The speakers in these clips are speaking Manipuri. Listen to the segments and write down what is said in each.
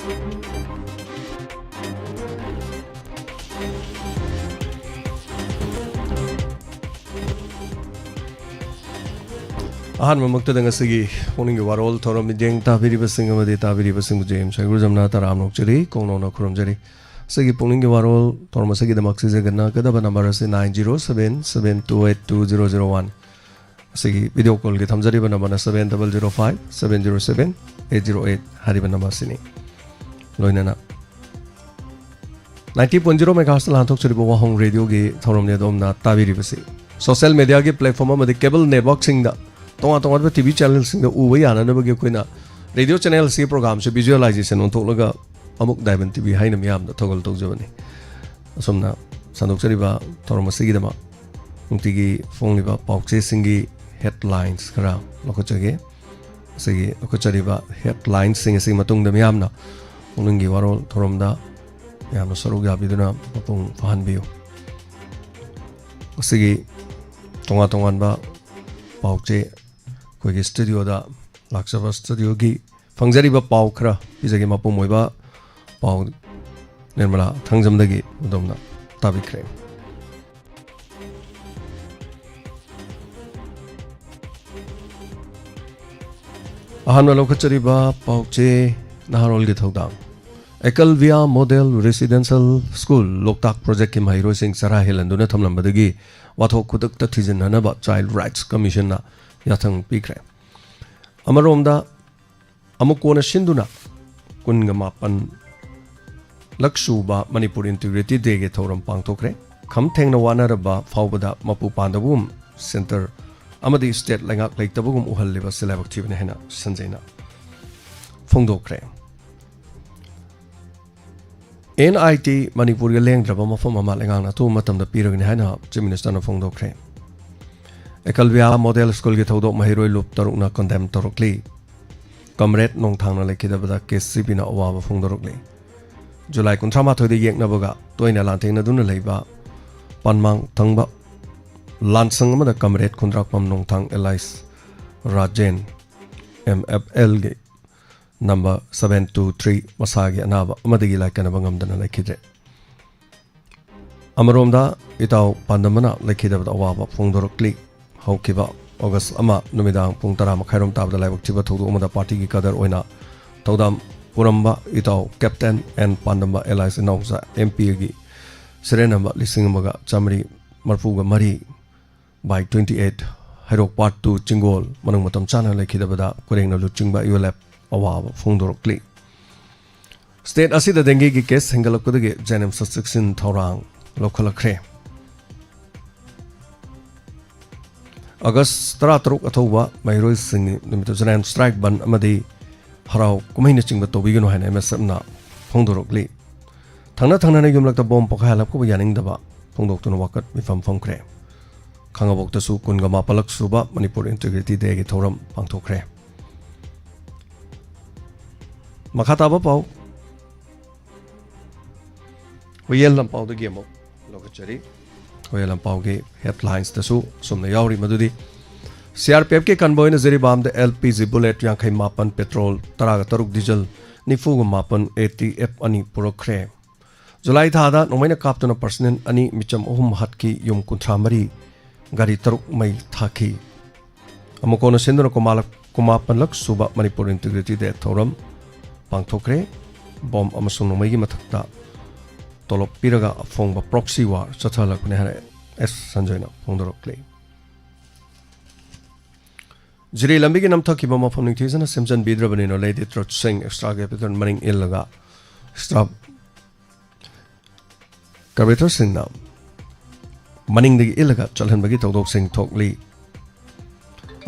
अहमद नगी पुनिंग वारोल थोरम मिजेंग ताबीरिबसिंग अमदि ताबीरिबसिंग जेम सगुर जमना ताराम नोकचरी कोनोना खुरमजरी सगी पुनिंग वारोल थोरम सगी दमक्सी जगना कदब नंबर से 9077282001 सगी वीडियो कॉल के थमजरीब नंबर 7005707808 हरिब नंबर सिनी लोइनना 90.0 मेगाहर्ट्ज लांथोक चरिबो वाहोंग रेडियो के थोरम ने दोमना ताबीरिबसि सोशल मीडिया के प्लेटफॉर्म अमदि केबल नेटवर्क सिंग तोंगा तोंगा टीवी चैनल सिंग उबा याननबगे कोइना रेडियो चैनल से प्रोग्राम से विजुअलाइजेशन ओंथोलगा अमुक डायमंड टीवी हाइना मियाम थगल तौजबनी असमना संदोक्चरिबा थोरम सिगिदमा नुंतिगी फोंलिबा पाउचे सिंगी हेडलाइंस खरा लोकचगे सिगी लोकचरिबा हेडलाइंस सिंग सिंग मतुंग मियामना उनंगी वारोल थोरमदा यामना सरुग याबिदुना मपुंग फहनबियो सिगी तोंगा तोंगानबा पाउचे कोई स्टूडियो लाक्सब स्टूडियो की फंगजरीब पाव खरा इजगे मपुम ओइबा पाव निर्मला थंगजमदगी उदमना ताबिख्रे अहन लोकचरीब पाउचे नहारोल के थौदांग Eklavya model residential school Loktak project की महिरो सिंह सरा हेलंदुना थमलंबदगी वाथोक खुदक थिजिननब चाइल्ड राइट्स कमीशन याथंग पीख्रे अमरोमदा अमुकोन सिंधुना कुनगा मापन लक्षुबा मणिपुर इंटीग्रिटी डे के थौरम पांगथोख्रे खम थेंगना वानरबा फावबदा मपु पांदबुम सेंटर अमदी स्टेट लंगाक लेतबुगुम उहल्लेबा सिलेबक थिबने हेना संजयना फोंगदोख्रे NIT मणिपुर के लेंद्रब मफम अमा लेंगांगना तु मतमदा पीरगने हाइना चीफ मिनिस्टर न फोंगदोख्रे एकलविया मॉडल स्कूल के थौदोक महिरोय लुप तरुकना कंडेम तरुकली कमरेड नोंथांगना लेखिदबदा KCB ना अवाब फोंगदोरकली जुलाई 19 दे येकनबगा तोयना लांथेंगनदुना लेबा पनमांग थंगबा लानसंग अमदा कमरेड खुंद्राकपम नोंथांग एलाइस राजेन MFL के नंबर 723 मसागी अनाबा अमदगी लाइकनबा ngамदना लेखिद्रे अमरोमदा इताव पांदमना लेखिदबदा अवाबा फोंगदोरकली हौकिबा अगस्त अमा नुमिदांग पुंग 10 मखाइरोम ताबदा लाइबक्तिबा थौदो अमदा पार्टी की कदर ओइना थौदाम पुरम्बा इताव कैप्टन एन पांदम्बा एलाइस नौजा MP की सिरे नंबर लिसिंग मगा चामरी मरफुगा मरी बाय 28 हैरोक पार्ट 2 चिंगोल मनंग मतम चाना लेखिदबदा कुरेंगना लुचिंगबा ULF अवाब फोंगदोरकली स्टेट असिदा डेंगी की केस हेंगलकपदगे जेनम सब्सक्रिप्शन थौरांग लौखलखरे अगस्त 13 अथौबा महिरोय सिंह निमित जनन स्ट्राइक बन अमदी हराव कुमैन चिंग तौबिगनो हाइना एमएसएफना फोंदोरकली थांना थांना युमलकता बॉम्ब पखायलपको यानिंगदबा फोंदोक्तुना वाकत मिफम फंखरे खांगबोक्तसु कुनगा मापलक सुबा मणिपुर इंटीग्रिटी डे की थौरम पांगथोखरे मखाताबा पाव होयल लंपाव दगे मो लोकचरी होयल लंपाव के हेडलाइंस तसु सुमने यावरी मदुदी CRPF के कन्वॉय न जरीबाम द LPG बुलेट यांखै मापन पेट्रोल 13 डीजल 95 ATF अनि पुरखरे जुलाई थादा नोमैना कापतुना पर्सनल अनि मिचम अहुम हटकी युम कुंथ्रा मरी गाड़ी 3 मै थाखी अमकोन सेंदर कुमापन लक सुबा मणिपुर इंटीग्रिटी डे थौरम पांगथोखरे बॉम्ब अमसुंग नोमैगी मथक्ता तोलप पिरगा फोंगबा प्रॉक्सी वार चथलकने हरे एस संजयना फोंदोरकले जिरी लंबी के नमथकिबा मफम निथेजना सिमजन बिद्रबनी नो लेडी ट्रच सिंग एक्स्ट्रा कैपिटल मनिंग इलगा एक्स्ट्रा कार्बेटर सिंग ना मनिंग दगी इलगा चलहनबगी तौदोक सिंग थोकली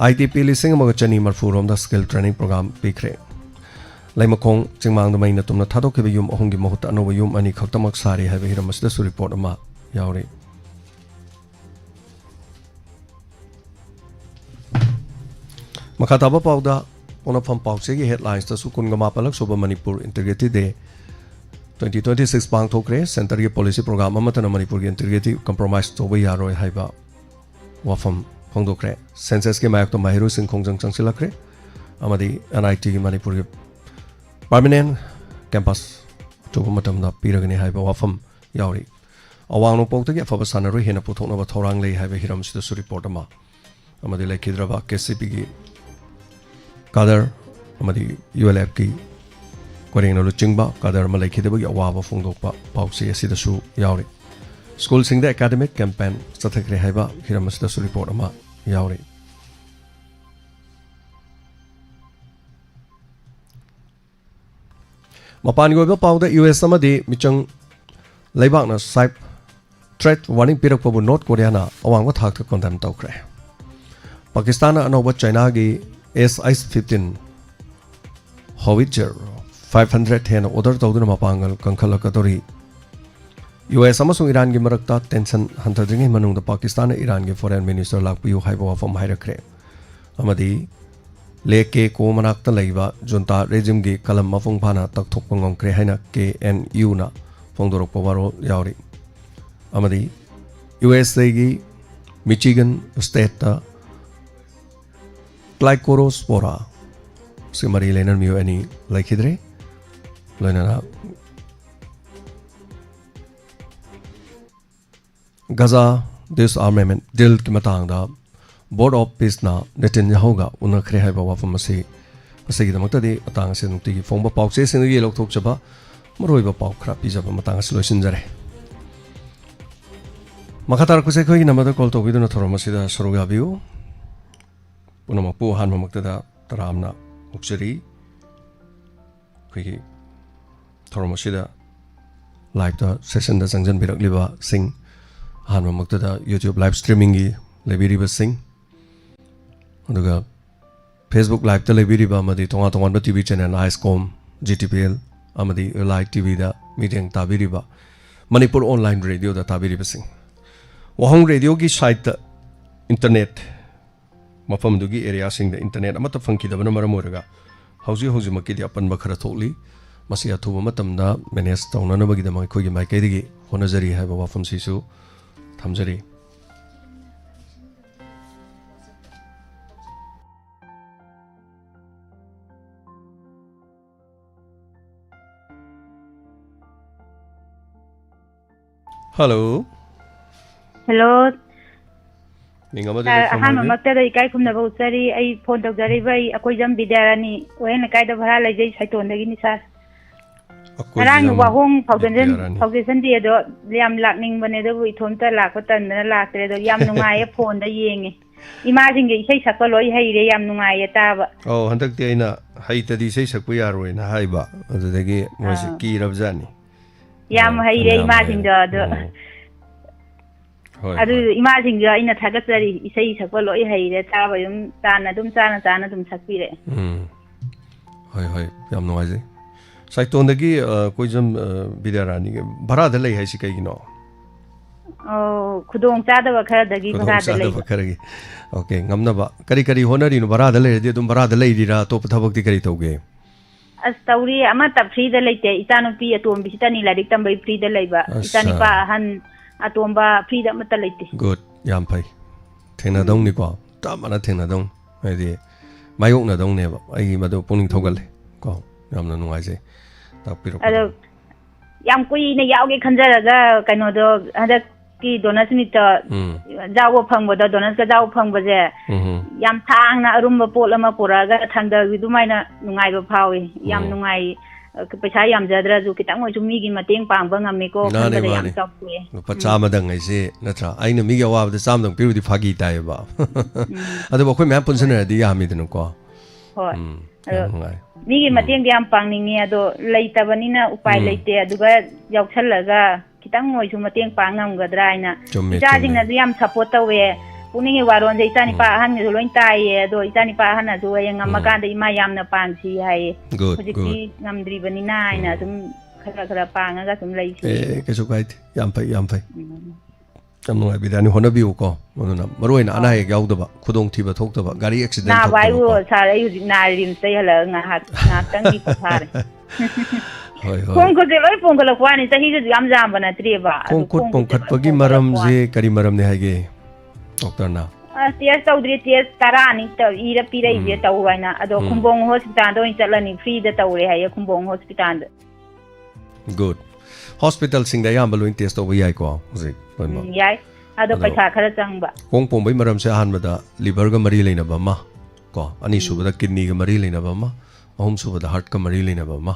ITP लिसिंग मग चनी मरफुरोम द स्किल ट्रेनिंग प्रोग्राम पिखरे लैमखोंग चिंगमांग द मैना तुमना थादोखिबा युम अहोंगी महुत अनोबा युम अनि खक्तमक सारी हाइबा हिरमसदसु रिपोर्ट अमा यावरे मखाताबा पाउदा ओनफम पाउसे की हेडलाइंस तसु कुनगा मापलक सोबा मणिपुर इंटीग्रिटी डे 2026 पांगथोखरे सेंटर की पॉलिसी प्रोग्राम अमतन मणिपुर की इंटीग्रिटी कंप्रोमाइज तोबा यारोय हाइबा वाफम फोंदोखरे सेंसस के मायक तो माहिरु सिंह खोंजंग चंगसिलखरे अमदी NIT की मणिपुर के permanent campus to matam da piragani haiba wafam yauri awang no pokta ge faba sanaroi hena puthokna ba thorang lei haiba hiram sida su report ama amadi lai kidraba KCP gi kadar amadi ULF ki koring no chingba kadar ma lai khideba gi awa ba phongdokpa pausi asida su yauri school singda academic campaign sathakre haiba hiram sida su report ama yauri Mapan go ba pau da US amadi michang leibak na side threat warning pirak pabu North Korea na awang ba thak thak condemn tawkre Pakistan anoba China gi SI-15 Howitzer 500 hen order tawduna mapangal kankhala katori US amasung Iran gi marakta tension hantadringi manung da Pakistan Iran gi foreign minister lakpiu haiba wafam hairakre amadi leke ko manakta leiba junta regime gi kalam mafung phana takthok pangong kre haina KNU na phongdorok pawaro yauri amadi USA gi Michigan state ta Glycorospora simari lenan miu ani laikhidre loinana Gaza disarmament deal ki matang da Board of Peace na Netanyahu ga una khre haiba wafam ase asegi damakta de atang se nukti gi phongba paukse sing gi lokthok chaba maroiba pauk khra pi jaba matang se loisin jare makatar ku se khoi gi namada call to biduna thoroma sida soroga biu punama pu han mamakta da taramna uksari khoi gi thoroma sida live da session da jangjan birak liba sing han mamakta da YouTube live streaming gi lebiri ba sing aduga Facebook live ta lebiri ba amadi tonga tonga ba TV channel ISCOM GTPL amadi live TV da meeting tabiri ba Manipur online radio da tabiri ba sing wahong radio gi site da internet mafam du gi area sing da internet amata fangki da bana maram oraga hauji hauji makki di apan ba khara thokli masi athuba matam da manage tawna na bagi da mai khoi gi mai kai digi honajari ha ba wafam sisu thamjari Hello. Hello. Ningamadi Aham makta da ikai kumna ba usari ai phone tok jari bai akoi jam bidarani ohen kai da bhara lejai saiton dagi ni sar. Arang wahong foundation dia do yam lakning bane da bui thom ta lak patan na lak tre do yam nungai phone da yenge. Ima jing ge sei sakko loi hai re yam nungai ta ba. Oh handak ti aina hai ta di sei sakku yaroi na hai ba adu dagi moisi ki rabjani. Yam hai re ima jing da do. Adu ima jing ga ina thagat jari isei sakko loi hai re ta ba yum tana dum sakpi re. Hoi hoi yam nungai ji. Saiton dagi koi jam bidarani bhara da lei hai si kai gino. Oh khudong cha da ba khara dagi bhara da lei. Khara okay ngamna ba kari honari no bhara da lei de dum bhara da lei dira to thabak ti kari tauge. As tauri ama tap free da leite itanu pi atom bisitani ladik tambai free da leiba itani pa han atomba free da mata leite. Good yam pai. Thena dong ni ko ta mana thena dong ai di mayok na dong ne ba ai ma do puning thogal ko yam na nungai je ta piro. Ado yam kui ne yauge khanjaraga kaino do hada ki donas ni ta jawo phangba da donas ka jawo phangba je yam thang na arumba pol ama puraga thangda widumaina nungai ba phawi yam nungai paisa yam jadra ju kitang oi chumi gi mateng pangba ngame ko khanda yam chapwe pa chama dang ai se natra aina mi ga wa da sam dang piru di phagi tai ba ado ba khoi mya punsan di ya mi den ko hoi mi gi mateng yam pangningi ado leitabani upai leite aduga yaukhallaga kitang oi chu mateng pangam gadra ina jajing na yam support tawe puning waron je itani pa han ni loin tai do itani pa han na ju yang amakan da ima yam na pan si hai hojiki ngamdri bani na ina sum khara panga ga sum lai si ke su kai yam pai yam no bidani hona bi ko monuna maroi na ana he yaud ba khudong thi ba thok ba gari accident na wai wo sa ai hu na rim sai hala nga hat na tang gi phare Kung ko de loi pung ko la kwani sa hi ju yam jam bana tri ba kung pung khat pagi maram je kari maram ne hage doctor na tias taudri tias tarani ta ira pira je tau waina ado kumbong hospital do in chalani free da tau re hai kumbong hospital good hospital sing da yam balloin test over yai ko zik yai ado paisa khara changba kong pom bai maram se han bada liver ga mari leina ba ma ko ani su bada kidney ga mari leina ba ma ahum su bada heart ga mari leina ba ma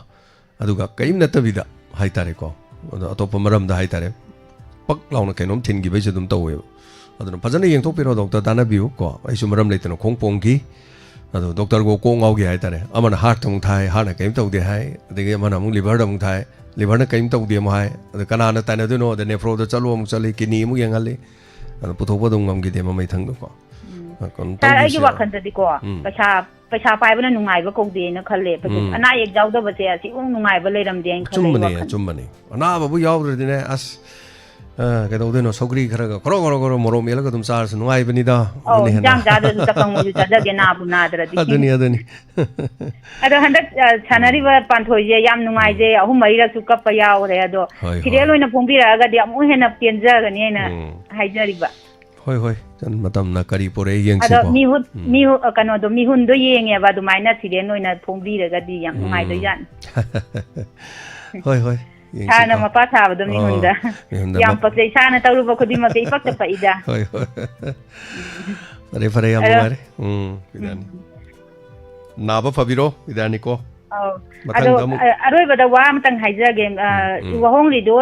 aduga kaim na tabida hai tare ko atop maram da hai tare pak launa kainom thin gi bai se dum tawe aduna phajana yeng thok piro doctor dana biu ko ai su maram leitano khong pom gi ado doctor go ko ngau gi hai tare amana heart thong thai ha na kaim tau de hai adege amana mu liver dam thai liver na kaim tau de mo hai ado kana na ta na du no de nephro da chalu mu chali kidney mu yang ali ado puthok ba dum ngam gi de ma mai thang do ko kon ta ai gi wakhan ta di ko paisa pai bana nungai ba ko de na khalle ana ek jaw da ba se asi ung nungai ba leiram de khalle chummani ana ba bu yaw de ne as cái đầu tiên nó sâu kri khara kro moro mela ka tum sar su ngai bani da ni hena jang ja da ta kang mu ju da ge na bu na dra di aduni ado handak sanari ba pan thoi je yam nungai je ahum mai ra su kap pa yaw re ado thire loina phongbi ra ga di amu hena pien ja ga ni na hai jari ba hoi jan matam na kari pore yeng se ado mi hu kano do mi hun do yeng ya ba du mai na thire loina phongbi ra ga di yam nungai do yan hoi Sana mapasa ba dumi hunda. Yang pakai sana tahu ba kudi makai pakta pa ida. Hoi. Pare yang mare. Idani. Naba fabiro idani ko. Oh. Aroy ba da wa matang haija game wahong ri do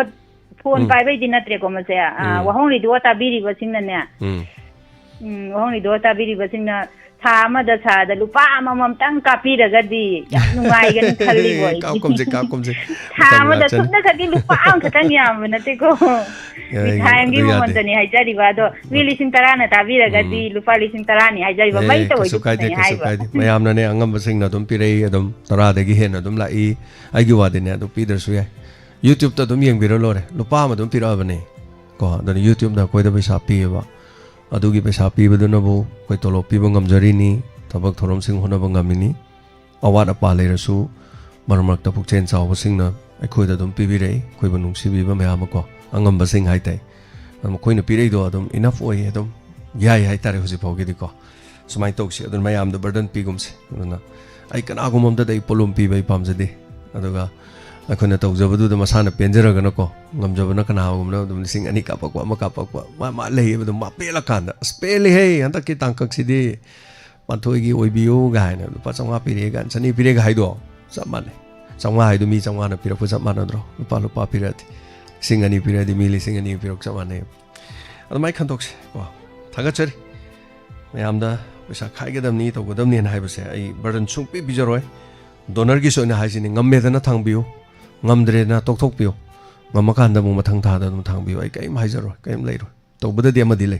phone pai bai dinatre ko ma se wahong ri do ta biri ba singna ne. Wahong ri do ta biri ba singna tha ma da sa da lupa amam tang kapi daga di nungai gan khalli boy kom je tha ma da sudna ka di lupa ang khatang yam na te ko mi thayang gi mo tani hai jari ba do wi lising tarana ta bi daga di lupa lising tarani hai jari ba mai to su kai de mayam na ne angam basing na dum pirei adum tara de gi hen adum la I ai gi wa de ne adum pi der su ya YouTube ta dum yeng biro lore lupa ma dum pira ba ne ko da YouTube da koi da paisa pi ba adugi paisa pi baduna bo koi tolo pi bangam jari ni tabak thorom sing hona bangam ni awat apa le rasu marmak ta puk chen chaw sing na ai khoi da dum pi bi rei koi banung si bi ba me am ko angam ba sing hai tai am koi na pi rei do adum enough oi adum yai hai tare hosi phogi di ko sumai tok si adun mayam da burden pi gum se aduna ai kana gum da dai polum pi bai pam jade aduga akhona tau jabadu da masana penjara gana ko ngam jabana kana gum na dum sing ani ka pa ko ma ka pa ko ma le ba dum ma pela kanda speli hey anta ki tangkak si di panthoi gi oi biu ga na lupa changwa pi re gan chani pi re ga hai do samane changwa hai du mi changwa na pi ra pu samana dro lupa pi ra sing ani pi ra di mi li sing ani pi ro samane ad mai khan tok se ko thaga chari mayam da pesa khai ga dam ni to ga dam ni hai ba se ai burden chung pi bi jaroi donor gi so na hai sin ngam me da na thang biu ngamdre na tok thok piu ngamakan da mu mathang tha da mu thang biu ai kaim hai jaro kaim lei ro to bada de ma di le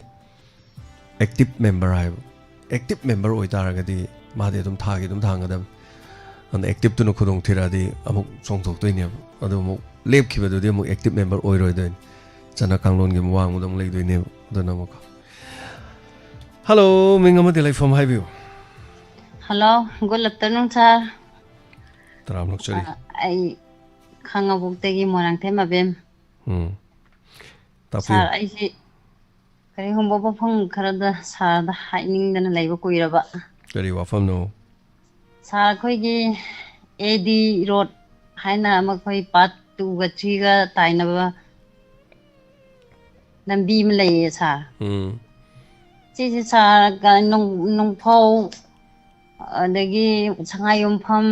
active member oi tar ga di ma de dum tha gi dum thang ga dam an active tu no khudong thira di amuk song thok toi ne adu mu lep khi ba du mu active member oi roi den chana kanglon gi mu wang mu dong lei doi ne da na mo ka hello mingama de lai from hai biu hello good afternoon sir taram nok chari ai khangabuk tegi morang thema bem tapi sar ai si kari humbo ba phang khara da sar da haining dana leiba kuiraba kari wa fam no sar khoi gi AD road haina ma khoi part 2 ga 3 ga taina ba nambi ma lei sar chi sar ga nong phau adagi sangai pham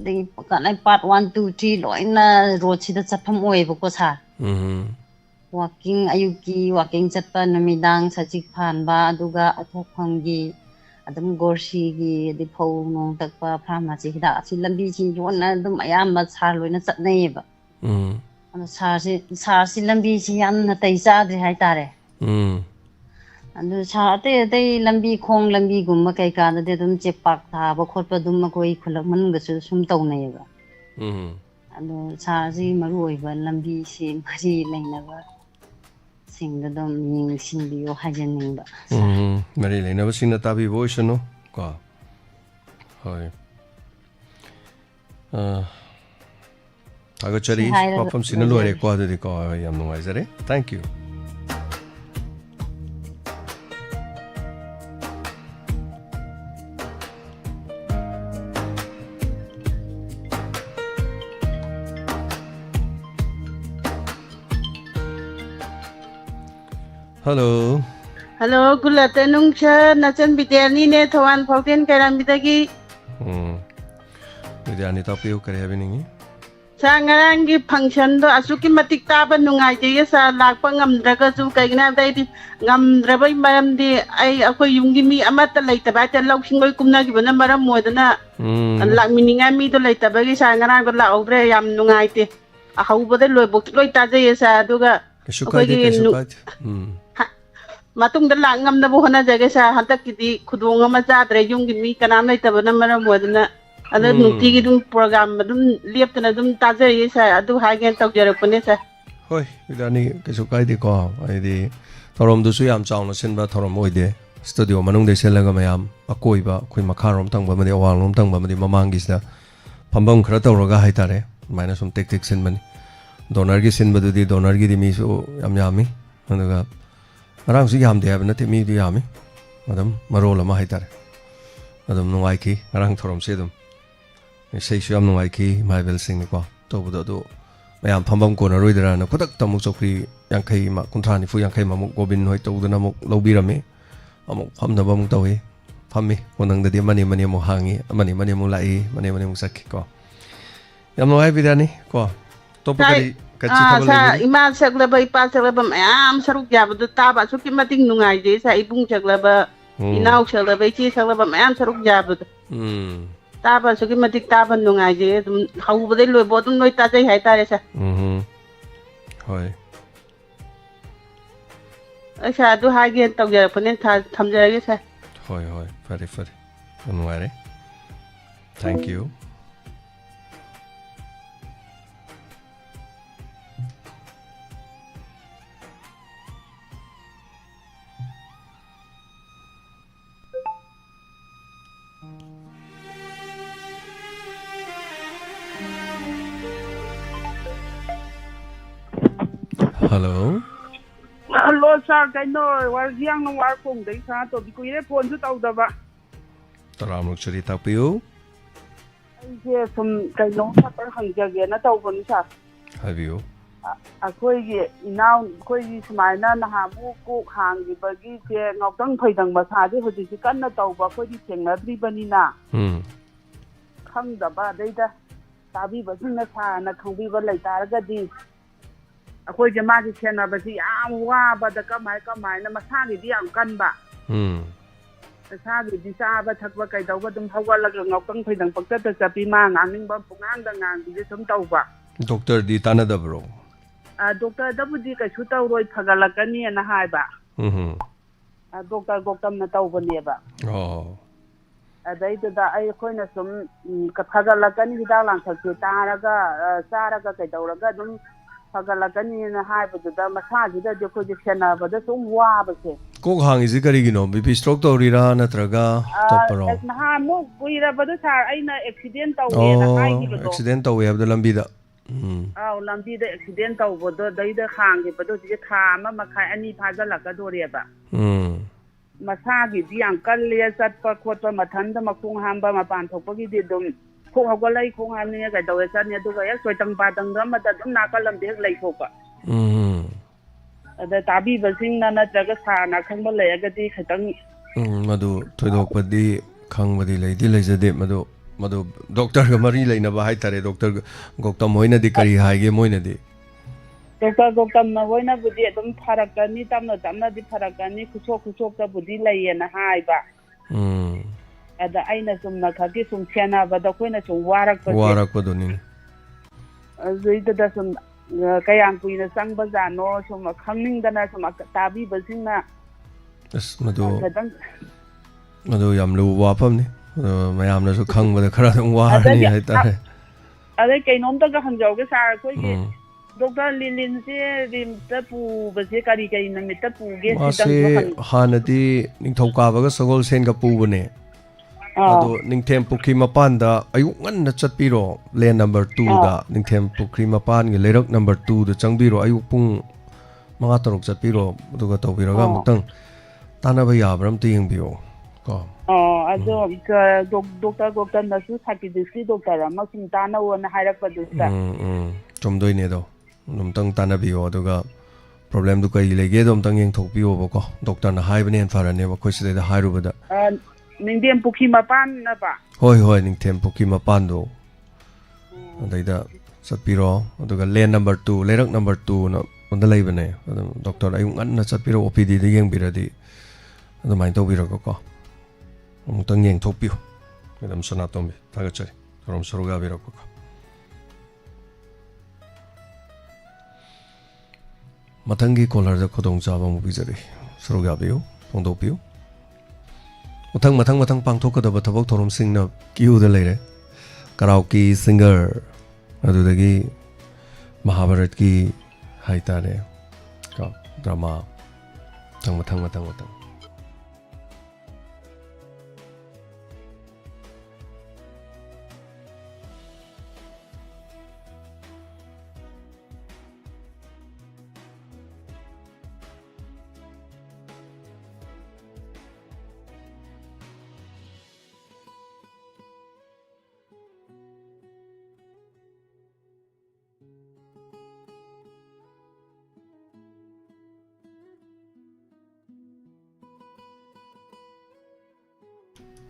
dei kanai part 1 2 3 loina road sida chapham oi bako sa walking ayuki walking chatpa namidang sajik phan ba aduga athok phamgi adum gorsi gi di phau nong takpa pharmacy hida si lambi si yona adum ayam ma sar loina chatnai ba ana sar si lambi si yan na tai cha dri hai tare anu sar ate lambi khong lambi gumma kai ka da dum che pak tha ba khot pa dum ma koi khulak man ga su sum tau nei ba anu sar si maru oi ba lambi si mari leina ba sing da dum ning sin bi yo hajan ning ba mari leina ba sin ta bi voice no ka hoi aga chari papam sin lo re ko da ko yam no ai zare thank you Hello. Hello, good afternoon, sir. Nathan Bidani ne Thawan Phokten Karamidagi. Bidani tapiu kare habiningi. Sa ngaranggi function do asuki matik taba nungai je sa lakpa ngamdraga su kaigna dai di ngamdrabai maram di ai akoi yunggi mi amata laita ba ta lauk singoi kumna gi bana maram modana lak mininga mi do laita ba gi sa ngarang do la ogre yam nungai te a hau bade loi bok loi ta je sa duga Kesukai matung da la ngam na bo hona jage sa hatak kidi khudong ma cha dre yunggi mi kanam laita bana maram modana ada nuti gi dum program dum lieptana dum tajari sa adu hagen tawjara pune sa Hoi, Bidani kesukai di ko ai di thorom du su yam chawna sinba thorom oide studio manung de selaga mayam akoi ba khoi makharom tang ba madi awalom tang ba madi mamangi sa phambam khara tawraga haitare maina sum tek tek sin mani donor gi sin badu di donor gi di mi su yam yami anaga arang su yam de abna te mi di yami madam marola ma haitare madam nungai ki arang thorom se dum sei su yam nungai ki mai bel sing ko to bu do mayam phambam ko na roidara na khodak tamuk chokri yankai ma kunthani fu yankai ma muk gobin hoi to dana muk lobirame amuk phamna bam tawi phammi konang da di mani mo hangi mani mo lai mani mo sakki ko yam no ai bidani ko to pakari kachi thabal sa ima sakla ba ipa sakla ba mayam saruk ya bu ta ba suki mating nungai je sa ibung sakla ba inau sakla ba chi sakla ba mayam saruk ya bu taba suki matik taba nungai je dum hau bade loi bo dum noi ta jai hai ta re sa hoi sa du ha gen taw ja phanen thamjara ge sa hoi very nungai re thank you Hello. Hello, sir. Kaino warjiang no war kong dai sa to bi kuire phone su tau da ba. Taram luk chari tapiu. Ai je sum kaino sa par hang ja ge na tau bon sa. Have you? A khoi ge inau khoi ji smai na na ha mu ku hang gi ba gi je ngok tang phai dang ba sa je hoji ji kan na tau ba khoi ji theng na dri ba ni na. Khang da ba dai da ta bi ba sin na sa na khang bi ba lai ta ga di akhoi je ma ji chena ba si am wa ba da ka mai na ma sa gi di am kan ba sa gi di sa ba thak ba kai dau ba dum hawal la ngok tang phai dang pak ta ta pi ma ngang ba pungang da ngang di sum tau ba Doctor di tana da bro doctor da bu di ka chu tau roi phagala kani na hai ba doctor goktam na tau ba ne ba adai da ai khoi na sum ka phagala kani da lang thak chu ta ra ga sa ra ga kai dau ra ga dum phagala-kani na haibadu da masajida de ko jikshana bada sum wa ba se ko hang is kari gino bp stroke to rira natraga toparo ha mo kuira bada sa aina accident taw na hai gi bado accident taw ya lambi da lambi da accident taw bodo dai da hang gi bado ji tha ma makhai ani phajala ka dore ba masagi di ang kalle sat pa khotpa mathanda makung hamba mapan thokpa gi de dum khong hawga lai khong han ne ga dawe san ne du ga yak soitang pa tang ram ma da dum na kalam de lai khoka ada tabi basing na na jaga sa na khang ba lai ga di khatang madu thoidok padi khang badi lai di lai jade madu doctor ga mari lai na ba hai tare doctor goktam hoina di kari hai ge moina di doctor goktam na hoina budi dum pharakani tamna di pharakani khusok ka budi lai na hai ba ada aina sumna khaki sum chena bada koina sum warak pa doni zuida da sum kayang kuina sang bazano sum khangning dana sum tabi basingna as madu yam lu wa pham ni mayam na su khang bada khara dum wa ni hai ta ada kainom ta ga hanjau ge sa koi ge doctor lilin se rim ta pu base kari kai na mit ta pu ge sidang hanati ningthauka ba ga sagol sen ga pu bane ado ningthem pukri mapan da ayuk ngan na chatpiro lane number 2 da ningthem pukri mapan ge lerak number 2 da changbiro ayuk pung manga taruk chatpiro duga tawbiro ga mutang tanaba yabram ti yengbiyo ko ado doctor goktan da su thaki disi doctor ma sum tana wona hairak pa dusa chomdoi ne do numtang tanabiyo duga problem du kai lege dom tang yeng thok piyo ba ko doctor na hai bane fara ne ba khoi se da hai ru ba da ningdem pukhi mapan na ba hoi ning them pukhi mapan do adai da satpiro aduga lane number 2 lerak number 2 na onda lai bane doctor ayung an na satpiro opd de yeng biradi adu mai to biro ko amung tang yeng thok piyo medam sanatom taga chari rom soruga biro ko matangi kolar da khodong chaba mu bijari soruga biyo pongdo piyo matang pangthok ka da thabak thorom sing na kiu da leire karaoke singer adudagi mahabharat ki haitare ka drama matang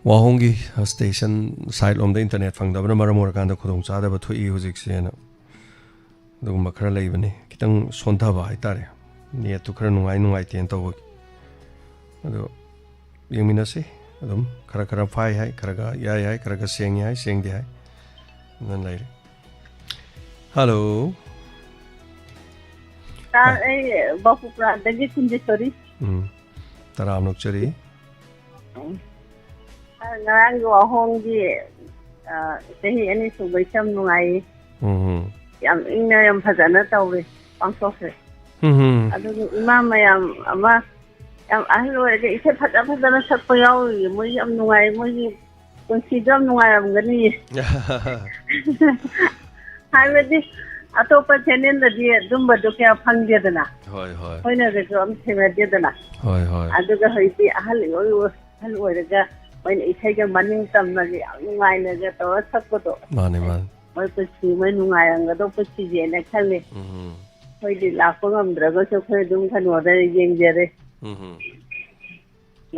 Wahongi station side on the internet fang da bana maramor kan da khudong cha da ba thui hujik se na dum makhra lei bani kitang sontha ba haitare ni tu khra nungai ten to ado yemina se adum khara phai hai khara ga yai hai khara ga seng di hai nan lai hello ta ai bapu pra da gi kunje sori taram nok chari ngarang wahongi sehi ani subai cham nungai yam ingna yam phajana tawre pangsokse adu imam yam ama yam ahlo ge ise phajana sakpo yawi moi yam nungai moi kunsi jam nungai am gani haibedi atopa channel da di dumba do kya phangde dana hoi na ge am theme de dana hoi adu ga hoiti ahal oi ga when isai ga maning tam na ge nungai na ge to sakko to mane hoi pachi mai nungai ang ga do pachi je na khale hoi di la ko ngam dra go so khoi dum khan wa da yeng je re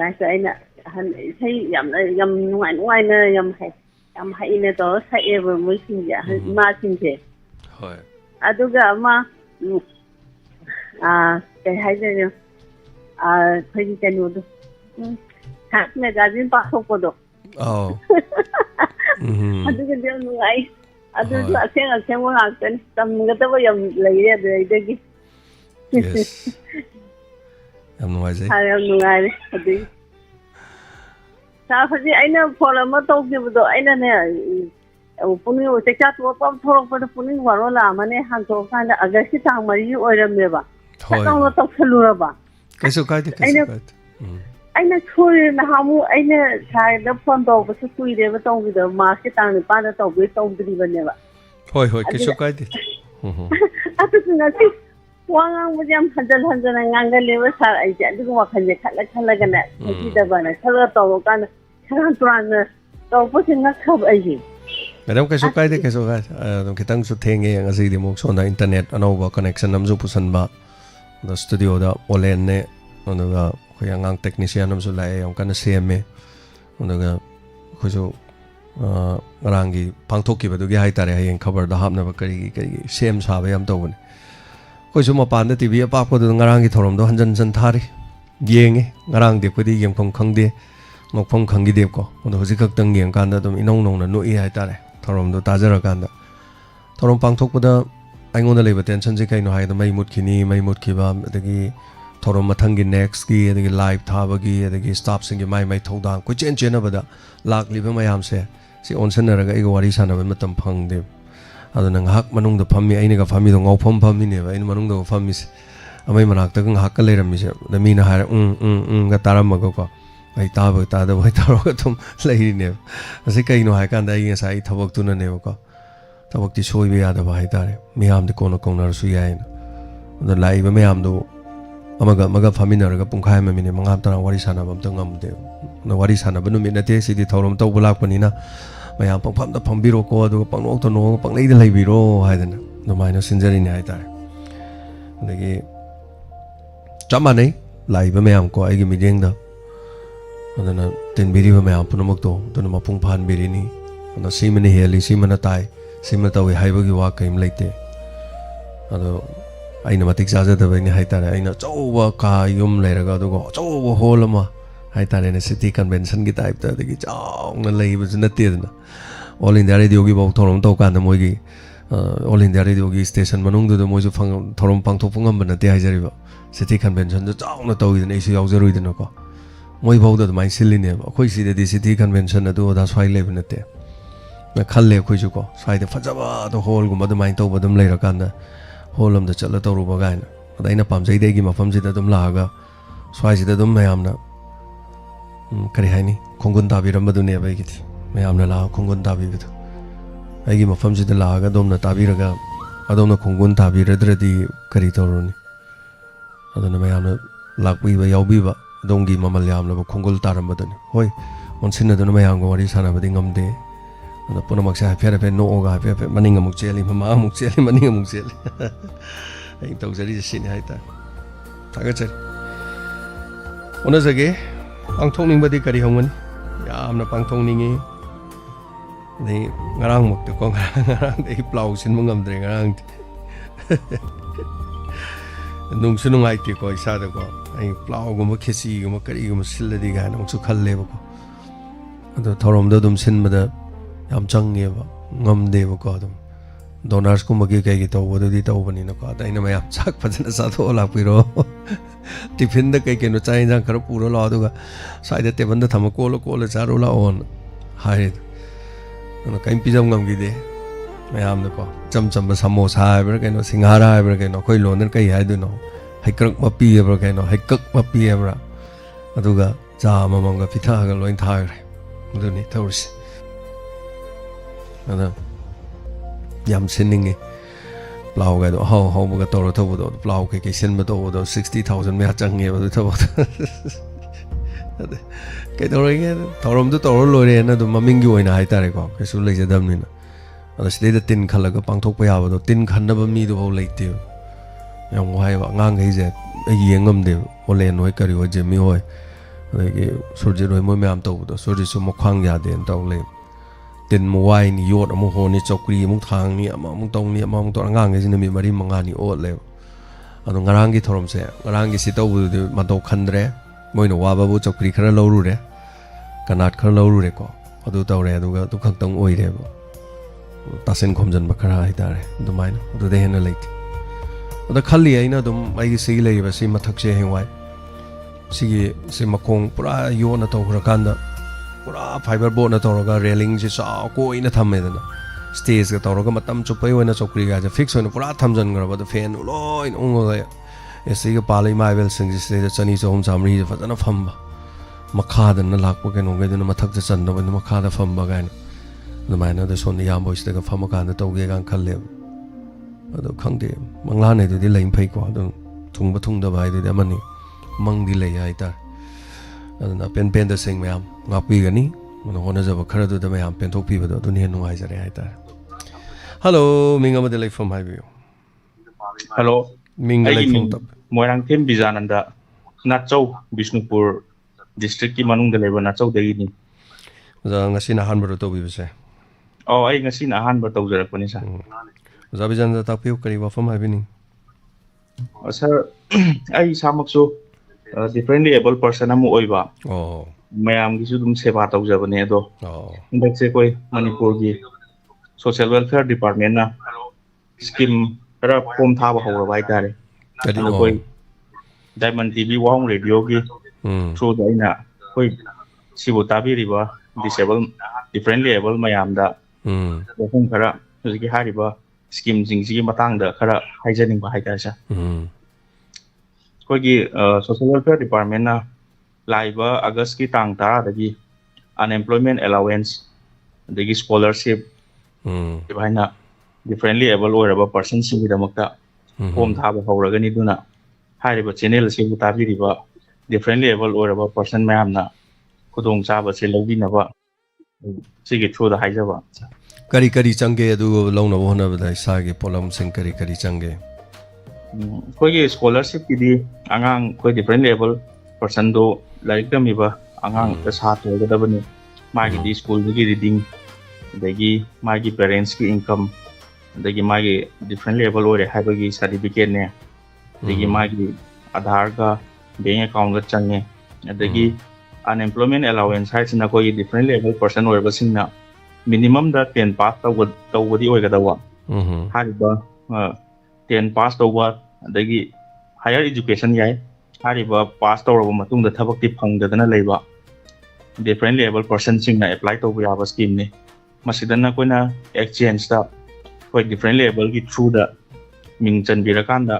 na sai na han isai yam nungai na yam hai na to sai e ba mo sin ja ma sin je hoi adu ga ma ke hai je phai ji tenu do kat magazine pa ko do adu ga de nungai adu la sen wa kan tam ga ta yam lai re de gi yes yam nungai je yam nungai adu sa phaji aina phola ma to gi do aina ne puni o te chat wa pam thorok pa puni waro la mane han to kan da agasti tang mari oiram me ba ta wa to khlura ba kaiso kai de aina chori na hamu aina sai da phone to ba su kui de ba to gi da ma se tang ni pa da to bi to di ba ne ba hoi kaiso kai de atu na si wangang mu jam hanjal ngang ga le ba sar ai ja du ma khan je khala ga na ki da ba na khala to kan khan turan to po sin na khab ai ji Madam kaiso kai de dum kitang su thenge ang asi de mok so na internet anova connection namju pusan ba the studio da olen ne onoga khoyangang technician namju lai ang kana cm onoga khojo rangi pangthok ki badu gi hai tare hayeng cover da hapna ba kari cm sa ba yam to bun khojo ma pan da tv pa ko du ngarang gi thorom do hanjan san thari yenge ngarang de ko di yem khong khang de ngok phong khang gi de ko ono hoji khak tang yeng kan da dum inong nong na no i hai tare thorom do tajara kan da thorom pangthok pada aingon da leba tension je kai no hai da mai mut khiba adagi thorom mathang gi next gi adagi live thaba gi adagi staff sing gi mai thodang ko chen na bada lak liba mayam se si onsen na raga ego wari sana ba matam phang de adu nang hak manung da phammi aina ga phammi do ngau pham ni ne ba in manung da phammi amai manak ta hak ka leram mi se da mi na har ga taram ma ko ai ta ba ta da bai taro ka tum lai ne asi kai no hai kan da yin sai thabak tu na ne ko tabak ti soi be ya da ba hai ta re mi am de kono kong na su ya ina da lai ba me am do amaga famina ra ga pungkhai ma mi ne mangam tara wari sana bam ta ngam de na wari sana ba nu mi na te si di thorom tau bulak pani na mayam pangpham da phambiro ko adu pangnok to no panglei da lai biro hai da na no mai no sinjari ne hai ta re chap manai lai ba mayam ko ai gi mideng da adana tin biri ba mayam punamak to duna mapung phan biri ni ana simani heli simana tai simana tawi haiba gi wa kaim leite ado aina matik jaja da bai ni haitare aina chowa ka yum leiraga do chowa holama haitare ne city convention gi type ta gi chong na lei bu na te na all india radio gi bau thorom to kan da moi gi all india radio gi station manung do moi ju phang thorom pang thok pungam ban te haijari ba city convention jo chong na to gi na isu yaw jarui de na ko moi bau da mai silini ba khoi si de city convention adu da swai le ban te na khalle khoi ju ko swai de fajaba do hol gu ma da mai to ba dum leira kan da holam da chala to ru ba gaina adaina pamjai de gi mafam ji da dum la ga swai ji da dum mayam na kari haini khongun ta bi ram ba du ne ba gi mayam na la khongun ta bi bi ai gi mafam ji da la ga dum na ta bi ra ga adom na khongun ta bi ra dra di kari to ru ni adana mayam na lak bi ba yaw bi ba dong gi mamal yam la ba khongul ta ram ba du ni hoi on sin na du na mayam go wari sana ba ding am de ana puna mak sa phera phe no ga phe maning amuk cheli mama amuk cheli maning amuk cheli ai tau jari sin hai ta taga chari ona jage ang thong ning badi kari hongani yamna pang thong ningi nei ngarang muk te ko ngarang dei plau sin mangam dre ngarang nung sunung ai ti ko isa da ko ai plau go ma khesi go ma kari go ma siladi ga nang chu khalle ba ko ado thorom da dum sin ma da yam change ba ngam de ba ko dum donors ko magi kai gi to bo di to bani na ko dai na ma yam chak phajana sa tho la piro tiffin da kai ke no chai jang khar puro la du ga sai da te ban da tham ko lo charu la on hai na kai pi jam ngam gi de ma yam da ko cham cham ba samosa hai ba kai no singhara hai ba kai no khoi lo nen kai hai du no hai krak ma pi ba kai no hai kak ma pi ba adu ga ja ma ma ga pitha ga loin thai re du ni thausi ada yam sinning plau ga do how ga to ro tho do plau ke ke sin ma to do 60000 me chang nge ba do tho ke do re ge thorom do to lo re na do maming gi oina hai ta re ko ke su le je dam ni na ada sde da tin khala ga pang thok pa ya ba do tin khan na ba mi do ho le te yong wai ba ngang ge je ai yengam de ole noi kari ho je mi hoi ge surje roi mo me am to do surje su mo khang ya den to le tin mo wai ni yot mo ho ni chokri mo thang ni ama mo tong ni ama mo to ngang ge ni mi mari manga ni ot le adu ngarang gi thorom se ngarang gi si to bu de ma to khandre moi no wa ba bu chokri khara lo ru re kanat khara lo ru re ko adu to re adu ga tu khang tong oi re bo tasen khom jan ba khara hai ta re du mai no adu de hen le ti adu khali ai na dum ai gi si le ba si mathak se hen wai si makong pura yo na to khara kan da pura fiber board na to ga railing ji sa ko ina tham me da na stage ga to ga matam chu pai wena chokri ga ja fix wena pura tham jan ga ba da fan loi ong ga esi ga palai mai bel sing ji se chani so hom samri fa na pham ba makha da na lak pa ke no ga da mathak ja chan da ba makha da pham ba ga na mai na da son ni yam boys da ga pham ka na to ge gang khal le ado khang de mangla ne du di lain phai ko ado thung ba thung da bai du da mani mang di le ai ta na pen da sing mayam ngak pi ga ni mo hona ja ba khara du da mayam pen thok pi ba do ni nu ai ja re ai ta hello minga ma de lai from hai bi hello minga lai from tap moirang them bijananda nachau bisnupur district ki manung de leba nachau de ni ja ngasi na han ba to bi se oh ai ngasi na han ba to jara ko ni sa ja bijan da tak pi kari wa from hai bi ni sir ai samak so differently able person amu oiba oh mayam gi su dum seba to jaba ne do oh index se koi manipur gi social welfare department na scheme ra form tha ba hawa bai tare kadi koi diamond tv wong radio gi through da ina koi sibu tabi riba disabled differently able mayam da hong khara ji hari ba scheme jing ji matang da khara haijaning ba hai ta sa koi gi social welfare department na laiba august ki tang ta da gi unemployment allowance da gi scholarship baina differently able or aba person si da makta form tha ba hawra gani duna hari ba channel si bu ta bi riba differently able or aba person mayam na khudong cha ba se logi na ba si gi through da haija ba kari kari change adu long na bona ba sa ge polam sing kari kari change ꯑꯩꯈꯣꯏꯒꯤ ꯁ꯭ꯀꯣꯂꯔꯁꯤꯞꯀꯤꯗꯤ ꯑꯉꯥꯡ ꯑꯩꯈꯣꯏ ꯗꯤꯐ꯭ꯔꯦꯟ ꯂꯦꯕꯦꯜ ꯄꯔꯁꯟꯗꯣ ꯂꯥꯏꯔꯤꯛ ꯇꯝꯃꯤꯕ ꯑꯉꯥꯡꯗ ꯁꯥꯇ꯭ꯔ ꯑꯣꯏꯒꯗꯕꯅꯤ ꯃꯥꯒꯤꯗꯤ ꯁ꯭ꯀꯨꯜꯗꯨꯒꯤ ꯔꯤꯗꯤꯡ ꯑꯗꯒꯤ ꯃꯥꯒꯤ ꯄꯦꯔꯦꯟꯁꯀꯤ ꯏꯟꯀꯝ ꯑꯗꯒꯤ ꯃꯥꯒꯤ ꯗꯤꯐ꯭ꯔꯦꯟ ꯂꯦꯕꯦꯜ ꯑꯣꯏꯔꯦ ꯍꯥꯏꯕꯒꯤ ꯁꯥꯔꯇꯤꯐꯤꯀꯦꯠꯅꯦ ꯑꯗꯒꯤ ꯃꯥꯒꯤ ꯑꯙꯥꯔꯒ ꯕꯦꯡ ꯑꯦꯀꯥꯎꯟꯒ ꯆꯪꯉꯦ ꯑꯗꯒꯤ ꯑꯟꯑꯦꯝꯄ꯭ꯂꯣꯏꯃꯦꯟ ꯑꯦꯂꯥꯎꯋꯦꯟꯁ ꯍꯥꯏꯁꯤꯅ ꯑꯩꯈꯣꯏꯒꯤ ꯗꯤꯐ꯭ꯔꯦꯟ ꯂꯦꯕꯦꯜ ꯄꯔꯁꯟ ꯑꯣꯏꯔꯕꯁꯤꯡꯅ ꯃꯤꯅꯤꯃꯝꯗ 10 ꯄꯥꯁ ꯇꯧꯕꯗꯤ ꯑꯣꯏꯒꯗꯕ ꯍꯥꯏꯔꯤꯕ 10 ꯄꯥꯁ ꯇꯧꯕ ꯑꯗꯒꯤ ꯍꯥꯌꯔ ꯏꯗꯨꯀꯦꯁꯟ ꯌꯥꯏ ꯍꯥꯏꯔꯤꯕ ꯄꯥꯁ ꯇꯧꯔꯕ ꯃꯇꯨꯡꯗ ꯊꯕꯛꯇꯤ ꯐꯪꯗꯗꯅ ꯂꯩꯕ ꯗꯤꯐ꯭ꯔꯦꯟ ꯂꯦꯕꯦꯜ ꯄꯔꯁꯟꯁꯤꯡꯅ ꯑꯦꯄ꯭ꯂꯥꯏ ꯇꯧꯕ ꯌꯥꯕ ꯁ꯭ꯀꯤꯝꯅꯤ ꯃꯁꯤꯗꯅ ꯑꯩꯈꯣꯏꯅ ꯑꯦꯛꯆꯦꯟꯖꯇ ꯑꯩꯈꯣꯏ ꯗꯤꯐ꯭ꯔꯦꯟ ꯂꯦꯕꯦꯜꯒꯤ ꯊ꯭ꯔꯨꯗ ꯃꯤꯡ ꯆꯟꯕꯤꯔꯀꯥꯟꯗ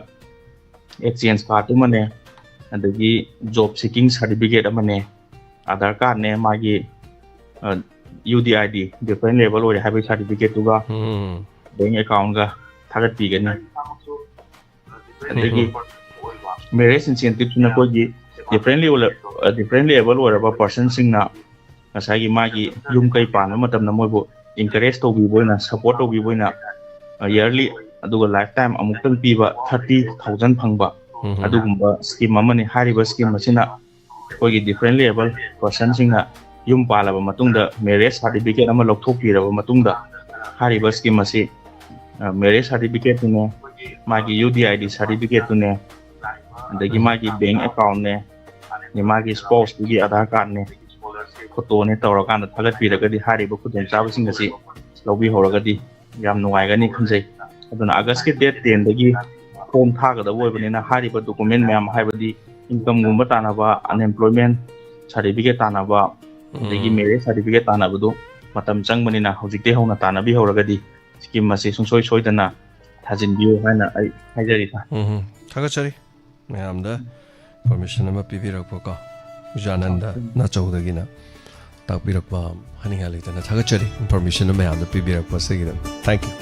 ꯑꯦꯛꯆꯦꯟꯖ ꯀꯥꯔꯗ ꯑꯃꯅꯦ ꯑꯗꯒꯤ ꯖꯣꯕ ꯁꯤꯀꯤꯡ ꯁꯥꯔꯇꯤꯐꯤꯀꯦꯠ ꯑꯃꯅꯦ आधार कार्ड ने मागी UDID डिफरेंट लेवल हो रहा है सर्टिफिकेट तुगा बैंक अकाउंट का थागत पीगनी अदगी मैरिज इंसेंटिव न कोई डिफरेंट लेवल हो रहा person सिंगना ngасai magi yum kai pan matam na moibo encourage to bi boina support to bi boina yearly aduga lifetime amuktan piba 30,000 phangba adugumba scheme amani hariba scheme masina कोई डिफरेंट लेवल पर्सन सिंगना युम पालबा मतुंगदा मैरिज सर्टिफिकेट अमा लौथोकपिरबा मतुंगदा हारिबा स्कीम असी मैरिज सर्टिफिकेट ने मागी UDID सर्टिफिकेट ने अदगी मागी बैंक अकाउंट ने मागी स्पाउस की आधार कार्ड ने फोटो ने तौरकान थागतपिरगदी हारिबा खुदों चाबसिंग असी लौबि होरगदी याम नुवाइगनी खंजै अदुना अगस्त के डेट 10 दगी फॉर्म थागदा ओइबनिना हारिबा डॉक्यूमेंट मैम हाइबदी इनकम गुम्बा तानाबा अनएम्प्लॉयमेंट सर्टिफिकेट तानाबा अदगी मैरिज सर्टिफिकेट तानाबदो मतम चंगबनिना हौजिकते हौना तानाबि हौरगदी स्कीम मसे सुंसोय सोयदना थाजिनबियो हाना आई हाइजरी था थागचरी मैमदा परमिशन अमा पिबिरकपको जानंदा नाचौदगिना ताकबिरकपा हनिंगा लेतना थागचरी परमिशन मैमदा पिबिरकपा सेगिदा thank you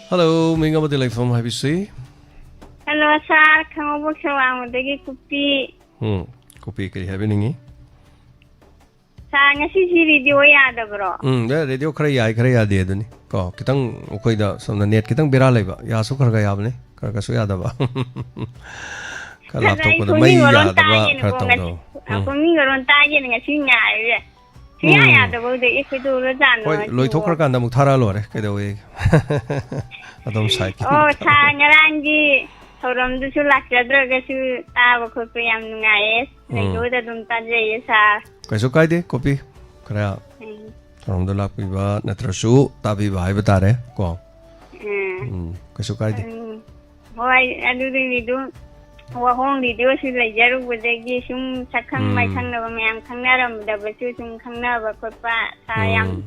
Hello, minga mo delay from HBC. Hello, sir. Kamu buk sawang dagi kopi. Kopi kari habi ningi. Sir, ngasi si radio ya ada bro. Radio kara ya dia duni. Ko kitang ukoi da samna net kitang bira leba. Ya su kara ya abne. Kara su ya da ba. Ka laptop ko da mai ya da ba kara tong do. Ako mi garon taje ngasi ngai. Siya ya da bo de ikidu ro jan. Koi loi thok kara kan da muk thara lo re. Kai da we. Adom sai. Oh, sir, ngarangi thoram du su lakjadra ga su ta ba ko yam ngai. Radio da dum ta je sir. Kai su kai de kopi kara thoram du lak pi ba natra su ta bi ba hai bata re ko. Kai su kai de. Hoi adu ri du wa hong video su lai jaru budagi sum sakhang mai khang na ba mayam khang na ram da ba su sum khang na ba ko pa sayam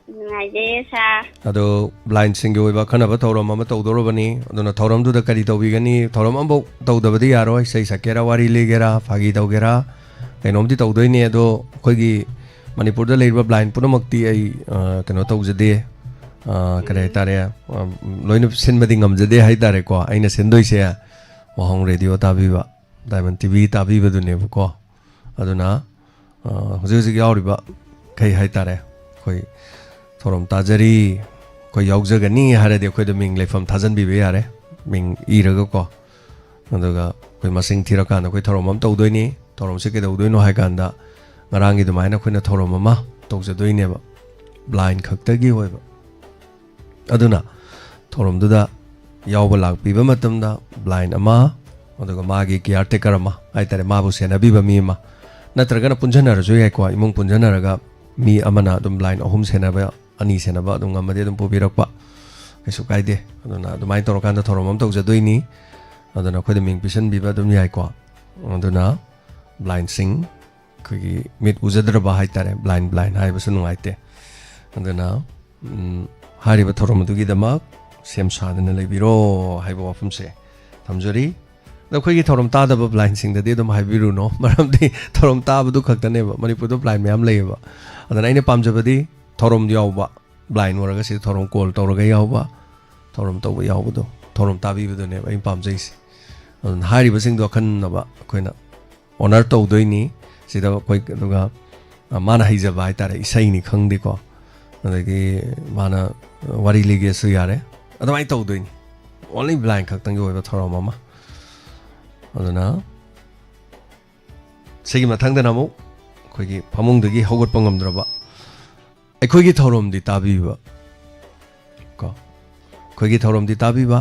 ngai je sa ado blind single ba khana ba thoram ma to do ro bani aduna thoram du da kari to bi gani thoram ambo to da badi yaro sei sakera wari le gera phagi to gera kainom di to doi ne ado khoi gi manipur da leiba blind punamakti ai kano to jade kare tare loina sin mading am jade hai tare ko aina sendoi se wahong radio tabiba diamond tv tabiba du ne ko aduna hoji yauri ba kai hai tare khoi thoram tajari ko yaujagani hare de khoi da ming lefam thajan bi be yare ming iraga ko aduga koi masing thira kan koi thoram am tawdoi ni thoram se ke doi no hai kan da ngarang gi du mai na khoi na thoram ma tawja doi ne ba blind khakta gi hoi ba aduna thoram du da yawba lak pi ba matam da blind ama aduga magi caretaker ama ai tare ma bu sena bi ba mi ma natraga na punjana ra jo yai ko imong punjana ra ga mi amana dum blind ahum sena ba ani sena ba dum ngamade dum pobirak pa kaisu kaide aduna dumai tor kan da thorom am tawja doi ni aduna khoi da ming pisan bi ba dum yai ko aduna blind sing khoi mit uzadra ba hai tare blind hai ba sunu ai te aduna hari ba thorom du gi da ma ꯁꯦꯝ ꯁꯥꯗꯅ ꯂꯩꯕꯤꯔꯣ ꯍꯥꯏꯕ ꯋꯥꯐꯝꯁꯦ ꯊꯝꯖꯔꯤ ꯑꯗꯣ ꯑꯩꯈꯣꯏꯒꯤ ꯊꯧꯔꯝ ꯇꯥꯗꯕ ꯕ꯭ꯂꯥꯏꯟꯁꯤꯡꯗꯗꯤ ꯑꯗꯨꯝ ꯍꯥꯏꯕꯤꯔꯨꯅꯣ ꯃꯔꯝꯗꯤ ꯊꯧꯔꯝ ꯇꯥꯕꯗꯨ ꯈꯛꯇꯅꯦꯕ ꯃꯅꯤꯄꯨꯔꯗ ꯕ꯭ꯂꯥꯏꯟ ꯃꯌꯥꯝ ꯂꯩꯌꯦꯕ ꯑꯗꯨꯅ ꯑꯩꯅ ꯄꯥꯝꯖꯕꯗꯤ ꯊꯧꯔꯝ ꯌꯥꯎꯕ ꯕ꯭ꯂꯥꯏꯟ ꯑꯣꯏꯔꯒ ꯁꯤꯗ ꯊꯧꯔꯝ ꯀꯣꯜ ꯇꯧꯔꯒ ꯌꯥꯎꯕ ꯊꯧꯔꯝ ꯇꯧꯕ ꯌꯥꯎꯕꯗꯣ ꯊꯧꯔꯝ ꯇꯥꯕꯤꯕꯗꯨꯅꯦꯕ ꯑꯩꯅ ꯄꯥꯝꯖꯩꯁꯦ ꯑꯗꯨꯅ ꯍꯥꯏꯔꯤꯕꯁꯤꯡꯗꯣ ꯑꯈꯟꯅꯕ ꯑꯩꯈꯣꯏꯅ ꯑꯣꯅꯔ ꯇꯧꯗꯣꯏꯅꯤ ꯁꯤꯗ ꯑꯩꯈꯣꯏ ꯑꯗꯨꯒ ꯃꯥꯅ ꯍꯩꯖꯕ ꯍꯥꯏꯇꯥꯔꯦ ꯏꯁꯩꯅꯤ ꯈꯪꯗꯦꯀꯣ ꯑꯗꯒꯤ ꯃꯥꯅ ꯋꯥꯔꯤ ꯂꯤꯒꯦꯁꯨ ꯌꯥꯔꯦ ꯑꯗꯨꯃꯥꯏꯅ ꯇꯧꯗꯣꯏꯅꯤ ꯑꯣꯟꯂꯤ ꯕ꯭ꯂꯥꯏꯟ ꯈꯛꯇꯪꯒꯤ ꯑꯣꯏꯕ ꯊꯧꯔꯝ ꯑꯃ ꯑꯗꯨꯅ ꯁꯤꯒꯤ ꯃꯊꯪꯗꯅ ꯑꯃꯨꯛ ꯑꯩꯈꯣꯏꯒꯤ ꯐꯃꯨꯡꯗꯒꯤ ꯍꯧꯒꯠꯄ ꯉꯝꯗ꯭ꯔꯕ ꯑꯩꯈꯣꯏꯒꯤ ꯊꯧꯔꯝꯗꯤ ꯇꯥꯕꯤꯕ ꯀꯣ ꯑꯩꯈꯣꯏꯒꯤ ꯊꯧꯔꯝꯗꯤ ꯇꯥꯕꯤꯕ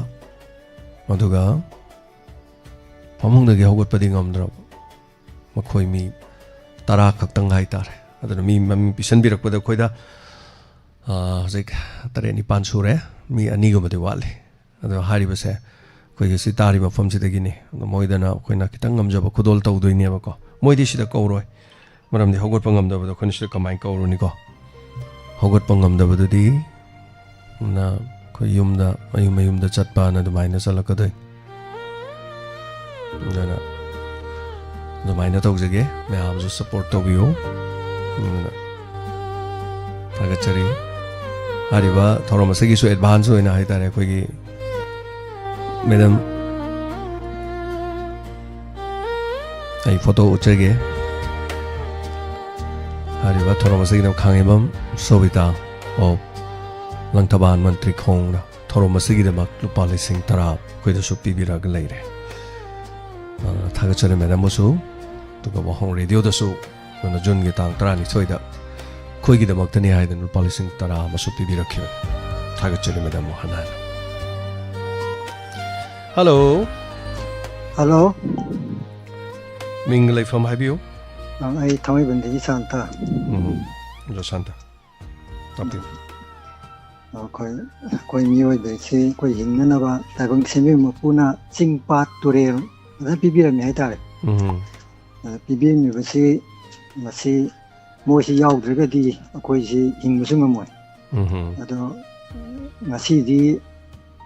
ꯑꯗꯨꯒ ꯐꯃꯨꯡꯗꯒꯤ ꯍꯧꯒꯠꯄꯗꯤ ꯉꯝꯗ꯭ꯔꯕ ꯃꯈꯣꯏ ꯃꯤ 10 ꯈꯛꯇꯪ ꯍꯥꯏꯇꯥꯔꯦ ꯑꯗꯨꯅ ꯃꯤ ꯃꯃꯤꯡ ꯄꯤꯁꯟꯕꯤꯔꯛꯄꯗ ꯑꯩꯈꯣꯏꯗ ꯍꯧꯖꯤꯛ 7-9 ꯁꯨꯔꯦ ꯃꯤ 2ꯒꯨꯝꯕꯗꯤ ꯋꯥꯠꯂꯤ ꯑꯗꯣ ꯍꯥꯏꯔꯤꯕꯁꯦ ꯑꯩꯈꯣꯏꯒꯤ ꯁꯤ ꯇꯥꯔꯤꯕ ꯃꯐꯝꯁꯤꯗꯒꯤꯅꯤ ꯑꯗꯣ ꯃꯣꯏꯗꯅ ꯑꯩꯈꯣꯏꯅ ꯈꯤꯇꯪ ꯉꯝꯖꯕ ꯈꯨꯗꯣꯜ ꯇꯧꯗꯣꯏꯅꯦꯕꯀꯣ ꯃꯣꯏꯗꯤ ꯁꯤꯗ ꯀꯧꯔꯣꯏ ꯃꯔꯝꯗꯤ ꯍꯧꯒꯠꯄ ꯉꯝꯗꯕꯗꯣ ꯑꯩꯈꯣꯏꯅ ꯁꯤꯗ ꯀꯃꯥꯏꯅ ꯀꯧꯔꯨꯅꯤꯀꯣ ꯍꯧꯒꯠꯄ ꯉꯝꯗꯕꯗꯨꯗꯤ ꯑꯩꯈꯣꯏ ꯌꯨꯝꯗ ꯃꯌꯨꯝꯗ ꯆꯠꯄꯅ ꯑꯗꯨꯃꯥꯏꯅ ꯆꯠꯂꯛꯀꯗꯣꯏ ꯑꯗꯨꯅ ꯑꯗꯨꯃꯥꯏꯅ ꯇꯧꯖꯒꯦ ꯃꯌꯥꯝꯁꯨ ꯁꯞꯄꯣꯔꯠ ꯇꯧꯕꯤꯌꯨ ꯊꯥꯒꯠꯆꯔꯤ ꯍꯥꯏꯔꯤꯕ ꯊꯧꯔꯝ ꯑꯁꯤꯒꯤꯁꯨ ꯑꯦꯗꯚꯥꯟꯁ ꯑꯣꯏꯅ ꯍꯥꯏꯇꯥꯔꯦ ꯑꯩꯈꯣꯏꯒꯤ ꯃꯦꯗꯝ ꯑꯩ ꯐꯣꯇꯣ ꯎꯠꯆꯒꯦ ꯍꯥꯏꯔꯤꯕ ꯊꯧꯔꯝ ꯑꯁꯤꯒꯤꯅ ꯈꯥꯡꯉꯦꯝꯕꯝ ꯁꯣꯕꯤꯇꯥ ꯑꯣꯐ ꯂꯪꯊꯕꯥꯜ ꯃꯟꯇ꯭ꯔꯤ ꯈꯣꯡꯅ ꯊꯧꯔꯝ ꯑꯁꯤꯒꯤꯗꯃꯛ ꯂꯨꯄꯥ 10,000 ꯑꯩꯈꯣꯏꯗꯁꯨ ꯄꯤꯕꯤꯔꯒ ꯂꯩꯔꯦ ꯊꯥꯒꯠꯆꯔꯤ ꯃꯦꯗꯝꯕꯨꯁꯨ ꯑꯗꯨꯒ ꯋꯥꯍꯣꯡ ꯔꯦꯗꯤꯑꯣꯗꯁꯨ ꯑꯩꯈꯣꯏꯅ ꯖꯨꯟꯒꯤ ꯇꯥꯡ 12ꯗ ꯑꯩꯈꯣꯏꯒꯤꯗꯃꯛꯇꯅꯤ ꯍꯥꯏꯗꯅ ꯂꯨꯄꯥ 10,000 ꯑꯃꯁꯨ ꯄꯤꯕꯤꯔꯛꯈꯤꯕꯅꯤ ꯊꯥꯒꯠꯆꯔꯤ ꯃꯦꯗꯝꯕꯨ ꯍꯟꯅ ꯍꯜꯂꯣ ꯍꯜꯂꯣ ꯃꯤꯡ ꯂꯩꯐꯝ ꯍꯥꯏꯕꯤꯌꯨ ꯑꯩ ꯊꯥꯡꯃꯩꯕꯟꯗꯒꯤ ꯁꯥꯟꯇ ꯁꯥꯟꯇ ꯇꯥꯛꯄꯤꯌꯨ ꯑꯩꯈꯣꯏ ꯃꯤꯑꯣꯏꯕꯁꯤ ꯑꯩꯈꯣꯏ ꯍꯤꯡꯅꯅꯕ ꯇꯥꯏꯕꯪ ꯁꯦꯝꯕꯤꯕ ꯃꯄꯨꯅ ꯆꯤꯡ ꯄꯥꯠ ꯇꯨꯔꯦꯜ ꯐꯖꯅ ꯄꯤꯕꯤꯔꯝꯃꯤ ꯍꯥꯏꯇꯥꯔꯦ ꯄꯤꯕꯤꯔꯝꯃꯤꯕꯁꯤ ꯃꯁꯤ ꯃꯣꯏꯁꯤ ꯌꯥꯎꯗ꯭ꯔꯒꯗꯤ ꯑꯩꯈꯣꯏꯁꯤ ꯍꯤꯡꯕꯁꯨ ꯉꯝꯃꯣꯏ ꯑꯗꯣ ꯉꯁꯤꯗꯤ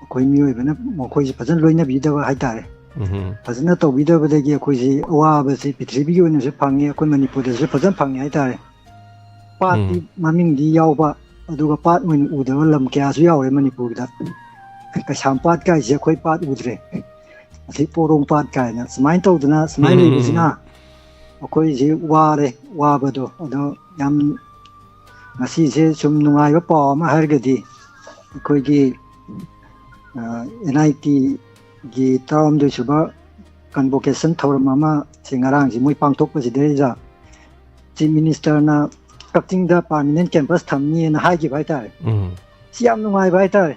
ꯑꯩꯈꯣꯏ ꯃꯤꯑꯣꯏꯕꯅ ꯃꯈꯣꯏꯁꯤ ꯐꯖꯅ ꯂꯣꯏꯅꯕꯤꯗꯕ ꯍꯥꯏꯇꯥꯔꯦ ꯐꯖꯅ ꯇꯧꯕꯤꯗꯕꯗꯒꯤ ꯑꯩꯈꯣꯏꯁꯤ ꯑꯋꯥꯕꯁꯤ ꯄ꯭ꯔꯤꯊꯤꯕꯤꯒꯤ ꯑꯣꯏꯅꯁꯨ ꯐꯪꯉꯤ ꯑꯩꯈꯣꯏ ꯃꯅꯤꯄꯨꯔꯗꯁꯨ ꯐꯖꯅ ꯐꯪꯉꯤ ꯍꯥꯏꯇꯥꯔꯦ ꯄꯥꯠꯇꯤ ꯃꯃꯤꯡꯗꯤ ꯌꯥꯎꯕ ꯑꯗꯨꯒ ꯄꯥꯠ ꯑꯣꯏꯅ ꯎꯗꯕ ꯂꯝ ꯀꯌꯥꯁꯨ ꯌꯥꯎꯔꯦ ꯃꯅꯤꯄꯨꯔꯗ ꯀꯩꯁꯥꯝꯄꯥꯠ ꯀꯥꯏꯁꯦ ꯑꯩꯈꯣꯏ ꯄꯥꯠ ꯎꯗ꯭ꯔꯦ ꯑꯁꯤ ꯄꯣꯔꯣꯝ ꯄꯥꯠ ꯀꯥꯏꯅ ꯁꯨꯃꯥꯏꯅ ꯇꯧꯗꯅ ꯁꯨꯃꯥꯏꯅ ꯂꯩꯕꯁꯤꯅ ꯑꯩꯈꯣꯏꯁꯤ ꯋꯥꯔꯦ ꯋꯥꯕꯗꯣ ꯑꯗꯣ ꯌꯥꯝ ꯉꯁꯤꯁꯦ ꯁꯨꯝ ꯅꯨꯡꯉꯥꯏꯕ ꯄꯥꯎ ꯑꯃ ꯍꯥꯏꯔꯒꯗꯤ ꯑꯩꯈꯣꯏꯒꯤ NITꯒꯤ 12 ꯁꯨꯕ ꯀꯟꯚꯣꯀꯦꯁꯟ ꯊꯧꯔꯝ ꯑꯃ ꯁꯤ ꯉꯔꯥꯡꯁꯤ ꯃꯣꯏ ꯄꯥꯡꯊꯣꯛꯄꯁꯤꯗꯩꯗ ꯆꯤꯐ ꯃꯤꯅꯤꯁꯇꯔꯅ ꯀꯛꯆꯤꯡꯗ ꯄꯥꯔꯃꯤꯅꯦꯟ ꯀꯦꯝꯄꯁ ꯊꯝꯅꯤꯅ ꯍꯥꯏꯈꯤꯕ ꯍꯥꯏꯇꯥꯔꯦ ꯁꯤ ꯌꯥꯝ ꯅꯨꯡꯉꯥꯏꯕ ꯍꯥꯏꯇꯥꯔꯦ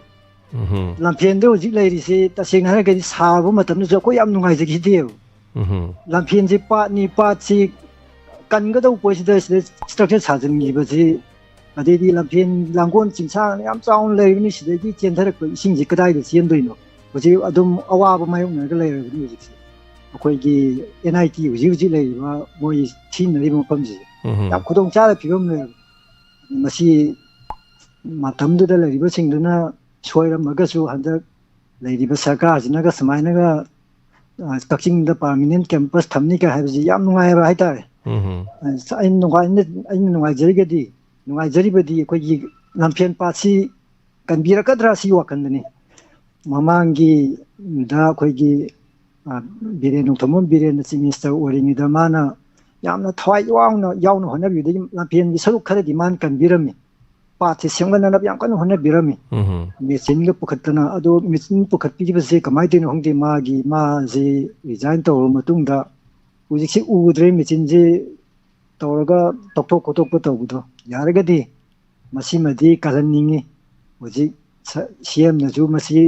ꯂꯝꯐꯦꯟꯗ ꯍꯧꯖꯤꯛ ꯂꯩꯔꯤꯁꯤ ꯇꯁꯦꯡꯅ ꯍꯥꯏꯔꯒꯗꯤ ꯁꯥꯕ ꯃꯇꯝꯗꯁꯨ ꯑꯩꯈꯣꯏ ꯌꯥꯝ ꯅꯨꯡꯉꯥꯏꯖꯈꯤꯗꯦꯕ ꯂꯝꯐꯦꯟꯁꯤ ꯄꯥꯠꯅꯤ ꯄꯥꯠꯁꯤ ꯀꯟꯒꯗꯧꯕ ꯄꯣꯠꯁꯤꯗ ꯁꯤꯗ ꯏꯁꯇ꯭ꯔꯛꯆꯔ ꯁꯥꯖꯤꯟꯈꯤꯕꯁꯤ ꯑꯗꯩꯗꯤ ꯂꯝꯐꯦꯟ ꯂꯥꯡꯒꯣꯜ ꯆꯤꯡꯁꯥꯡ ꯌꯥꯝ ꯆꯥꯎꯅ ꯂꯩꯔꯤꯕꯅꯤ ꯁꯤꯗꯒꯤ ꯆꯦꯟꯊꯔꯛꯄ ꯏꯁꯤꯡꯁꯤ ꯀꯗꯥꯏꯗ ꯆꯦꯟꯗꯣꯏꯅꯣ ꯍꯧꯖꯤꯛ ꯑꯗꯨꯝ ꯑꯋꯥꯕ ꯃꯥꯌꯣꯛꯅꯔꯒ ꯂꯩꯔꯕꯅꯤ ꯍꯧꯖꯤꯛꯁꯦ ꯑꯩꯈꯣꯏꯒꯤ NIT ꯍꯧꯖꯤꯛ ꯂꯩꯔꯤꯕ ꯃꯣꯏ ꯁꯤꯖꯤꯟꯅꯔꯤꯕ ꯃꯐꯝꯁꯤꯁꯦ ꯌꯥꯝ ꯈꯨꯗꯣꯡ ꯆꯥꯗꯕ ꯐꯤꯕꯝ ꯂꯩꯔꯕꯅꯤ ꯃꯁꯤ ꯃꯇꯝꯗꯨꯗ ꯂꯩꯔꯤꯕꯁꯤꯡꯗꯨꯅ ꯁꯣꯏꯔꯝꯃꯒꯁꯨ ꯍꯟꯗꯛ ꯂꯩꯔꯤꯕ ꯁꯔꯀꯥꯔꯁꯤꯅꯒ ꯁꯨꯃꯥꯏꯅꯒ ꯀꯛꯆꯤꯡꯗ ꯄꯥꯔꯃꯤꯅꯦꯟ ꯀꯦꯝꯄꯁ ꯊꯝꯅꯤꯒ ꯍꯥꯏꯕꯁꯤ ꯌꯥꯝ ꯅꯨꯡꯉꯥꯏꯕ ꯍꯥꯏꯇꯥꯔꯦ ꯑꯩꯅ ꯅꯨꯡꯉꯥꯏꯖꯔꯤꯕꯗꯤ ꯑꯩꯈꯣꯏꯒꯤ ꯂꯝꯐꯦꯟ ꯄꯥꯠꯁꯤ ꯀꯟꯕꯤꯔꯛꯀꯗ꯭ꯔꯥ ꯁꯤ ꯋꯥꯈꯜꯗꯅꯤ ꯃꯃꯥꯡꯒꯤꯗ ꯑꯩꯈꯣꯏꯒꯤ ꯅꯣꯡꯊꯣꯝꯕꯝ ꯕꯤꯔꯦꯟꯅ ꯆꯤꯐ ꯃꯤꯅꯤꯁꯇꯔ ꯑꯣꯏꯔꯤꯉꯩꯗ ꯃꯥꯅ ꯌꯥꯝꯅ ꯊꯋꯥꯏ ꯌꯥꯎꯅ ꯍꯣꯠꯅꯕꯤꯕꯗꯒꯤ ꯂꯝꯐꯦꯟꯒꯤ ꯁꯔꯨꯛ ꯈꯔꯗꯤ ꯃꯥꯅ ꯀꯟꯕꯤꯔꯝꯃꯤ ꯄꯥꯠꯁꯤ ꯁꯦꯝꯒꯠꯅꯅꯕ ꯌꯥꯝ ꯀꯟꯅ ꯍꯣꯠꯅꯕꯤꯔꯝꯃꯤ ꯃꯦꯆꯤꯟꯒ ꯄꯨꯈꯠꯇꯅ ꯑꯗꯣ ꯃꯦꯆꯤꯟ ꯄꯨꯈꯠꯄꯤꯕꯁꯦ ꯀꯃꯥꯏꯅ ꯇꯧꯔꯤꯅꯣ ꯈꯪꯗꯦ ꯃꯥꯁꯤ ꯔꯤꯖꯥꯏꯟ ꯇꯧꯔꯕ ꯃꯇꯨꯡꯗ ꯍꯧꯖꯤꯛꯁꯤ ꯎꯗ꯭ꯔꯦ ꯃꯦꯆꯤꯟꯁꯤ ꯇꯧꯔꯒ ꯇꯧꯊꯣꯛ ꯈꯣꯠꯇꯣꯛꯄ ꯇꯧꯕꯗꯣ ꯌꯥꯔꯒꯗꯤ ꯃꯁꯤꯃꯗꯤ ꯀꯜꯍꯟꯅꯤꯡꯉꯤ ꯍꯧꯖꯤꯛ CMꯅꯁꯨ ꯃꯁꯤ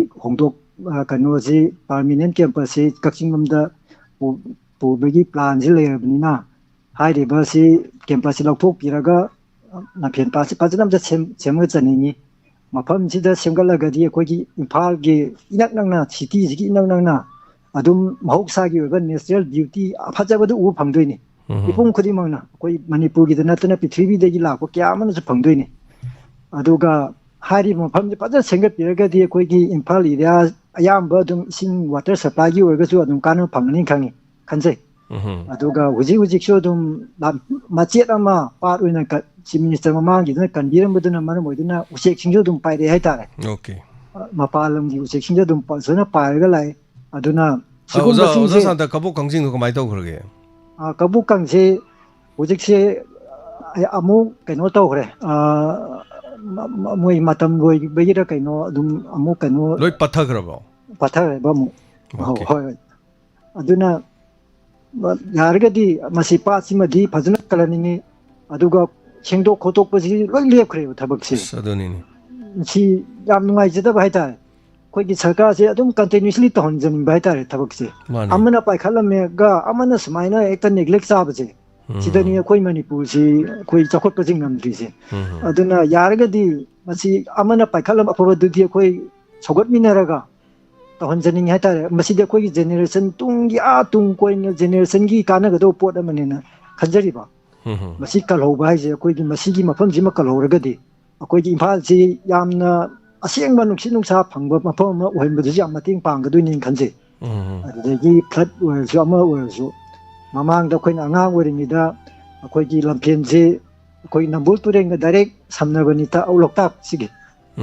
ꯀꯩꯅꯣꯁꯤ ꯄꯥꯔꯃꯤꯅꯦꯟ ꯀꯦꯝꯄꯁꯁꯤ ꯀꯛꯆꯤꯡ ꯂꯣꯝꯗ ꯄꯨꯕꯒꯤ ꯄ꯭ꯂꯥꯟꯁꯤ ꯂꯩꯔꯕꯅꯤꯅ ꯍꯥꯏꯔꯤꯕꯁꯤ ꯀꯦꯝꯄꯁꯁꯤ ꯂꯧꯊꯣꯛꯄꯤꯔꯒ ꯂꯝꯐꯦꯟ ꯄꯥꯠꯁꯤ ꯐꯖꯅ ꯑꯝꯇ ꯁꯦꯝꯒꯠꯆꯅꯤꯡꯉꯤ ꯃꯐꯝꯁꯤꯗ ꯁꯦꯝꯒꯠꯂꯒꯗꯤ ꯑꯩꯈꯣꯏꯒꯤ ꯏꯝꯐꯥꯜꯒꯤ ꯏꯅꯛ ꯅꯛꯅ ꯁꯤꯇꯤꯁꯤꯒꯤ ꯏꯅꯛ ꯅꯛꯅ ꯑꯗꯨꯝ ꯃꯍꯧꯁꯥꯒꯤ ꯑꯣꯏꯕ ꯅꯦꯆꯔꯦꯜ ꯕ꯭ꯌꯨꯇꯤ ꯐꯖꯕꯗꯨ ꯎꯕ ꯐꯪꯗꯣꯏꯅꯤ ꯃꯤꯄꯨꯝ ꯈꯨꯗꯤꯡꯃꯛꯅ ꯑꯩꯈꯣꯏ ꯃꯅꯤꯄꯨꯔꯒꯤꯗ ꯅꯠꯇꯅ ꯄ꯭ꯔꯤꯊꯤꯕꯤꯗꯒꯤ ꯂꯥꯛꯄ ꯀꯌꯥ ꯑꯃꯅꯁꯨ ꯐꯪꯗꯣꯏꯅꯤ ꯑꯗꯨꯒ hari mafam je paja sengat piraga di koi gi Imphal area ayam ba dum sing water supply gi orga chu adum kanu phangni khangi khanjai aduga huji chu dum machet ama par uina ka chief minister mamang gi na kanbiram buduna man moiduna usek singjo dum pai re haitare okay mapalam gi usek singjo dum pa sona pai ga lai aduna oza santa kabuk kangsing ko mai tau khurge kabuk kangse hujik se amu kaino tau khre moi matam goi begira kaino dum amu kaino loi pathagrabo pathagrabo mu hoi aduna yargadi masi pa simadi phajna kalani aduga chengdo khotok pasi loi lep khre thabak si aduni ni si yam nungai jada bai ta koi gi sarkar se adum continuously to honjan bai ta thabak si amana pai khalame ga amana smaina ekta neglect sa baje sidani koi manipur si koi chakot pajing namdri se aduna yargadi masi amana pai khalam apoba dudi koi sogot minaraga to honjaning hai ta masi de koi generation tungi tung koi generation gi kana ga do pot amanena khanjari ba masi kalho bai je koi gi masi gi mafam ji ma kalho ragadi koi gi Imphal si yamna aseng ba nungsi nungsa phangba mafam ma ohin badu jam mating pang ga duinin khanje adegi flood wer jo ma wer jo mamang da koi na ngang wering da koi gi lampen je koi nambul tureng ga direct samna bani ta aulok tak sige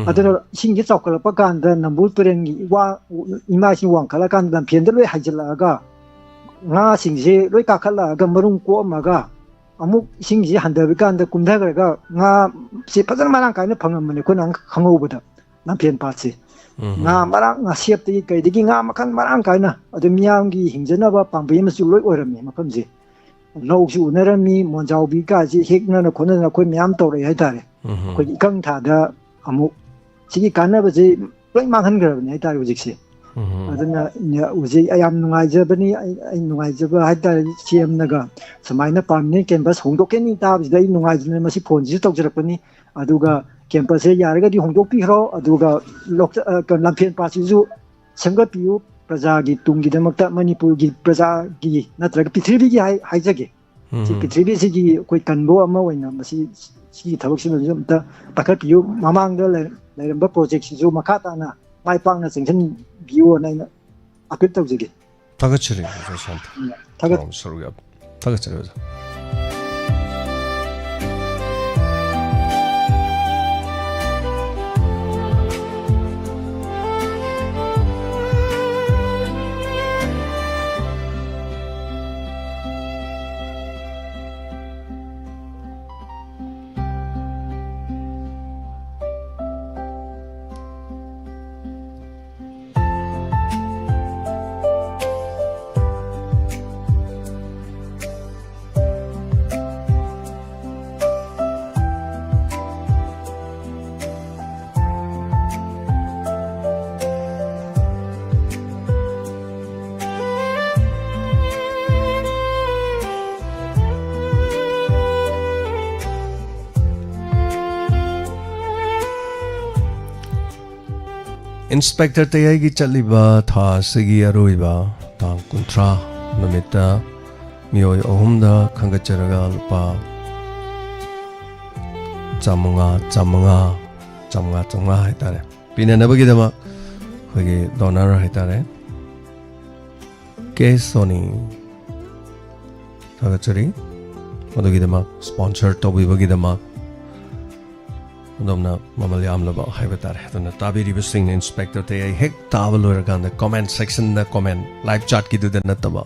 adana sing gi chawkala pa kan da nambul tureng gi wa ima sing wang kala kan lampen da loi hajala ga nga sing je loi ka khala ga marung ko ma ga amuk sing ji handa bi kan da kumda ga nga si pajan marang ka ne phangam ne ko nang khangau bada lampen pa si nga marang nga siap ti kai digi nga makan marang ka na adu miyam gi hingjana ba pangbe ma su loi orami mafam ji no su narami monjau bi ka ji hekna na khona na koi miyam to re hai tare koi ikang tha da amuk sigi kana ba ji loi mang han gar ne hai tare ujik si aduna uji ayam nungai je bani ai nungai je ba hai tare cm na ga samaina permanent campus hongdok ke ni ta bi dai nungai je ma si phone ji tok jarak pani aduga campus e yarga di hongdok pi hro aduga lok kan lampen pa si ju semga piu praja gi tungi damakta manipur gi praja gi natraga prithvi gi hai jage si prithvi si gi koi kanbo ama waina masi si thabak si jom ta pakhat piu mamang da leiramba project si ju makata na mai pang na singchen biu na na apit tau jage tagachri sant tagat sorga tagachri Inspector Tayai gi chaliba tha sigi aroiba tang kuntra namita mioi ohumda khangacharaga lupa chamanga haitare pina nabagi dama khogi donor haitare ke soni thagachari modogi dama sponsor tobi bagi dama domna mamalyam laba haibatare dona tabiri bising inspector te hek tawalor ganda comment section da comment live chat ki du da nataba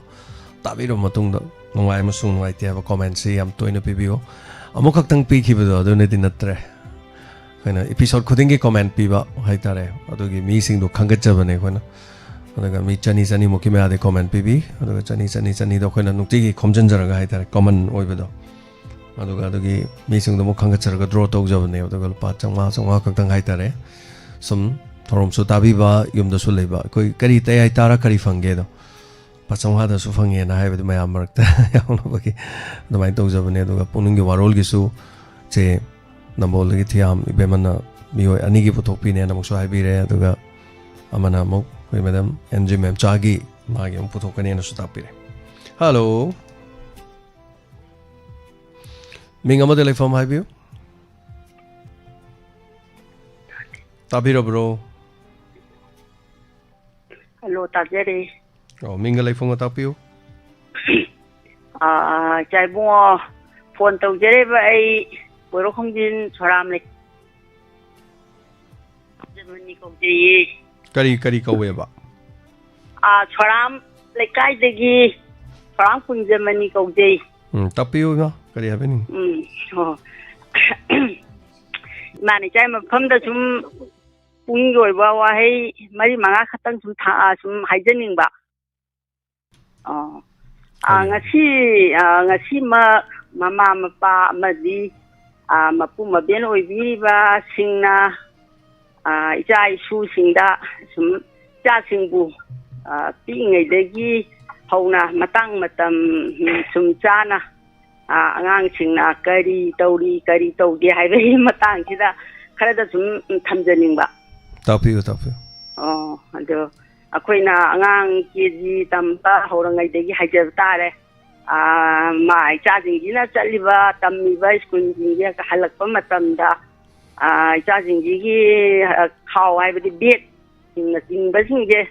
tabiro matung da nungai masung nungai te ba comment si am toina pibio amokak tang pi khibo do ne din natre kaina episode khuding gi comment pi ba haitare adogi mi sing do khangat jabane khona adoga mi chani moki me ade comment pi bi adoga chani do khona nukti gi khomjan jaraga haitare common oibedo aduga adugi mising do mo khanga charaga draw tok jabane aduga pa changma kaktang haitare sum thorom su tabi ba yum da su leba koi kari tai ai tara kari fange do pa changha da su fange na haibe ma yam marakta yauna bagi do mai tok jabane aduga puning gi warol gi su che nambol gi thiam ibemana mioi ani gi puthok pi ne na mokso hai bi re aduga amana mok koi madam NG mem chagi ma gi puthok kane na su tapi re hello Ming amade telefon hai biu Tabirabro. Hello, Tajeri. Oh, Mingalay phone tapiu. Chai mo phone tàu Jerry vậy, bữa đó không tin Soram này. Mình câu gì? Kari kawe ba. Soram lại cái gì? Soram cũng mình câu gì? Tapiu no, kari habe ni. Mà này chai mà không được chúng cũng rồi vào hay mấy mà khát tăng chúng thà chúng hay dân mình ba. Ngasi mama mapa madi mapu mabian oibi ba singna icha isu singda sum cha singbu pi ngai degi hauna matang matam sum chana angang singna kari tawdi hai be matang sida khara da sum thamjaning ba tapiu ado akoina angang keji tamba horangai degi hajar tare mai cha jing na chaliba tammi ba school jing ya ka halak pa matamda cha jing gi khaw hai bi bet sing ba sing je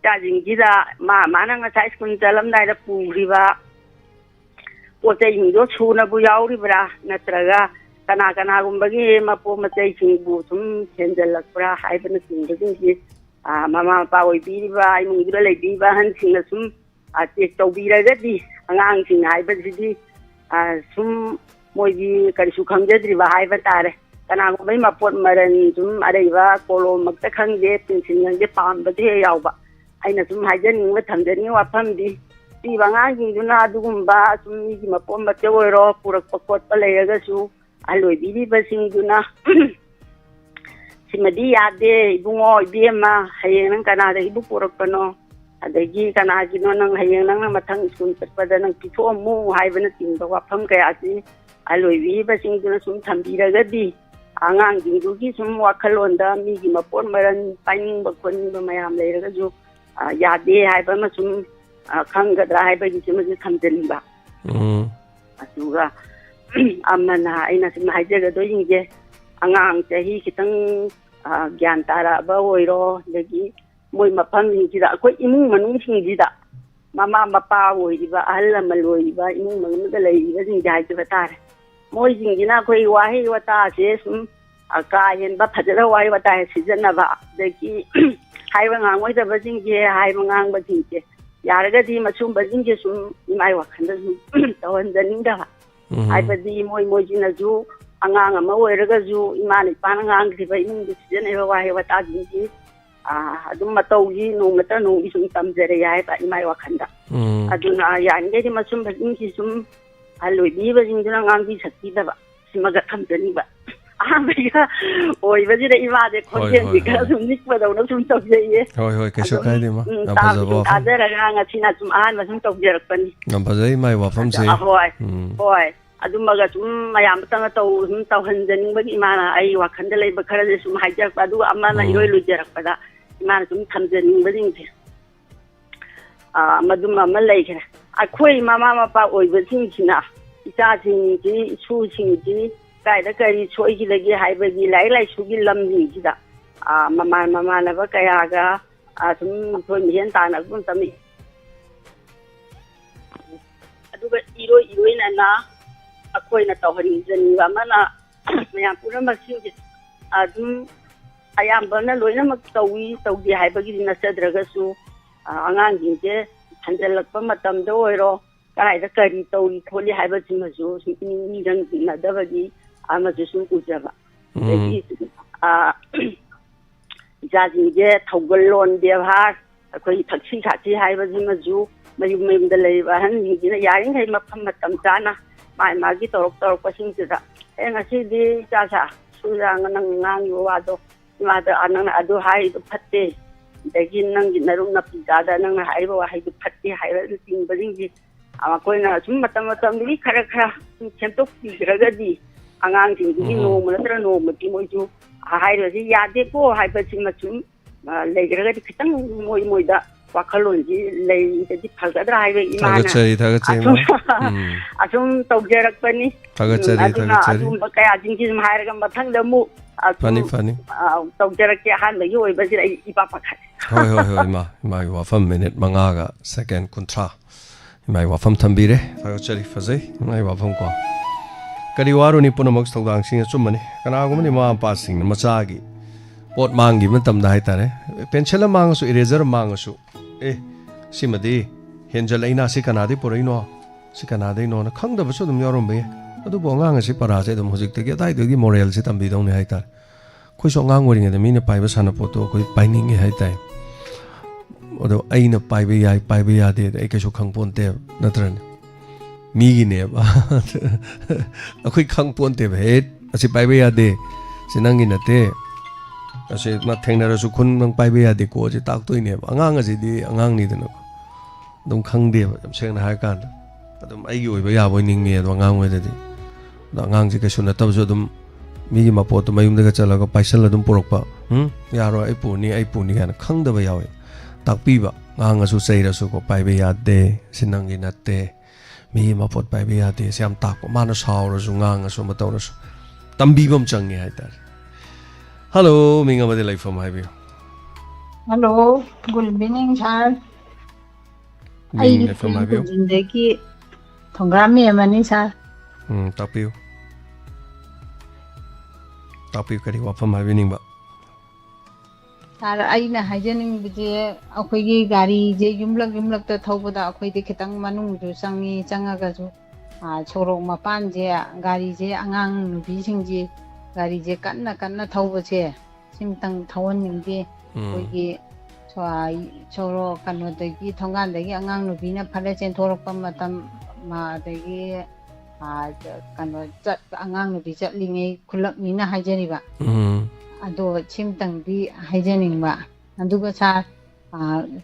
cha jing gi da ma na nga sai school chalam dai da pu ri ba o te jing do chuna bu yaw ri bra natraga kana gum ba gi ma po ma te jing bu sum chenjal lak bra hai ba na sing ba gi mama pa oi bi ba ai mung gi le bi ba han sing la sum te to bi ra ga di angang sing hai ba di sum moi gi kari su khang je dri ba hai ba tare kana ko mai ma pot maran sum adai ba kolo mak ta khang je tin sin yang je pam ba de yaw ba aina sum hai jan ning ba tham je ni wa pham di ti ba nga gi du na du gum ba sum ni gi ma pom ba te oi ro purak pakot pa le ga su aloi bi ba sing du na simadi yade bungo biema hayeng nang kana da ibu purak pano adagi kana gi no nang hayeng nang mathang school pada nang pitho mu hai bana tin ba wafam kaya ati aloi wi ba sing duna sum thambi ra gadi angang gi du gi sum wakhalon da mi gi mapon maran paning ba kon ba mayam le ra ju yade hai ba ma sum khang ga dra hai ba gi sum ji thamjin ba atuga amana ina sum hai je ga do ing je angang chahi kitang gyan tara ba oiro dagi moi mapam ji da ko imung manung sing ji da mama mapa oi ba ahal maloi ba imung mang da lei ba jing jai ji batare moi jing ji na koi wa hi wa ta se sum aka yen ba phajara wai wa ta si jan na ba dagi hai ba ngang oi da ba jing je hai ba ngang ba jing je yar ga di machum ba jing je sum mai wa khan da sum tawan janing da hai ba di moi ji na ju angang ama oiraga ju imani pan angang ki ba imung di sijan e wa he wa ta ji adum matau ji no mata no bi sum tam jere ya ba imai wa khanda aduna ya nge di masum ba ji sum aloi bi ba jing jana ngang bi sakti da ba simaga tham jani ba ya oi ba ji da ima de konjen bi ka sum nik ba da no sum tok je ye hoi ke so kai de ma na ba za ba ta da ra nga china sum an ma sum tok je rak pani na ba zai mai wa fam se hoi adumaga sum mayam tanga tau hanjaning bagi imana ai wakhanda lei bakhara je sum haijak adu amana iroi lujarak pada imana sum thamjaning bading the madum ma lei kha akhoi mama mapa oi basing china icha sing ji su sing ji kai da kai choi gi lagi hai bagi lai su gi lam ji ji da mama na ba kaya ga sum thoi mian ta na kum tami aduga iroi na akoina tawhari jani wa mana mayam pura masing adum ayam bana loina mak tawi hai bagi na sadraga su angang je hanjalak pa matam do oiro kai da kari tawi tholi hai ba ji masu ni rang na da bagi ama ju su ujaba jaji je thogal lon de har akoi thakchi khachi hai ba ji masu mayum da lei ba han ni na yaring hai mapam matam chana mai magi torok pasing jira ngasi di jasa sura nang ngang yo ado ma da anang adu hai du phatte dagi nang narum na pida da nang hai ba hai du phatte hai ra ting baring ji ama koi na sum matam ni khara sum chentok ti raga di angang ting ji no ma tra no ma ti moi ju hai ro ji ya de ko hai ba chim ma chum le raga di khitang moi da ꯋꯥꯈꯜꯂꯣꯟꯁꯤ ꯂꯩꯔꯗꯤ ꯐꯒꯗ꯭ꯔꯥ ꯍꯥꯏꯕ ꯏꯃꯥꯅ ꯊꯥꯒꯠꯆꯔꯤ ꯑꯁꯨꯝ ꯇꯧꯖꯔꯛꯄꯅꯤ ꯑꯗꯨꯅ ꯑꯗꯨꯒꯨꯝꯕ ꯀꯌꯥꯁꯤꯡꯁꯤ ꯁꯨꯝ ꯍꯥꯏꯔꯒ ꯃꯊꯪꯗ ꯑꯃꯨꯛ ꯐꯅꯤ ꯇꯧꯖꯔꯛꯀꯦ ꯑꯍꯥꯟꯕꯒꯤ ꯑꯣꯏꯕꯁꯤꯗ ꯑꯩ ꯏꯄꯥ ꯄꯥꯈꯠ ꯍꯣꯏ ꯏꯃꯥꯒꯤ ꯋꯥꯐꯝ ꯃꯤꯅꯤꯠ 5ꯒ ꯁꯦꯀꯦꯟ 30 ꯏꯃꯥꯒꯤ ꯋꯥꯐꯝ ꯊꯝꯕꯤꯔꯦ ꯊꯥꯒꯠꯆꯔꯤ ꯐꯖꯩ ꯏꯃꯥꯒꯤ ꯋꯥꯐꯝ ꯀꯣ ꯀꯔꯤ ꯋꯥꯔꯨꯅꯤ ꯄꯨꯝꯅꯃꯛ ꯊꯧꯗꯥꯡꯁꯤꯡ ꯑꯆꯨꯝꯕꯅꯤ ꯀꯅꯥꯒꯨꯝꯕꯅꯤ ꯃꯃꯥ ꯃꯄꯥꯁꯤꯡꯅ ꯃꯆꯥꯒꯤ ꯄꯣꯠ ꯃꯥꯡꯈꯤꯕ ꯃꯇꯝꯗ ꯍꯥꯏꯇꯥꯔꯦ ꯄꯦꯟꯁꯤꯜ ꯑꯃ ꯃꯥꯡꯉꯁꯨ ꯏꯔꯦꯖꯔ ꯃꯥꯡꯉꯁꯨ ꯁꯤꯃꯗꯤ ꯍꯦꯟꯖꯜꯂꯛꯏꯅ ꯁꯤ ꯀꯅꯥꯗꯩ ꯄꯨꯔꯛꯏꯅꯣ ꯁꯤ ꯀꯅꯥꯗꯩꯅꯣꯅ ꯈꯪꯗꯕꯁꯨ ꯑꯗꯨꯝ ꯌꯥꯎꯔꯝꯕ ꯌꯥꯏ ꯑꯗꯨꯕꯨ ꯑꯉꯥꯡ ꯑꯁꯤ ꯄꯔꯥꯁꯦ ꯑꯗꯨꯝ ꯍꯧꯖꯤꯛꯇꯒꯤ ꯑꯗꯥꯏꯗꯒꯤ ꯃꯣꯔꯦꯜꯁꯦ ꯇꯝꯕꯤꯗꯧꯅꯤ ꯍꯥꯏꯇꯥꯔꯦ ꯑꯩꯈꯣꯏꯁꯨ ꯑꯉꯥꯡ ꯑꯣꯏꯔꯤꯉꯩꯗ ꯃꯤꯅ ꯄꯥꯏꯕ ꯁꯥꯟꯅꯄꯣꯠꯇꯣ ꯑꯩꯈꯣꯏ ꯄꯥꯏꯅꯤꯡꯉꯦ ꯍꯥꯏꯇꯥꯔꯦ ꯑꯗꯣ ꯑꯩꯅ ꯄꯥꯏꯕ ꯌꯥꯏ ꯄꯥꯏꯕ ꯌꯥꯗꯦ ꯑꯩ ꯀꯩꯁꯨ ꯈꯪꯄꯣꯟꯇꯦꯕ ꯅꯠꯇ꯭ꯔꯅꯦ ꯃꯤꯒꯤꯅꯦꯕ ꯑꯩꯈꯣꯏ ꯈꯪꯄꯣꯟꯇꯦꯕ ꯑꯁꯤ ꯄꯥꯏꯕ ꯌꯥꯗꯦ ꯁꯤ ꯅꯪꯒꯤ ꯅꯠꯇꯦ ꯑꯁꯤ ꯊꯦꯡꯅꯔꯁꯨ ꯈꯨꯟ ꯅꯪ ꯄꯥꯏꯕ ꯌꯥꯗꯦꯀꯣ ꯑꯁꯤ ꯇꯥꯛꯇꯣꯏꯅꯦꯕ ꯑꯉꯥꯡ ꯑꯁꯤꯗꯤ ꯑꯉꯥꯡꯅꯤꯗꯅꯀꯣ ꯑꯗꯨꯝ ꯈꯪꯗꯦꯕ ꯌꯥꯝ ꯁꯦꯡꯅ ꯍꯥꯏꯔꯀꯥꯟꯗ ꯑꯗꯨꯝ ꯑꯩꯒꯤ ꯑꯣꯏꯕ ꯌꯥꯕ ꯑꯣꯏꯅꯤꯡꯉꯦ ꯑꯗꯣ ꯑꯉꯥꯡ ꯑꯣꯏꯗꯗꯤ ꯑꯗꯣ ꯑꯉꯥꯡꯁꯤ ꯀꯩꯁꯨ ꯅꯠꯇꯕꯁꯨ ꯑꯗꯨꯝ ꯃꯤꯒꯤ ꯃꯄꯣꯠꯇꯣ ꯃꯌꯨꯝꯗꯒ ꯆꯠꯂꯒ ꯄꯥꯏꯁꯜꯂ ꯑꯗꯨꯝ ꯄꯨꯔꯛꯄ ꯌꯥꯔꯣꯏ ꯑꯩ ꯄꯨꯅꯤ ꯀꯥꯏꯅ ꯈꯪꯗꯕ ꯌꯥꯎꯋꯦ ꯇꯥꯛꯄꯤꯕ ꯉꯥꯡꯉꯁꯨ ꯆꯩꯔꯁꯨꯀꯣ ꯄꯥꯏꯕ ꯌꯥꯗꯦ ꯁꯤ ꯅꯪꯒꯤ ꯅꯠꯇꯦ ꯃꯤꯒꯤ ꯃꯄꯣꯠ ꯄꯥꯏꯕ ꯌꯥꯗꯦ ꯁꯤ ꯌꯥꯝ ꯇꯥꯛꯄ ꯃꯥꯅ ꯁꯥꯎꯔꯁꯨ ꯉꯥꯡꯉꯁꯨ ꯑꯃ ꯇꯧꯔꯁꯨ ꯇꯝꯕꯤꯕ ꯑꯃ ꯆꯪꯉꯦ ꯍꯥꯏꯇꯥꯔꯦ ꯍꯜꯂꯣ ꯃꯤꯡ ꯑꯃꯗꯤ ꯂꯩꯐꯝ ꯍꯥꯏꯕꯤꯌꯨ ꯍꯜꯂꯣ ꯒꯨꯗ ꯏꯚꯤꯅꯤꯡ ꯁꯥꯔ ꯃꯤꯡ ꯂꯩꯐꯝ ꯍꯥꯏꯕꯤꯌꯨ ꯈꯨꯟꯖꯤꯟꯗꯒꯤ ꯊꯣꯡꯒ꯭ꯔꯥꯝ ꯃꯦꯝꯃꯅꯤ ꯁꯥꯔ ꯇꯥꯛꯄꯤꯌꯨ ꯀꯔꯤ ꯋꯥꯐꯝ ꯍꯥꯏꯕꯤꯅꯤꯡꯕ ꯁꯥꯔ ꯑꯩꯅ ꯍꯥꯏꯖꯅꯤꯡꯕꯁꯦ ꯑꯩꯈꯣꯏꯒꯤ ꯒꯥꯔꯤꯁꯦ ꯌꯨꯝꯂꯛꯇ ꯊꯧꯕꯗ ꯑꯩꯈꯣꯏꯗꯤ ꯈꯤꯇꯪ ꯃꯅꯨꯡꯁꯨ ꯆꯪꯉꯒꯁꯨ ꯁꯣꯔꯣꯛ ꯃꯄꯥꯟꯁꯦ ꯒꯥꯔꯤꯁꯦ ꯑꯉꯥꯡ ꯅꯨꯄꯤꯁꯤꯡꯁꯦ ꯒꯥꯔꯤꯁꯦ ꯀꯟꯅ ꯊꯧꯕꯁꯦ ꯁꯤꯃꯇꯪ ꯊꯧꯍꯟꯅꯤꯡꯗꯦ ꯑꯩꯈꯣꯏꯒꯤ ꯁꯣꯔꯣꯛ ꯀꯩꯅꯣꯗꯒꯤ ꯊꯣꯡꯒꯥꯟꯗꯒꯤ ꯑꯉꯥꯡ ꯅꯨꯄꯤꯅ ꯐꯠꯂꯦ ꯆꯦꯟꯊꯣꯔꯛꯄ ꯃꯇꯝ ꯑꯗꯒꯤ ꯑꯉꯥꯡ ꯅꯨꯄꯤ ꯆꯠꯂꯤꯉꯩ ꯈꯨꯜꯂꯛꯅꯤꯅ ꯍꯥꯏꯖꯔꯤꯕ ꯑꯗꯣ ꯁꯤꯃꯇꯪꯗꯤ ꯍꯥꯏꯖꯅꯤꯡꯕ ꯑꯗꯨꯒ ꯁꯥꯔ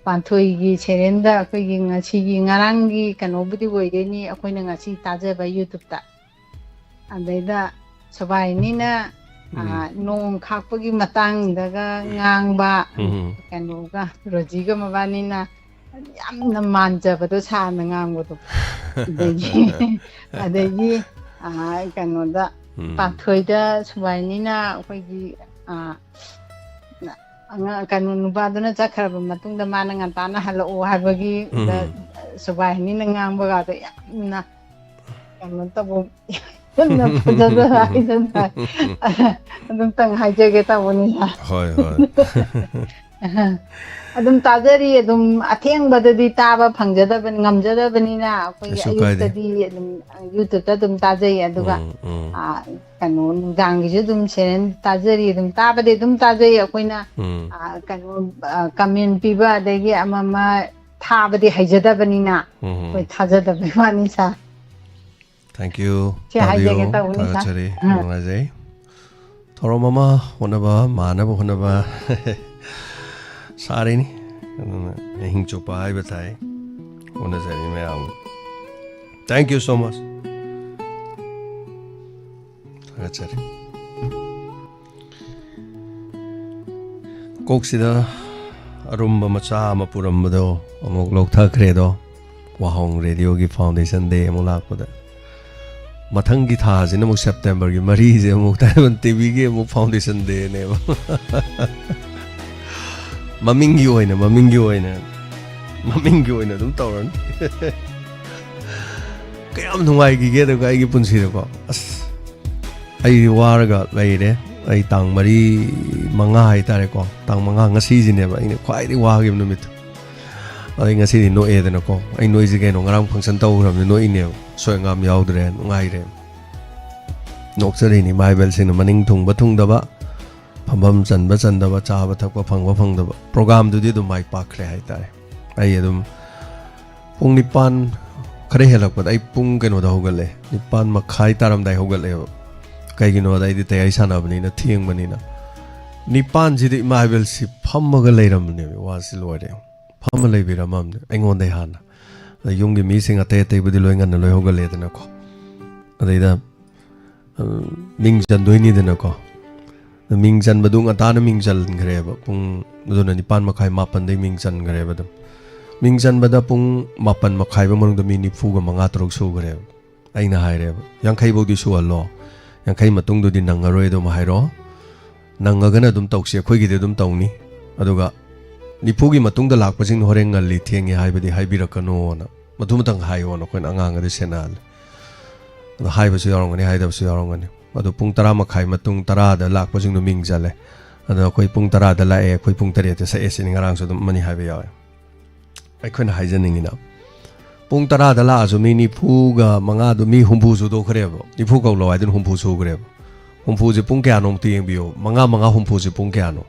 ꯄꯥꯟꯊꯣꯏꯒꯤ ꯁꯦꯔꯦꯟꯗ ꯑꯩꯈꯣꯏꯒꯤ ꯉꯔꯥꯡꯒꯤ ꯀꯩꯅꯣꯕꯨꯗꯤ ꯑꯣꯏꯗꯣꯏꯅꯤ ꯑꯩꯈꯣꯏꯅ ꯉꯁꯤ ꯇꯥꯖꯕ ꯌꯨꯇꯨꯕꯇ ꯑꯗꯩꯗ ꯁꯨꯕꯥꯏꯅꯤꯅ ꯅꯣꯡ ꯈꯥꯛꯄꯒꯤ ꯃꯇꯥꯡꯗꯒ ꯉꯥꯡꯕ ꯀꯩꯅꯣꯒ ꯔꯣꯖꯤꯒ ꯃꯕꯥꯅꯤꯅ ꯌꯥꯝꯅ ꯃꯥꯟꯖꯕꯗꯣ ꯁꯥꯔꯅ ꯉꯥꯡꯕꯗꯣ ꯑꯗꯒꯤ ꯀꯩꯅꯣꯗ ꯄꯥꯊꯣꯏꯗ ꯁꯨꯕꯥꯏꯅꯤꯅ ꯑꯩꯈꯣꯏꯒꯤ ꯀꯩꯅꯣ ꯅꯨꯄꯥꯗꯨꯅ ꯆꯠꯈ꯭ꯔꯕ ꯃꯇꯨꯡꯗ ꯃꯥꯅ ꯉꯟꯇꯥꯅ ꯍꯜꯂꯛꯑꯣ ꯍꯥꯏꯕꯒꯤ ꯁꯨꯕꯥꯏꯅꯤꯅ ꯉꯥꯡꯕꯒꯗꯣ ꯌꯥꯝꯅ ꯀꯩꯅꯣ ꯇꯧꯕ ꯌꯥꯝꯅ ꯐꯖꯕ ꯍꯥꯏꯗꯅ ꯑꯗꯨꯝꯇꯪ ꯍꯥꯏꯖꯒꯦ ꯇꯧꯕꯅꯤ ꯍꯣꯏ ꯑꯗꯨꯝ ꯇꯥꯖꯔꯤ ꯑꯗꯨꯝ ꯑꯊꯦꯡꯕꯗꯗꯤ ꯇꯥꯕ ꯉꯝꯖꯗꯕꯅꯤ나 ꯑꯩꯈꯣꯏꯒꯤ ꯑꯌꯨꯛꯇꯗꯤ ꯑꯗꯨꯝ ꯌꯨꯇꯨꯕꯇ ꯑꯗꯨꯝ ꯇꯥꯖꯩ ꯑꯗꯨꯒ ꯀꯩꯅꯣ ꯅꯨꯡꯗꯥꯡꯒꯤꯁꯨ ꯑꯗꯨꯝ ꯁꯦꯔꯦꯟ ꯇꯥꯖꯔꯤ ꯑꯗꯨꯝ ꯇꯥꯕꯗꯤ ꯑꯗꯨꯝ ꯇꯥꯖꯩ ꯑꯩꯈꯣꯏꯅ ꯀꯩꯅꯣ ꯀꯃꯦꯟ ꯄꯤꯕ ꯑꯗꯒꯤ ꯑꯃ ꯊꯥꯕꯗꯤ ꯍꯩꯖꯗꯕꯅꯤꯅ ꯑꯩꯈꯣꯏ ꯊꯥꯖꯗꯕꯩ ꯋꯥꯅꯤ ꯁꯥꯔ ꯊꯦꯡꯛ ꯌꯨ ꯊꯥꯒꯠꯆꯔꯤ ꯅꯨꯡꯉꯥꯏꯖꯩ ꯊꯧꯔꯝ ꯑꯃ ꯍꯣꯠꯅꯕ ꯃꯥꯟꯅꯕ ꯍꯣꯠꯅꯕ ꯁꯥꯔꯤꯅꯤ ꯑꯗꯨꯅ ꯑꯍꯤꯡ ꯆꯨꯞꯄ ꯍꯥꯏꯕ ꯇꯥꯏ ꯍꯣꯠꯅꯖꯔꯤ ꯃꯌꯥꯝ ꯊꯦꯡꯛ ꯌꯨ ꯁꯣ ꯃꯆ ꯊꯥꯒꯠꯆꯔꯤ ꯀꯣꯛꯁꯤꯗ ꯑꯔꯨꯝꯕ ꯃꯆꯥ ꯑꯃ ꯄꯨꯔꯝꯕꯗꯣ ꯑꯃꯨꯛ ꯂꯧꯊꯈ꯭ꯔꯦꯗꯣ ꯋꯥꯍꯣꯡ ꯔꯦꯗꯤꯑꯣꯒꯤ ꯐꯥꯎꯟꯗꯦꯁꯟ ꯗꯦ ꯑꯃꯨꯛ ꯂꯥꯛꯄꯗ ꯃꯊꯪꯒꯤ ꯊꯥꯁꯤꯅ ꯑꯃꯨꯛ ꯁꯦꯞꯇꯦꯝꯕꯔꯒꯤ 4ꯁꯦ ꯑꯃꯨꯛ ꯇꯥꯏꯕꯟ ꯇꯤꯚꯤꯒꯤ ꯑꯃꯨꯛ ꯐꯥꯎꯟꯗꯦꯁꯟ ꯗꯦꯅꯦꯕ ꯃꯃꯤꯡꯒꯤ ꯑꯣꯏꯅ ꯑꯗꯨꯝ ꯇꯧꯔꯅꯤ ꯀꯌꯥꯝ ꯅꯨꯡꯉꯥꯏꯈꯤꯒꯦ ꯑꯗꯨꯒ ꯑꯩꯒꯤ ꯄꯨꯟꯁꯤꯗꯀꯣ ꯑꯁ ꯑꯩ ꯋꯥꯔꯒ ꯂꯩꯔꯦ ꯑꯩ ꯇꯥꯡ 5 ꯍꯥꯏꯇꯥꯔꯦꯀꯣ ꯇꯥꯡ 5 ꯉꯁꯤꯁꯤꯅꯦꯕ ꯑꯩꯅ ꯈ꯭ꯋꯥꯏꯗꯒꯤ ꯋꯥꯈꯤꯕ ꯅꯨꯃꯤꯠꯇꯣ ꯑꯗꯩ ꯉꯁꯤꯗꯤ ꯅꯣꯛꯑꯦꯗꯅꯀꯣ ꯑꯩ ꯅꯣꯏꯁꯤ ꯀꯩꯅꯣ ꯉꯔꯥꯡ ꯐꯪꯁꯟ ꯇꯧꯈ꯭ꯔꯕꯅꯤ ꯅꯣꯛꯏꯅꯦꯕ ꯁꯣꯏꯉꯥꯝ ꯌꯥꯎꯗ꯭ꯔꯦ ꯅꯨꯡꯉꯥꯏꯔꯦ ꯅꯣꯛꯆꯔꯤꯅꯤ ꯃꯥꯏꯕꯦꯜꯁꯤꯡꯅ ꯃꯅꯤꯡ ꯊꯨꯡꯕ ꯊꯨꯡꯗꯕ ꯐꯝꯐꯝ ꯆꯟꯕ ꯆꯟꯗꯕ ꯆꯥꯕ ꯊꯛꯄ ꯐꯪꯕ ꯐꯪꯗꯕ ꯄ꯭ꯔꯣꯒꯥꯝꯗꯨꯗꯤ ꯑꯗꯨꯝ ꯃꯥꯏ ꯄꯥꯛꯈ꯭ꯔꯦ ꯍꯥꯏꯇꯥꯔꯦ ꯑꯩ ꯑꯗꯨꯝ ꯄꯨꯡ 9 ꯈꯔ ꯍꯦꯜꯂꯛꯄꯗ ꯑꯩ ꯄꯨꯡ ꯀꯩꯅꯣꯗ ꯍꯧꯒꯠꯂꯦ 9:30 ꯇꯥꯔꯝꯗꯥꯏ ꯍꯧꯒꯠꯂꯦꯕ ꯀꯩꯒꯤꯅꯣꯗ ꯑꯩꯗꯤ ꯇꯌꯥꯏ ꯁꯥꯟꯅꯕꯅꯤꯅ ꯊꯦꯡꯕꯅꯤꯅ 9 ꯏꯃꯥꯏꯕꯦꯜꯁꯤ ꯐꯝꯃꯒ ꯂꯩꯔꯝꯕꯅꯦꯕ ꯋꯥꯁꯤ ꯂꯣꯏꯔꯦ ꯐꯝꯃ ꯂꯩꯕꯤꯔꯝꯃꯕꯅꯦ ꯑꯩꯉꯣꯟꯗꯩ ꯍꯥꯟꯅ ꯑꯗ ꯌꯨꯝꯒꯤ ꯃꯤꯁꯤꯡ ꯑꯇꯩꯕꯨꯗꯤ ꯂꯣꯏ ꯉꯟꯅ ꯂꯣꯏ ꯍꯧꯒꯠꯂꯦꯗꯅꯀꯣ ꯑꯗꯩꯗ ꯃꯤꯡ ꯆꯟꯗꯣꯏꯅꯤꯗꯅꯀꯣ ꯃꯤꯡ ꯆꯟꯕꯗꯨ ꯉꯟꯇꯥꯅ ꯃꯤꯡ ꯆꯟꯈ꯭ꯔꯦꯕ ꯄꯨꯡ ꯑꯗꯨꯅ 9:30 10ꯗꯩ ꯃꯤꯡ ꯆꯟꯈ꯭ꯔꯦꯕ ꯑꯗꯨꯝ ꯃꯤꯡ ꯆꯟꯕꯗ ꯄꯨꯡ 8 ꯃꯈꯥꯏꯕ ꯃꯅꯨꯡꯗ ꯃꯤ 45 ꯇꯔꯨꯛ ꯁꯨꯈ꯭ꯔꯦꯕ ꯑꯩꯅ ꯍꯥꯏꯔꯦꯕ 50 ꯐꯥꯎꯗꯤ ꯁꯨꯍꯜꯂꯣ 50 ꯃꯇꯨꯡꯗꯨꯗꯤ ꯅꯪꯉꯔꯣꯏ ꯑꯗꯨꯝ ꯍꯥꯏꯔꯣ ꯅꯪꯉꯒꯅ ꯑꯗꯨꯝ ꯇꯧꯁꯤ ꯑꯩꯈꯣꯏꯒꯤꯗꯤ ꯑꯗꯨꯝ ꯇꯧꯅꯤ ꯑꯗꯨꯒ 90ꯒꯤ ꯃꯇꯨꯡꯗ ꯂꯥꯛꯄꯁꯤꯡ ꯍꯣꯔꯦꯟ ꯉꯜꯂꯤ ꯊꯦꯡꯉꯦ ꯍꯥꯏꯕꯗꯤ ꯍꯥꯏꯕꯤꯔꯛꯀꯅꯣꯅ ꯃꯗꯨꯃꯇꯪ ꯍꯥꯏꯌꯣꯅ ꯑꯩꯈꯣꯏꯅ ꯑꯉꯥꯡꯒꯗꯤ ꯁꯦꯟꯅꯍꯜꯂꯦ ꯑꯗꯣ ꯍꯥꯏꯕꯁꯨ ꯌꯥꯎꯔꯝꯒꯅꯤ ꯍꯥꯏꯗꯕꯁꯨ ꯌꯥꯎꯔꯝꯒꯅꯤ ꯑꯗꯣ ꯄꯨꯡ 10 ꯃꯈꯥꯏ ꯃꯇꯨꯡ 10ꯗ ꯂꯥꯛꯄꯁꯤꯡꯗꯣ ꯃꯤꯡ ꯆꯜꯂꯦ ꯑꯗꯣ ꯑꯩꯈꯣꯏ ꯄꯨꯡ 10ꯗ ꯂꯥꯛꯑꯦ ꯑꯩꯈꯣꯏ ꯄꯨꯡ 8ꯗ ꯁꯛꯑꯦ ꯁꯤꯅꯤ ꯉꯔꯥꯡꯁꯨ ꯑꯗꯨꯝ ꯑꯃꯅꯤ ꯍꯥꯏꯕ ꯌꯥꯎꯋꯦ ꯑꯩꯈꯣꯏꯅ ꯍꯥꯏꯖꯅꯤꯡꯉꯤꯅ ꯄꯨꯡ 10ꯗ ꯂꯥꯛꯑꯁꯨ ꯃꯤ 45ꯗꯨ ꯃꯤ 50 ꯁꯨꯗꯣꯛꯈ꯭ꯔꯦꯕ 90 ꯀꯧꯂꯣ ꯍꯥꯏꯗꯨꯅ 50 ꯁꯨꯈ꯭ꯔꯦꯕ 50ꯁꯦ ꯄꯨꯡ ꯀꯌꯥꯅꯣ ꯑꯝꯇ ꯌꯦꯡꯕꯤꯌꯣ 50 ꯄꯨꯡ ꯀꯌꯥꯅꯣ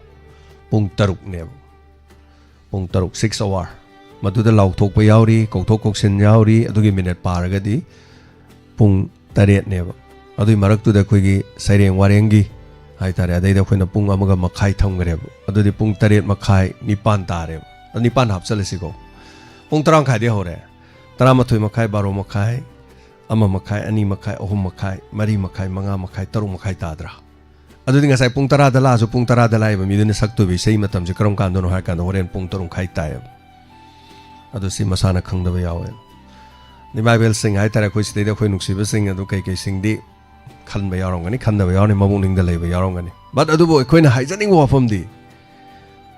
ꯄꯨꯡ 3ꯅꯦꯕ ꯄꯨꯡ 3 6 hour ꯃꯗꯨꯗ ꯂꯥꯎꯊꯣꯛꯄ ꯌꯥꯎꯔꯤ ꯀꯧꯊꯣꯛ ꯀꯧꯁꯤꯟ ꯌꯥꯎꯔꯤ ꯑꯗꯨꯒꯤ ꯃꯤꯅꯠ ꯄꯥꯔꯒꯗꯤ ꯄꯨꯡ 8ꯅꯦꯕ ꯑꯗꯨꯒꯤ ꯃꯔꯛꯇꯨꯗ ꯑꯩꯈꯣꯏꯒꯤ ꯁꯩꯔꯦꯡ ꯋꯥꯔꯦꯡꯒꯤ ꯍꯥꯏꯇꯥꯔꯦ ꯑꯗꯩꯗ ꯑꯩꯈꯣꯏꯅ ꯄꯨꯡ 1.5 ꯊꯝꯈ꯭ꯔꯦꯕ ꯑꯗꯨꯗꯤ ꯄꯨꯡ 8 मखाई 9 ꯇꯥꯔꯦꯕ 9 ꯍꯥꯞꯆꯜꯂꯁꯤꯀꯣ ꯄꯨꯡ 10 मखाꯏꯗꯤ ꯍꯧꯔꯦ 11 मखाई 12 मखाई 1 मखाई 2 मखाई 3 मखाई 4 मखाई 5 मखाई 6 मखाई ताद्रा अदुदि ngasai pung 10 लासु pung 10 Laiba मिदुनि सक्तुबि sei matamse karam kandono har kando horen pung 3 khai tae adu si masana khangdaba yawe ni bible sing hai tara khoi sidai da khoi nuksiba sing adu kai kai sing di khanba yarongani khandaba yaroni mabung ning da leiba yarongani but adu bo khoina haijaning wafam di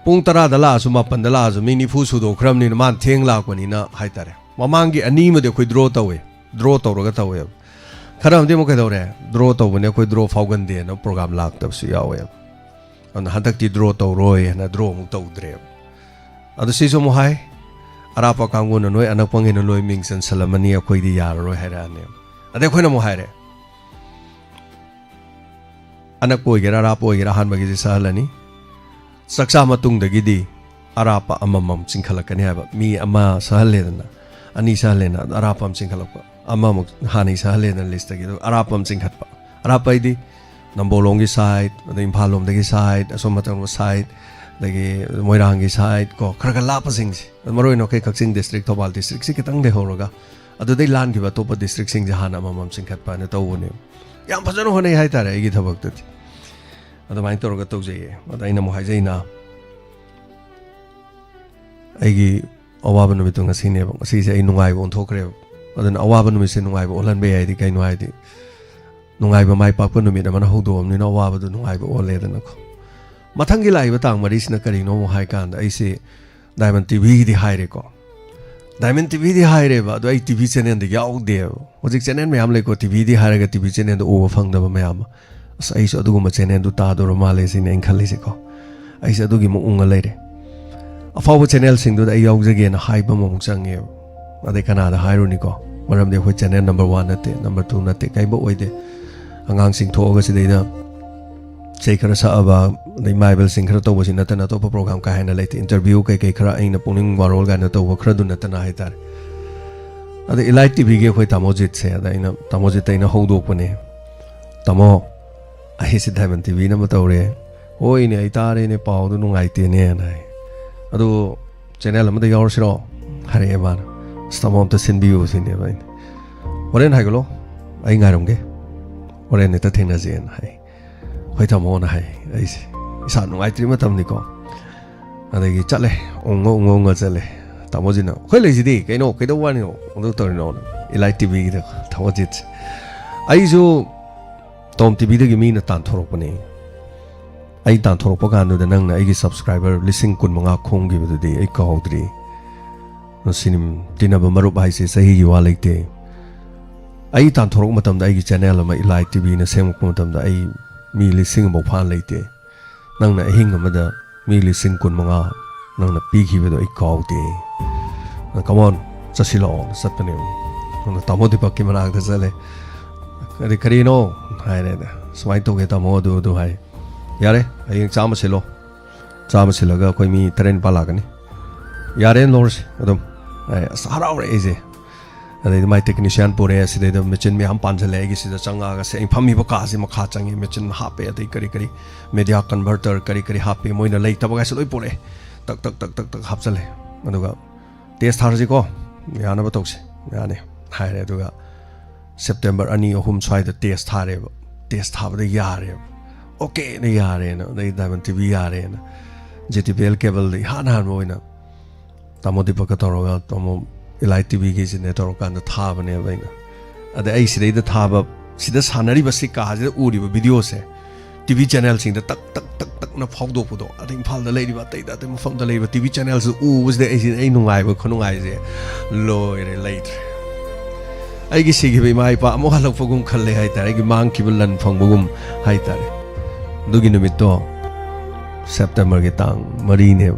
pung 10 lasu 9 lasu mini fu su do khram ni man theng lakpani na hai tare mamangi ani ma de khoi draw tawe draw tawraga tawe खरम दे मुके दौरे ड्रॉ तौबने कोई ड्रॉ फाउगन दे न प्रोग्राम लाक तब सु यावे अन हदक ती ड्रॉ तौ रोय न ड्रॉ मु तौद्रे अदु सिसो मु हाय अरापा कांगु न नोय अनक पंगे न लोय मिंग सन सलमनी अखोय दी यार रोय हैराने अदे खोय न मु हाय रे अनक पोय गेरा रा पोय गेरा हान बगे सहलनी सक्सा मतुंग दगी दी अरापा अममम चिंखलकनी हाबा मी अमा सहलेदना अनि सहलेना अरापम चिंखलक अमामुक हानि सहलेना लिस्ट की अरापम चिंखटपा अरापैदी नंबोलोंगी साइड अदे इम्फालोम दगी साइड असोमतंग साइड दगी मोइरांगी साइड को खरगा लापसिंग मरोइनो के कक्सिंग डिस्ट्रिक्ट थोबाल डिस्ट्रिक्ट सि कितंग दे होरोगा अदुदै लान की बतोप डिस्ट्रिक्ट सिंग जहान अममम चिंखटपा ने तौने याम फजनो होने हाय तारे एगी थबक तति अदमाइन तोरगा तौजैये अदैना मु हाइजैना एगी अवाबन नुमितुंग सिने सिसे आई नुंगाइ ओनथोखरे अदन अवाब नुमिसे नुंगाइबो ओलनबे याइदि कै नुहाइदि नुंगाइबो माइ पाकपो नुमित अमना हौदोमनिना अवाबदु नुंगाइबो ओलेदनको मथंगी लाइबो तांग मरिसिना करिनो मु हाइ कांद आइसे डायमंड टीवी दि हाइरेको डायमंड टीवी दि हाइरेबा अदो आई टीवी चैनल दि याउदे होजिक चैनल मयाम लेको टीवी दि हाइरेगा टीवी चैनल दो ओबो फंगदबा मयाम अस आइसो अदुगुम चैनल दु तादोरो माले सिने इंखलिसेको आइसे अदुगि मु उंगा लेरे अफाव चैनल सिंग दु आई याउजगेन हाइबा मु चंगे अदे कनादा हाइरुनिको मरमदे खो channel number 1 नते number 2 नते काइबो ओइदे अंगांग Singh थोगा सिदैदा sei khara saaba dei bible sing khara to bosi natana to program ka haina leite interview kai kai khara aina puning warol ga na to khara du natana hai tar ade elite tv ge khoi tamojit se ada ina tamojit ina hodok pane tamo ahi se diamond tv na matore oi ne ai tare ne pau du nungai te ne nai adu channel amada yaur siro hare ban stamom to sinbiu sine bai oren hai galo ai ngarom ge oren ne ta thena jen hai hoi tamona hai aise isa nungai tri matam ni ko adagi chale ongo chale tamojina khoi leisi di kaino kaido wani ondo torino elite tv da tamojit ai jo tom tv da gi mi na tan thorok pane ai tan thorok pa kan da nang na ai gi subscriber listing kun manga khong gi bu di ai ka hodri no sinim tinaba marup hai se sahi gi wa leite ai tan thorok matam da ai gi channel ma elite tv na sem ko matam da ai mi lising mo phan leite nang na hing amada mi lising kun manga nang na pi khi bedo I kaute come on chasilo satne nang tamo de pakki mana da chale kari kari no hai ne swai to ge tamo do hai yare ai chama silo ga koi mi train pala gani yare lors adum ai sara ore eje अरे माइ टेक्नीशियन पुरे असिदे द मचिन में हम पांजले गी सिदा चंगा गा से फमी बका से मखा चंगी मचिन हापे अदे करी करी मीडिया कन्वर्टर करी करी हापे मोइना लेइ तब गा से लोइ पुरे तक तक तक तक तक हापचले अदुगा टेस्ट थारजि को याना बतौसे याने हाइरे अदुगा सेप्टेम्बर 2-3 स्वाइ द टेस्ट थारे टेस्ट थाबदे यारे ओके ने यारे न दे डायमंड टीवी यारे न जेटीपीएल केबल दे हान हान Moina Tamo Deepak Toroga, Tomo Elite TV is in the Torokan, the Tava Nevena. At the AC, the Tava, see the Sanari Basika, the Udi videos, TV channels in the tuck na Fogdo Pudo. I think Paul the lady, but they that from the labor TV channels, who was the AC, Ainungai, Konungai, low late. I guess he gave my pa more for Gum Kale Haita, I give monkey will learn from Gum Haita. Duginumito September Getang, Marine.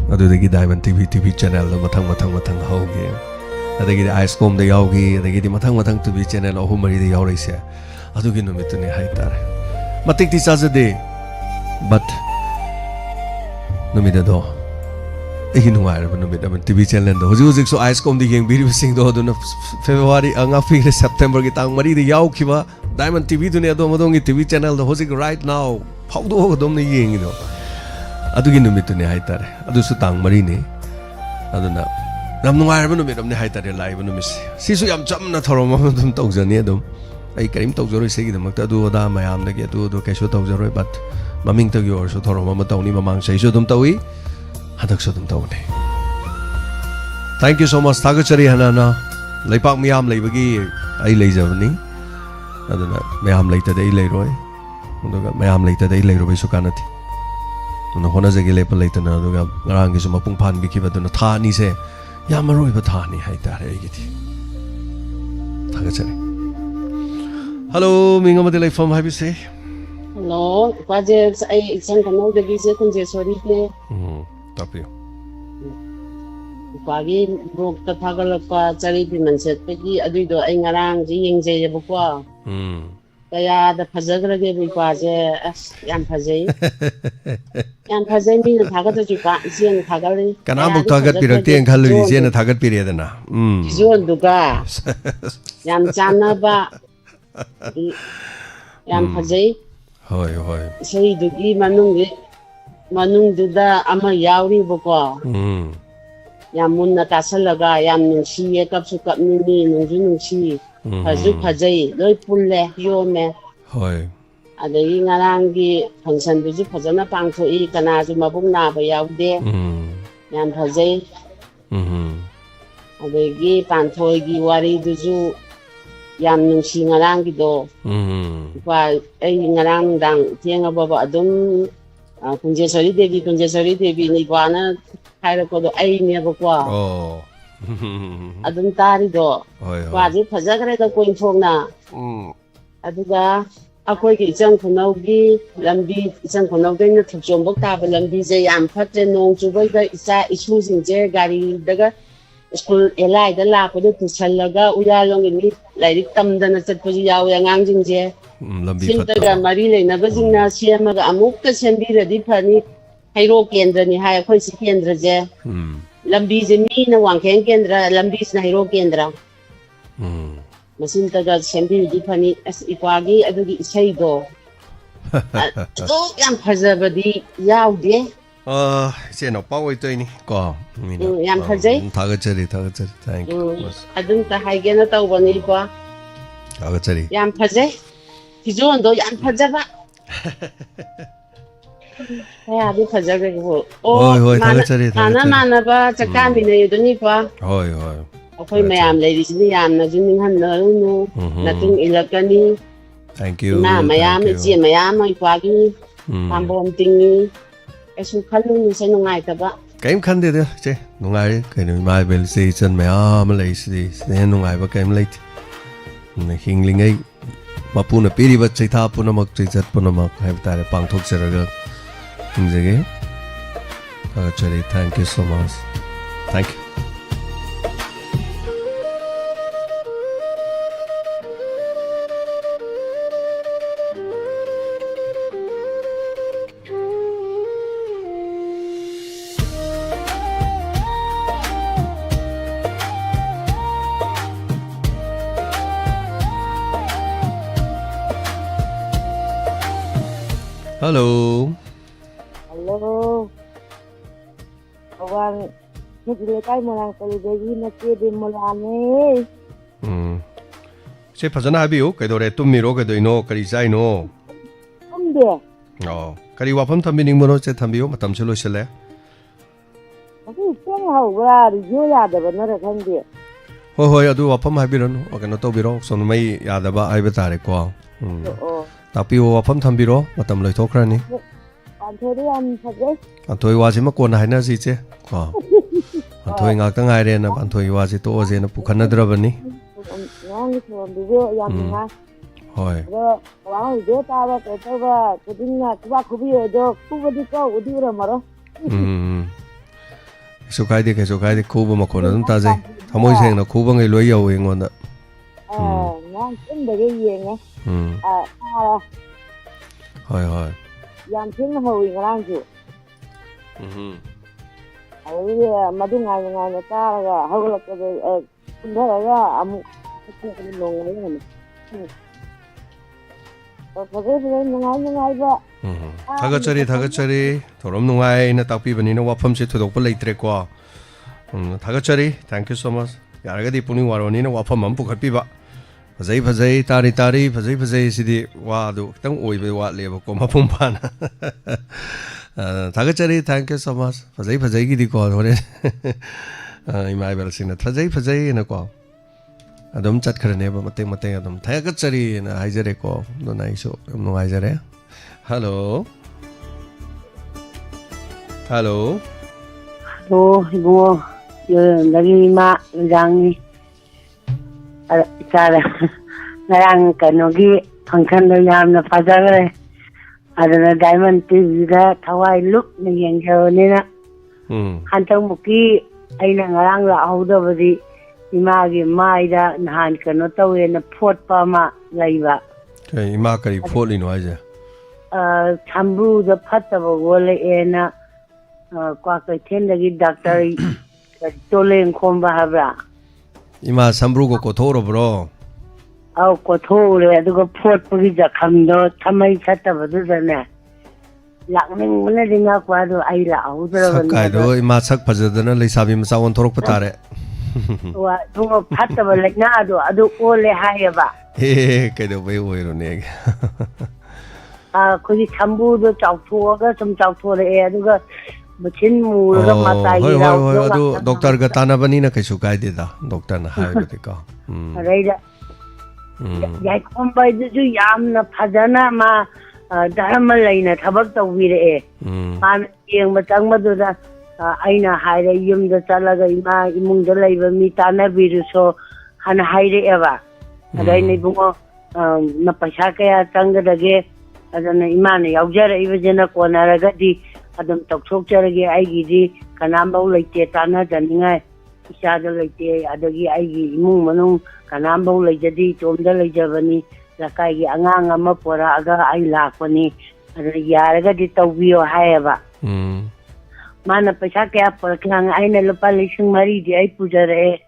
Adu dagi Diamond TV channel lo matang hoge adagi the ice comb the yogi adagi the matang TV channel o humari the yauri se adu gi numit ne haitar matik ti sa de but numit do egi nuai ba numit am TV channel do huju so ice comb the yeng video sing do do February anga fi September gi tang mari the yau khiba Diamond TV du ne do modong TV channel do hojik right now phaudo dom ne yeng do Adugi numitune haitare. Adusu tang marine. Aduna. Namnuai numit of the haitare live numis. Sisu yam chamna thoromum tozania dum. I came to Zori Segi the Mactadu, Mayam, the Getu, Kesho Tozori, but Maming to yours, Toroma Tony, Mamang Seshodum Tawi, Hadaksodum Tony. Thank you so much, Tagachari Hanana. Lepak Miam Labagi, I laserni. Aduna, Mayam later day later. Mayam later day later, Sukanati. No Honazagi Lepa later, Narang is a Mapumpan Bikiva, the Tani say, Yamarui Batani, Haita, Tagachari. Hello, Mingamadele from Habise. Hello, Projects, I sent another visit on the sorry. Top you. Pagi broke the Tagalapa, Charity Manset, Peggy, Adido, Engarang, Jing Jay Bukwa. Kaya the Pazagra gave me Yam Pazay. Yam Pazay means the Tagata Jian Tagari. Can I book Tagat Pirati and Kalu in a Tagat period? Zon Duga Yam Janaba Yam Pazay. Hoi. Say to give Manung Duda Ama Yauri Bukwa. Yamuna Tasalaga, Yam Nunshi, Kapsuka Mini, Nunji. Pazu Pazay, Loi Pulle, Yome. Hoi. At the Yingarangi, Ponsan Bizu Pazana Pang to eat Kanazu Mabuna by out there. Yam Pazay. At the Gay Pantoigi Wari Duzu Yam Nunshi Narangido. While a Yingarang Dang, Tianga Baba Adum, Kunjesori Devi, Nibana, Hirakodo, A never qua. Oh. Adum Tarido. Quasi Pazagra going for now. Aduga, a quick exam for Nogi, Lambi, San Konogan, to Jumbo Tab, Lambi, and Patten, no to Vega, is losing their Gary Dagger. School Eli, the lap with it to Salaga, we are long in it, like it come than a set for Yao and Angin there. Sintaga Marina, Navazina, Siamaga, Amuka, Sambira, Dipani, Hiro Kendra, Nihaya, Quincy Kendra there. Lambis and me, no one can Kendra, Lambis, Nahiro Kendra. Masintaga, Sambir, Dipani, as Ipagi, I do say do. Yam Hazabadi, Yao de. No power to any call. Yam Hazay? Tagachari, thank you. I don't the Higanata one equa. Tagachari. Yam Hazay? He's on do Yam Hazava. Yeah, because I go. Oh, Manaba, Takambina, Donipa. Okay, ma'am, ladies, the Yam, no, nothing illegally. Thank you. Miami, Miami, Pagi, Pambom Tingy. As you call me, say no night about. Game candidate, no, I can my bell says and my arm lazy, then no, I became late. Hingling a Mapuna Piri, but Chita Punamak, Chit Punamak, have that a punk talk server. Again. Actually, thank you so much. Thank you. Hello. Hello. Kawan, ni kai molang television na ke molane. Se phajana habiu kaidore tumiro kaidoino kari jaino. Amde. Oh, kari wafam thambining mono che thambiu matam se loisele. Aku hꯧꯕ꯭ꯔꯥ ꯔꯤꯗꯤꯑꯣ ꯌꯥꯗꯕꯅꯔ ꯈꯪꯗꯦ ꯍꯣꯏ ꯍꯣꯏ ꯑꯗꯨ ꯋꯥꯐꯝ ꯍꯥꯏꯕꯤꯔꯅꯨ ꯀꯩꯅꯣ ꯇꯧꯕꯤꯔꯣ ꯁꯣꯝꯗ ꯃꯩ ꯌꯥꯗꯕ ꯍꯥꯏꯕ ꯇꯥꯔꯦꯀꯣ ꯇꯥꯛꯄꯤꯌꯣ ꯋꯥꯐꯝ ꯊꯝꯕꯤꯔꯣ ꯃꯇꯝ ꯂꯣꯏꯊꯣꯛꯈ꯭ꯔꯅꯤ ꯄꯥꯟꯊꯣꯏꯗꯤ ꯌꯥꯝ ꯐꯖꯩ ꯄꯥꯟꯊꯣꯏ ꯋꯥꯁꯤꯃ ꯀꯣꯟꯅ ꯍꯥꯏꯅꯔꯁꯤ ꯏꯆꯦ ꯀꯣ ꯄꯥꯟꯊꯣꯏ ꯉꯥꯛꯇ ꯉꯥꯏꯔꯦꯅ ꯄꯥꯟꯊꯣꯏꯒꯤ ꯋꯥꯁꯤ ꯇꯣꯛꯑꯁꯦꯅ ꯄꯨꯈꯠꯅꯗ꯭ꯔꯕꯅꯤ ꯉꯔꯥꯡꯒꯤ ꯊꯧꯔꯝꯗꯨꯁꯨ ꯌꯥꯝ ꯅꯨꯡꯉꯥꯏ ꯍꯣꯏ ꯑꯗꯣ ꯑꯋꯥꯡ ꯔꯦꯗꯤꯑꯣ ꯇꯥꯕ ꯀꯩ ꯇꯧꯕ ꯈꯨꯗꯤꯡꯅ ꯈꯨꯕꯥꯛ ꯈꯨꯕꯤꯌꯣ ꯑꯗꯣ ꯈꯨꯕꯗꯤ ꯎꯗꯤ ꯎꯔꯝꯃꯔꯣꯏ kaisu kaide kuba makona dum tajai thamoi sengna kuba ngai loi yaw engonda nang indage yenge hoi hoi yam thin hoi ngarang ju ayi madu ngai ngai na taraga hawla ka kundaraga amu nongai Thagachari thorom nungai na takpi bani na wafam se thodok pa leitre ko thagachari thank you so much yaraga di puni waroni na wafam am pukhat pi ba phajai tari phajai sidi wa du tang oi be wa le ba ko mapum pa na thagachari thank you so much phajai gi di ko hore imai bel sina phajai na ko adum chat kharne ba mate adum thagachari na haijare ko no nai so no haijare hello ibu lagi ma jangi cara ngarang kanogi function lo yam na fajare adana diamond tv da thawai look ni yengjo ni na hantang muki aina ngarang la auda badi ima gi mai da nahan kano tawe na phot pa ma laiba ima kari phot li no aja Sambu the Patava Wole ena Quaka Tendagi Doctor Tole and Comba Habra. Ima Sambrugo Kotoro, bro. Oh, Kotore, the go port Purija Kando, Tamai Satava Duzana. Lacking Munading up Wado Aila, Kaido, Imasak Pazadana, Lisabim Sawan Torpatare. What Patava like Nado, Adu Ole Hayaba. Hey, Kado Way Neg. Kuri Sambu Chautuaga, some Chautua air, Machin Mura Matai. Doctor Gatana Banina Kasukai did that, Doctor Nahaika. Rada Yakom by the Yamna Padana Ma Dharmalina Tabata Vire. I'm young Matangmaduda Aina Hide Yum the Salaga Ima Imung the Labor Mitana Viruso and Hide Eva. And I need more Napashaka Tanga the Gay. Adana imane yaujara ibajana ko naragadi adam tokchokjarage aigidi kanamba leite tana janingai isada leite adagi aigi imung manung kanamba leijadi tomda leijabani lakai angang ama pora aga ai lakpani adana yaragadi tawbiyo hayaba mana paisa kya poraklang aina lupa lising mari di ai pujare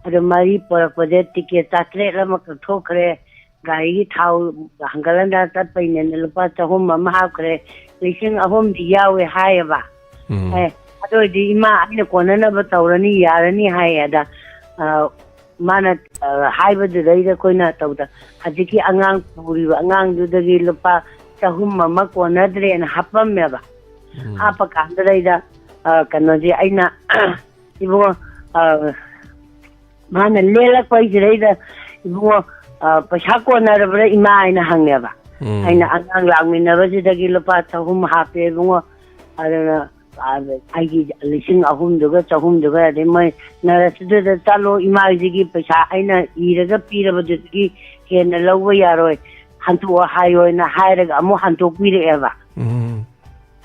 adana mari porakode ticket tatre lama thokre Gari Tau Hangalanda Tapain and Lupata Homa Mahakre, Lishing a home the Yawe Hayaba. Ado di Ima in a Konana Bataurani Yarani Hayada Mana Haiba the Rada Koina Tauta, Hadiki Angang Puri, Angang do the Lupa, Tahuma Mako Nadre and Hapa Meva. Hapa Kandarada Kanoji Aina Ivo Mana Lela Quajarada Ivo. Pashako Narabra Ima in a hangeva. I know Angang in a residential part of whom happy I give listening of whom the rest of whom the word in my narrative the Talo Imazigi Pasha Ina either Peter of the ski in the lower Yaroi, Hantu or Hayo in a higher Amohanto Piri ever.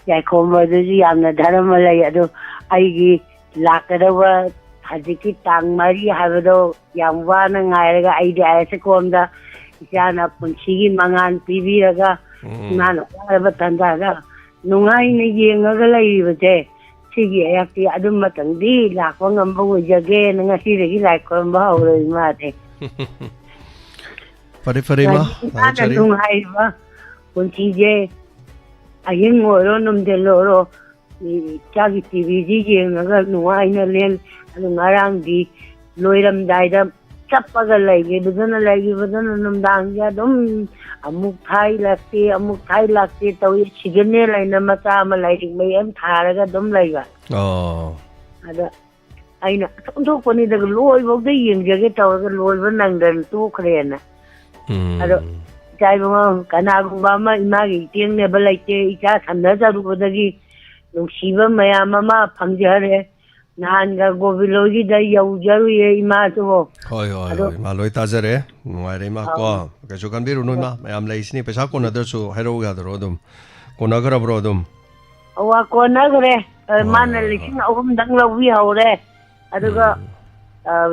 Yakom the Yam Daramalay, I give Lakadawa. Hadiki Tang Marie Havado, Yamwana, Nairaga, Ida Seconda, Yana Punchi, Mangan, Piviraga, Nana, Tandaga, Nungai, Yangagalay, Sigi, Aki, Adumatan, D, Lakwangam, again, and I see the like Combo in Mate. Farima, Nunghaiva, Punchi, I am Moronum de Loro, Chagi TV, Nuaina Lil. Ngarang di loiram daida chapaga lagi budana namdang ya dom amuk thai lakti tawi chigane laina mata ma lai mai am tharaga dom laiga ada ꯑꯩꯅ ꯊꯣꯛꯄꯅꯤꯗ ꯂꯣꯏꯐꯥꯎꯗ ꯌꯦꯡꯖꯒꯦ ꯇꯧꯔꯒ ꯂꯣꯏꯕ ꯅꯪꯗꯅ ꯇꯣꯛꯈ꯭ꯔꯦꯅ ꯑꯗꯣ ꯏꯆꯥ ꯏꯕꯨꯡꯉꯣ ꯀꯅꯥꯒꯨꯝꯕ ꯑꯃ ꯏꯃꯥꯒꯤ ꯏꯇꯦꯡꯅꯦꯕ ꯂꯩꯇꯦ ꯏꯆꯥ ꯁꯝꯅꯖꯔꯨꯕꯗꯒꯤ ꯅꯨꯡꯁꯤꯕ ꯃꯌꯥꯝ ꯑꯃ ꯐꯪꯖꯔꯦ ꯅꯍꯥꯟꯒ ꯒꯣꯕꯤꯂꯣꯏꯒꯤꯗ ꯌꯧꯖꯔꯨꯏꯌꯦ ꯏꯃꯥꯁꯨ ꯍꯣꯏ ꯍꯣꯏ ꯍꯣꯏ ꯏꯃꯥ ꯂꯣꯏ ꯇꯥꯖꯔꯦ ꯅꯨꯡꯉꯥꯏꯔꯦ ꯏꯃꯥ ꯀꯣ ꯀꯩꯁꯨ ꯈꯟꯕꯤꯔꯨꯅꯨ ꯏꯃꯥ ꯃꯌꯥꯝ ꯂꯩꯁꯤꯅꯤ ꯄꯩꯁꯥ ꯀꯣꯟꯅꯗ꯭ꯔꯁꯨ ꯍꯥꯏꯔꯛꯎ ꯌꯥꯗ꯭ꯔꯣ ꯑꯗꯨꯝ ꯀꯣꯟꯅꯈ꯭ꯔꯕ꯭ꯔꯣ ꯑꯗꯨꯝ ꯑꯋꯥ ꯀꯣꯟꯅꯈ꯭ꯔꯦ ꯃꯥꯅ 3,000ꯗꯪ ꯂꯧꯕꯤꯍꯧꯔꯦ ꯑꯗꯨꯒ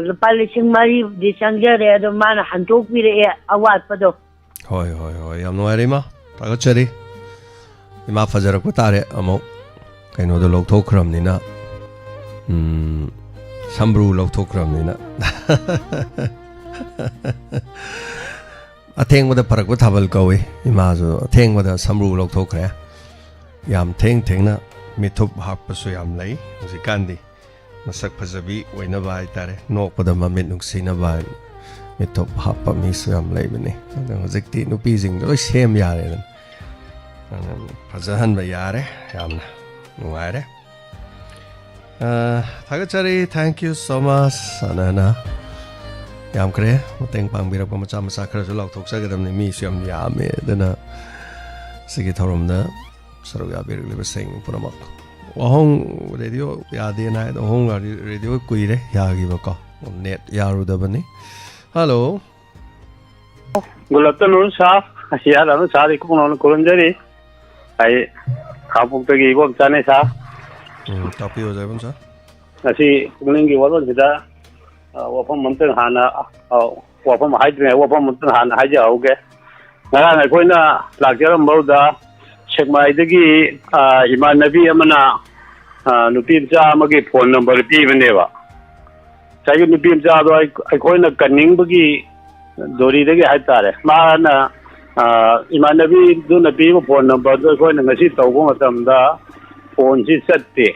ꯂꯨꯄꯥ 4,000ꯗꯤ ꯆꯪꯖꯔꯦ ꯑꯗꯣ ꯃꯥꯅ ꯍꯟꯗꯣꯛꯄꯤꯔꯛꯑꯦ ꯑꯋꯥꯠꯄꯗꯣ ꯍꯣꯏ ꯍꯣꯏ ꯍꯣꯏ ꯌꯥꯝ ꯅꯨꯡꯉꯥꯏꯔꯦ ꯏꯃꯥ ꯊꯥꯒꯠꯆꯔꯤ ꯏꯃꯥ ꯐꯖꯔꯛꯄ ꯇꯥꯔꯦ ꯑꯃꯨꯛ ꯀꯩꯅꯣꯗꯣ ꯂꯧꯊꯣꯛꯈ꯭ꯔꯕꯅꯤꯅ ꯁꯝꯕ꯭ꯔꯨ ꯂꯧꯊꯣꯛꯈ꯭ꯔꯕꯅꯤꯅ ꯑꯊꯦꯡꯕꯗ ꯐꯔꯛꯄ ꯊꯥꯕꯜ ꯀꯧꯏ ꯏꯃꯥꯁꯨ ꯑꯊꯦꯡꯕꯗ ꯁꯝꯕ꯭ꯔꯨ ꯂꯧꯊꯣꯛꯈ꯭ꯔꯦ ꯌꯥꯝ ꯊꯦꯡꯅ ꯃꯤꯊꯨꯞ ꯍꯥꯞꯄꯁꯨ ꯌꯥꯝ ꯂꯩ ꯍꯧꯖꯤꯛꯀꯥꯟꯗꯤ ꯃꯁꯛ ꯐꯖꯕꯤ ꯑꯣꯏꯅꯕ ꯍꯥꯏꯇꯥꯔꯦ ꯅꯣꯛꯄꯗ ꯃꯃꯤꯠ ꯅꯨꯡꯁꯤꯅꯕ ꯃꯤꯊꯨꯞ ꯍꯥꯞꯄ ꯃꯤꯁꯨ ꯌꯥꯝ ꯂꯩꯕꯅꯤ ꯑꯗꯣ ꯍꯧꯖꯤꯛꯇꯤ ꯅꯨꯄꯤꯁꯤꯡꯗꯣ ꯂꯣꯏ ꯁꯦꯝ ꯌꯥꯔꯦꯗꯅ ꯐꯖꯍꯟꯕ ꯌꯥꯔꯦ ꯌꯥꯝꯅ ꯅꯨꯡꯉꯥꯏꯔꯦ ꯊꯥꯒꯠꯆꯔꯤ ꯊꯦꯡꯛ ꯌꯨ ꯁꯣ ꯃꯆ ꯑꯅ ꯌꯥꯝꯈ꯭ꯔꯦ ꯃꯇꯦꯡ ꯄꯥꯡꯕꯤꯔꯛꯄ ꯃꯆꯥ ꯃꯆꯥ ꯈꯔꯁꯨ ꯂꯥꯎꯊꯣꯛꯆꯒꯗꯕꯅꯤ ꯃꯤꯁꯨ ꯌꯥꯝ ꯌꯥꯝꯃꯦ ꯑꯗꯨꯅ ꯁꯤꯒꯤ ꯊꯧꯔꯝꯗ ꯁꯔꯨꯛ ꯌꯥꯕꯤꯔꯛꯂꯤꯕꯁꯤꯡ ꯄꯨꯝꯅꯃꯛ ꯋꯥꯍꯣꯡ ꯔꯦꯗꯤꯑꯣ ꯌꯥꯗꯦꯅ ꯍꯥꯏ ꯋꯥꯍꯣꯡ ꯔꯦꯗꯤꯑꯣ ꯀꯨꯏꯔꯦ ꯌꯥꯈꯤꯕꯀꯣ ꯅꯦꯠ ꯌꯥꯔꯨꯗꯕꯅꯤ hello Good afternoon, sir. Yaran sari kuno kurunjari. Ai kapuk tagi ibom chane sa. Tapi ho jaibon sa. Nasi kuningi wadon sida wapam mantan hana wapam haidne wapam mantan hana haja hoge. Nara na koina lakjaram bauda Shekmai dagi iman nabi amana nupim cha amagi phone number pi baneba. Sayu nupim cha do ai koina kaning bagi Dori dagi haitare mana imanabi do nabi mo phone number do ko na ngasi tawbo matam da phone si satte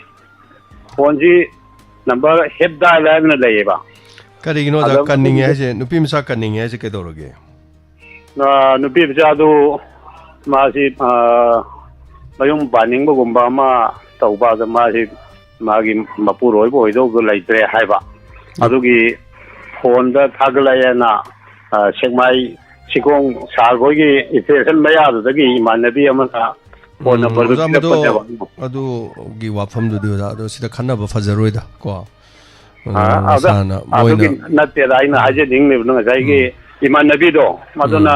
phone si number head dial na laiba karigino da kanning hai je nupi misa kanning hai je ke doroge na nupi bisa do ma si mayung baning bo gumba ma tawba da ma si magi mapuroi bo do go laitre haiba adugi phone da thagla na Shekmai Shikong Sargogi Ifesan Mayadagi Manabi Amana phone number adu gi wafam du adu sida khanna ba fajaroida ko sana moina natte raina haje ding ne bnga jai gi imanabi do maduna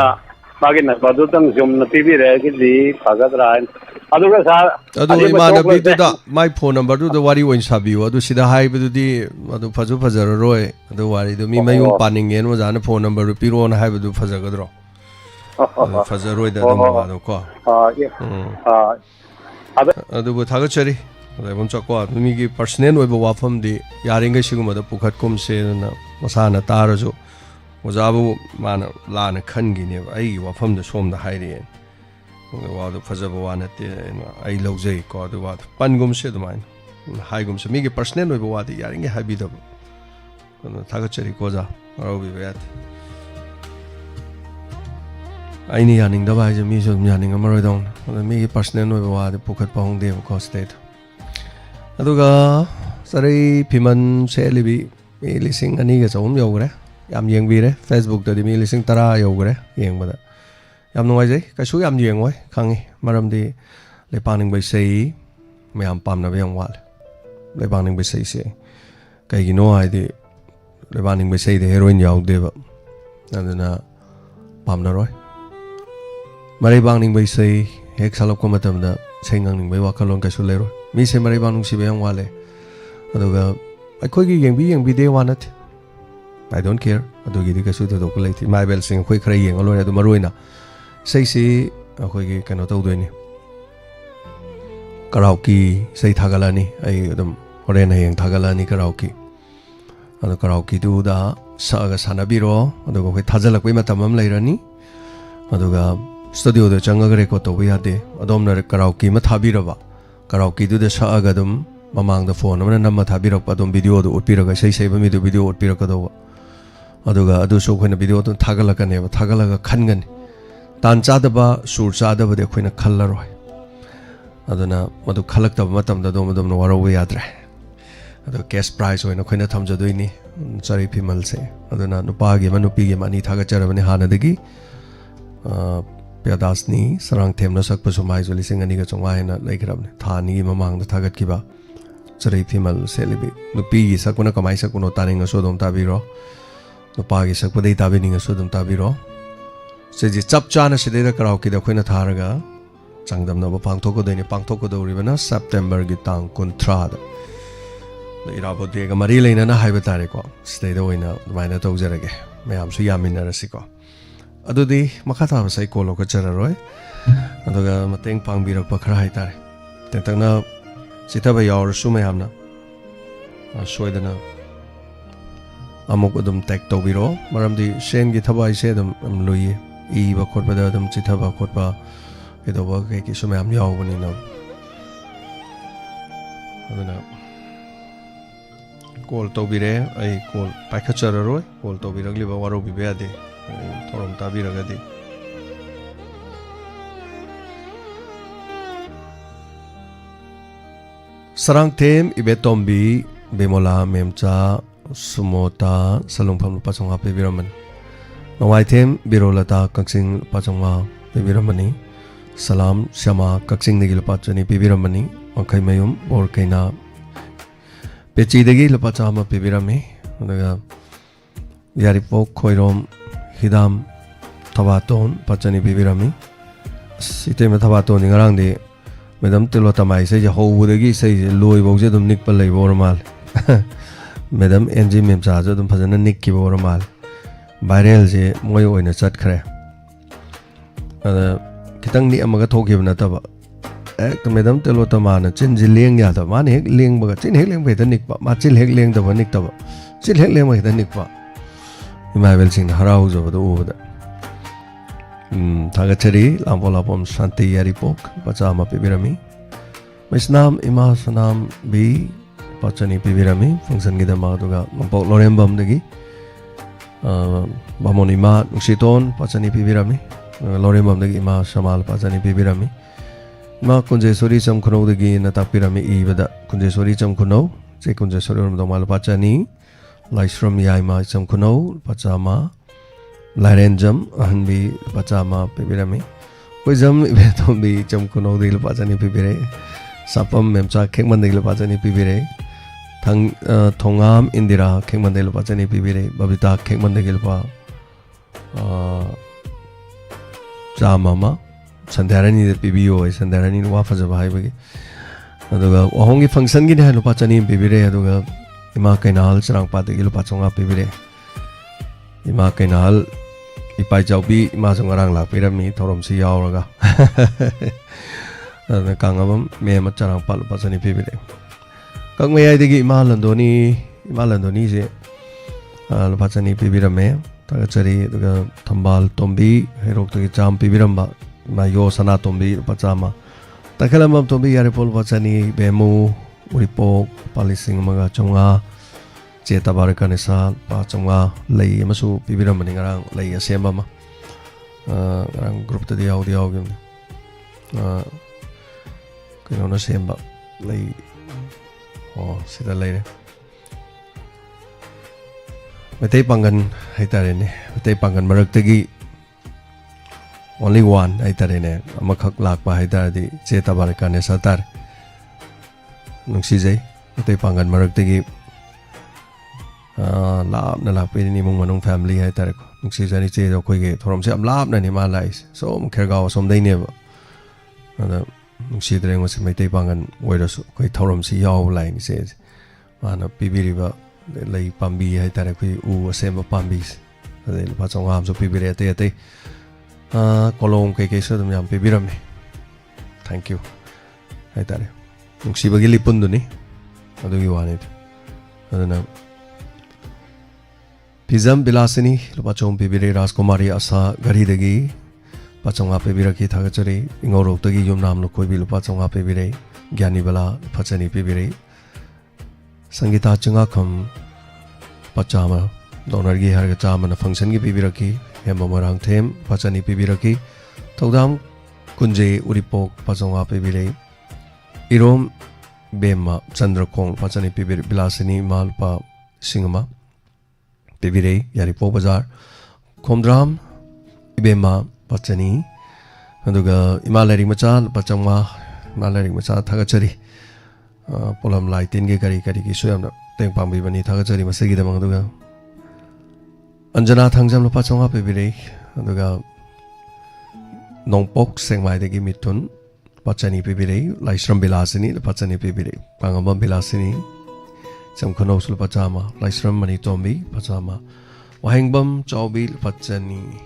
magi na badu tang jom na tv re gi li phagadra adu ga sa adu imanabi du da my phone number du da wari oin sabi adu sida hai bu di adu faju fajaro roi adu wari du mi mayung paning en mo jana phone number du piro na hai bu du fajagadro fajaroi da dum adu ko adu bu thagachari rebon chakwa mi gi personal oi ba wafam di yaringa sigum da pukhat kum se na masana tarajo ojabu mana lana khangi ne ai wafam da som da hairi wa du fajaba wa na te ai logjai ko du wa pangum se du main haigum se mi gi personal oi ba wa di yaringa habi da thagachari ko ja robi bet aini yaning da ba je mi so yaning amaroi dong mi gi personal oi ba wa di pukhat pa hong de ko state aduga sarai phiman se libi mi lising ani ga chom yogre yam yengbire Facebook da mi lising tara yogre yengbada yam nuai jai kaisu yam yengoi khangi maramdi lepaning bai sei mayam pamna bayang wal lepaning bai sei se kai gi no ai di lepaning bai sei de heroin yaw de ba aduna pamna roi mari bangning bai sei hek salok ko matam da sengang ning bai wakalon kaisu lero mi se mari bang nungsi bayang wale aduga akhoi gi yengbi de wanat I don't care adugi di kasu to ko leiti my bel sing khoi khrai yeng alore adu maroina sei si akhoi gi kano tau doini karaoke sei thagalani ai adum horen heng thagalani karaoke adu karaoke du da saga sanabiro aduga khoi thajalak bai matam am leirani aduga studio da changa gare ko to ya de adom na karaoke ma thabiraba karaoke du da saga dum mamang da phone amana namma thabirak pa dum video du utpiraga sei ba mi du video utpiraka do aduga adu so khoina video du thagalaga ne thagalaga khangani tan chada ba sur chada ba de khoina khallaroi aduna madu khalak ta matam da dom no waro yadre अदो कैश प्राइस होइना खोइना थमजदोइनी चरी फिमल से अदना नुपागी मनुपीगी मनी थागचरबने हानदगी प्यादासनी सरंग थेमना सकपसु माइजो लिसिंग अनिगा चोंगायना लेखरबने थानी ममांग थागतकिबा चरी फिमल सेलिबी नुपीगी सकपना कमाई सकपनो तानिंग सोदम ताबिरो नुपागी सकपदे ताबिनिंग सोदम ताबिरो सेजी चपचाना सिदेदा कराओकी दा खोइना थारगा चांगदमना पांगथोकोदोइने पांगथोकोदोरिबना सेप्टेम्बर गी तांग 13 इराबोदेगा मरी लेना हाइबा तारेको सिदेदा ओइना दुमाइना तौजरगे मयामसु यामिनरसिको अदुदी मखा ताबसै कोलो को चररोय अदुगा मतेंग पांगबिरक खरा हाइतारे तेंतंगना सिथाबा यावरसु मयामना सोइदना अमुक अदुम टेक तौबिरो मरमदि सेनगी थबाइ से अदुम लुइए इबा खोटबदा अदुम चिथाबा खोटबा एदोबा केकी सुमयाम यावबनिना अदुना कॉल तौबिरे आई कॉल पाइखचररोय कॉल तौबिरगलिबा वारो बिबेयादे थोरम ताबिरगदि सरंग थेम इबेतोम्बी बेमोला मेमचा सुमोता सलुंगफम पाचोंगा पेबिरमन नवाई थेम बिरोलता कक्सिंग पाचोंगा पेबिरमनी सलाम श्यामा कक्सिंग निगि लपाचनी पेबिरमनी अंखैमयुम बोरकैना पेचीदगी लुपा चामा पिबिरमी अदुगा यारिपोक खोइरोम हिदाम थबातोन पचनी पिबिरमी सितेम थबातोन निगरांगदि मैडम तिलो तमाई से हौबुदगी से लोइ बौजे दुम निकपल लै बोरमाल मैडम एनजी मेमचा जो दुम फजन निक्की बोरमाल वायरल जे मोय ओइना चटखरे अदा खितंग नि अमगा थोखिब नतबा एक मैडम तेलो तमान चिन जी लेंग याद मान हेक लेंग बगा चिन हेक लेंग बेद निकपा मा चिल हेक लेंग दब निकतबा चिल हेक लेंग बेद निकपा इमाइबेल सिंह हराउ जबदो उबदा थागचरी लांपोलापोम शांति यारिपोक पचामा पिबिरमी मैसनाम इमा सनाम बी पचनी पिबिरमी फंक्शन गिदा मादुगा मंपोक लोरेंबम दगी बामोनिमा नुसितोन पचनी पिबिरमी लोरेंबम दगी इमा शमाल पचनी पिबिरमी मा कुंजेश्वरी चमखुनौदगी नतापिरमी इबदा कुंजेश्वरी चमखुनौ जे कुंजेश्वरी रमदोमाल पाचानी लाइश्रम याइमा चमखुनौ पचामा लाइरेंजम अहनबी पचामा पिबिरमी कोइजम इबेतोंबी चमखुनौदगी पाचानी पिबिरे सापम मेमचा खेमंदगी पाचानी पिबिरे थंग थोंगाम इंदिरा खेमंदगी पाचानी पिबिरे बबिता खेमंदगी चामामा संध्यारानी पीबीओ संध्यारानी वाफजब हाइबगी अदुगा ओहोंगी फंक्शन गी ने लुपा चनी पीबिरे अदुगा इमा कैनाल चरांगपादगी लुपा चोंगा पीबिरे इमा कैनाल इपाई जाउबी इमा जोंगारांग लापिरमी थोरम सि यावरगा अदुगा कांगबम मेम चरांगपा लुपा चनी पीबिरे कंगमे आइदगी इमा लंदोनी जे लुपा चनी पीबिरमे तागचरी अदुगा थंबाल तोंबी हेरोक्तगी चाम पीबिरम्बा मायो सना तोंबी पचामा तखलम तोंबी यारिपोल पचानी बेमू उरिपोक पालिसिंग मगा चोंगा चेताबार कनेसा पा चोंगा लई मसु पिबिरमनि ngarang लई असेंबा मा ngarang ग्रुप तदि याउदि याउगिम कइनोना सेंबा लई ओ सिदा लईरे मेतै पांगन हाइतारेने मेतै पांगन मरक्तगी only one aitarene amakak lakpa haitaradi chetabar kane satar nungsijai atei pangan maraktegi lapna lakpeni mung manung family haitar ko nungsijani che jo khoige thorom se am lapna ni ma lai som khergaw som dai ne ba ada nungsidreng was maitai pangan oirasu khoi thorom si yaw lai ni se mana pibiri ba lai pambi haitar khoi u asem pambi ade pa chongam so pibiri ate kolong kay so dum yam pibirame thank you haitare nungsibagi lipun duni adugi wanit aduna pizam bilasini lupachong pibire rajkumari asa gari dagi pachonga pibiraki thagachari ingorok tagi yum nam lokoi bi lupachonga pibire gyani bala phachani pibire sangita chunga kham pachama donorgi harga chama na function gi pibiraki हेममरांग थेम पचनी पिबिरकी तौदाम कुंजे उरिपोक पचोंगा पिबिरे Irom Bema Chandrakong Pachani Pibir Bilasini Malpa Singama Pibire Yaripo Bazar Komdram Ibema Pachani Aduga Imalari Macha Pachangma Malari Macha Thagachari Polam Lightin Gari Kari Suyam Teng Pambi Bani Thagachari Masagi the Manduga Anjana Thangjam Pachanga Pibire Aduga Nongpok Sengmai de Gimitun Pachani Pibire, Laisram Bilasini, the Pachani Pibire, Pangabam Bilasini, some Konosul Pachama, Laisram Manitombi, Pachama, Wahangbam, Chaubil, Pachani,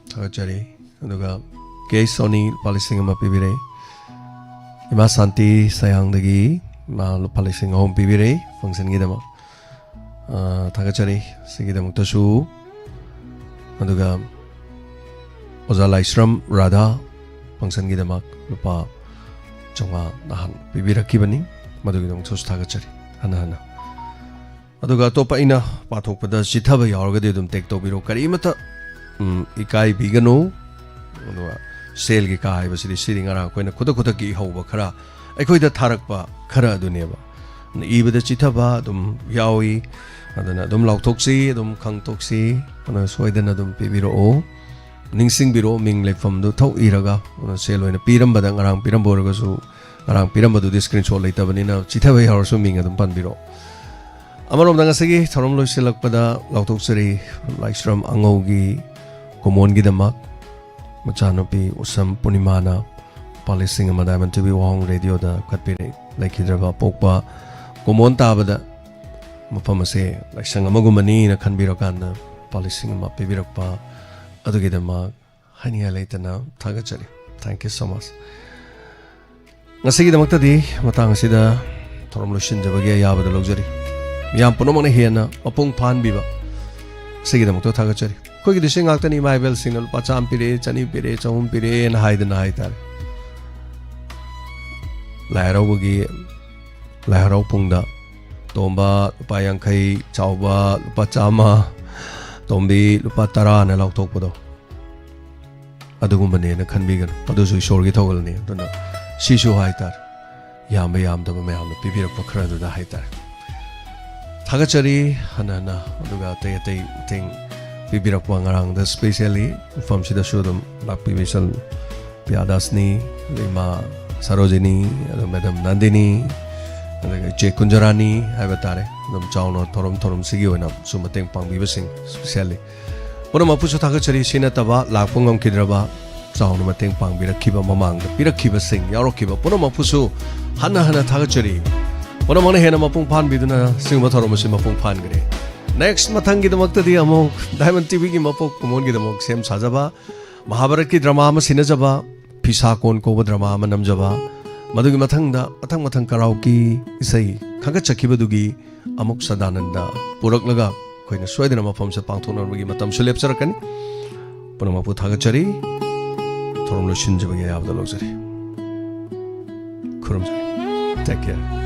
Tagachari, Aduga, Gay Sony, Palisingama Pibire, Ima Santi, Sayang the Gi, Mal Palising Home Pibire, Function Gidama, Tagachari, Sigidam Tashu, Aduga. Oza Laisram Radha Pangsan Gidamak Lupa Chongwa Nahan Bibiraki Bani Madugidong Tostagachari Hana Aduga Topa Ina Patok Pada Sitaba Yargadum Tek Tobiro Karimata Ikai Bigano Sel Gikai was sitting around when a Kotaki Hova Kara Equita Tarakpa Kara Duneva Eva the Chitaba Dum Yawi Adana Dum Lautoxi Dum Kang Toxi and a Sweden Pibiro Ningsing Biro Ming like from the Tau Iraga on a sail in a Piram Badang around Piramborgasu around Piramadu the screenshot later Vanina Chitaway or swimming at the Pan Biro Amarom Dangasagi Tarum Lusilak Pada Lautoxeri Laisram Angogi Komon Gidamak Machanopi Usam Punimana Policing a Madame to be Wong Radio the Katpiri like Hidrava Pokpa Komon Tabada Mapamase like Sangamagumani in a Kanbirokanda Policing a Pibirakpa Adugidama Hania later now Tagachari. Thank you so much. Nasigi the Matadi, Matang Sida, Toromlushin Javagia Yaba the luxury. Yam Ponomana Hiana, Opung Pan Biba. Sigi the Moto Tagachari. Quick the sing Actani, my bell signal, Pacham Pire, Chani Pire, Chom Pire, and hide the night. Larogi Laro Punda, Tomba, Payankai, Chauba, Pachama. Tombi Lupa Tara and Alok Tokodo Adugumane and Kanbigan, Padusu Shorgi Togolni, Dona Shishu Haitar Yam Yam the Mam, the Pibir Pokra to the Haitar Tagachari, Hanana, Aduga Tay thing, Pibir Pangarang, the specially from Shida Shudum, Lapivisan Piadasni, Lima Sarojini, Madam Nandini. Jay Kunjarani, Avatare, Nam Chauno, Torom Sigio, and Sumateng Pang Bibasing, specially. Ponamapuso Takachari, Sinataba, Lapungam Kidraba, Saunamateng Pang, Birakiba Mamang, Birakiba Sing, Yarokiba, Ponamapuso, Hana Takachari, Ponamana Henamapung Pan Biduna, Singmatoromasimapung Pangre. Next, Matangi the Maktadi among Diamond TV Mapok, Kumongi the Mok, Sem Sajaba, Mahabaraki drama, Sinajaba, Pisakon, Koba drama, Namjaba. Madugi Matanga, Matang Karaoke, Isai, Kagachakibadugi, Amok Sadananda, Puraklaga, Queen Sweden from Sapantona, Matam Sulep Sarakan, Panamapu Tagachari, Torom Lushinjabaya of the luxury. Kurum, take care.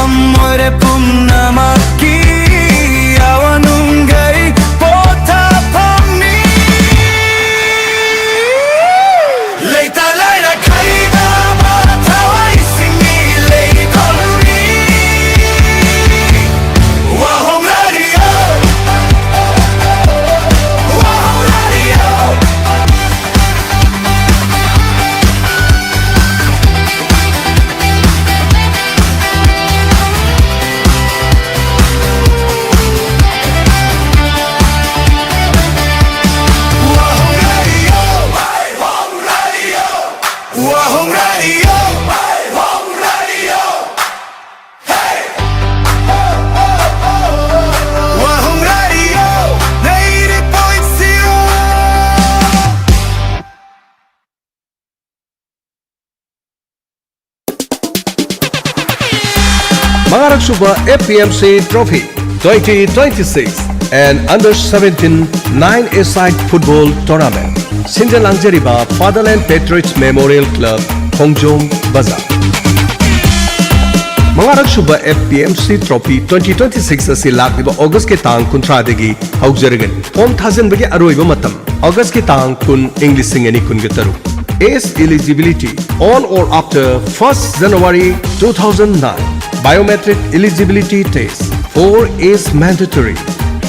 Tamore Punamaki Awanungai Potapami Leita Laira Kaida Matawai Singi Lei Koloni Wahong Radio Wahong Radio Wahong Radio, Wahong Radio, hey, Wahong Radio, 90.0. Mangarak Suba FPMC Trophy 2026 and Under 17 9-a-side Football Tournament. Sinja Langjariba Fatherland Patriots Memorial Club, Hongjong Bazaar. Mangarak Suba FPMC Trophy 2026 asi lakliba August ke tang kuntradagi haujaragan. Home Thazen bagi aroiba matam August ke tang kun English singani kun gataru. Age eligibility on or after 1st January 2009. Biometric eligibility test 4 is mandatory.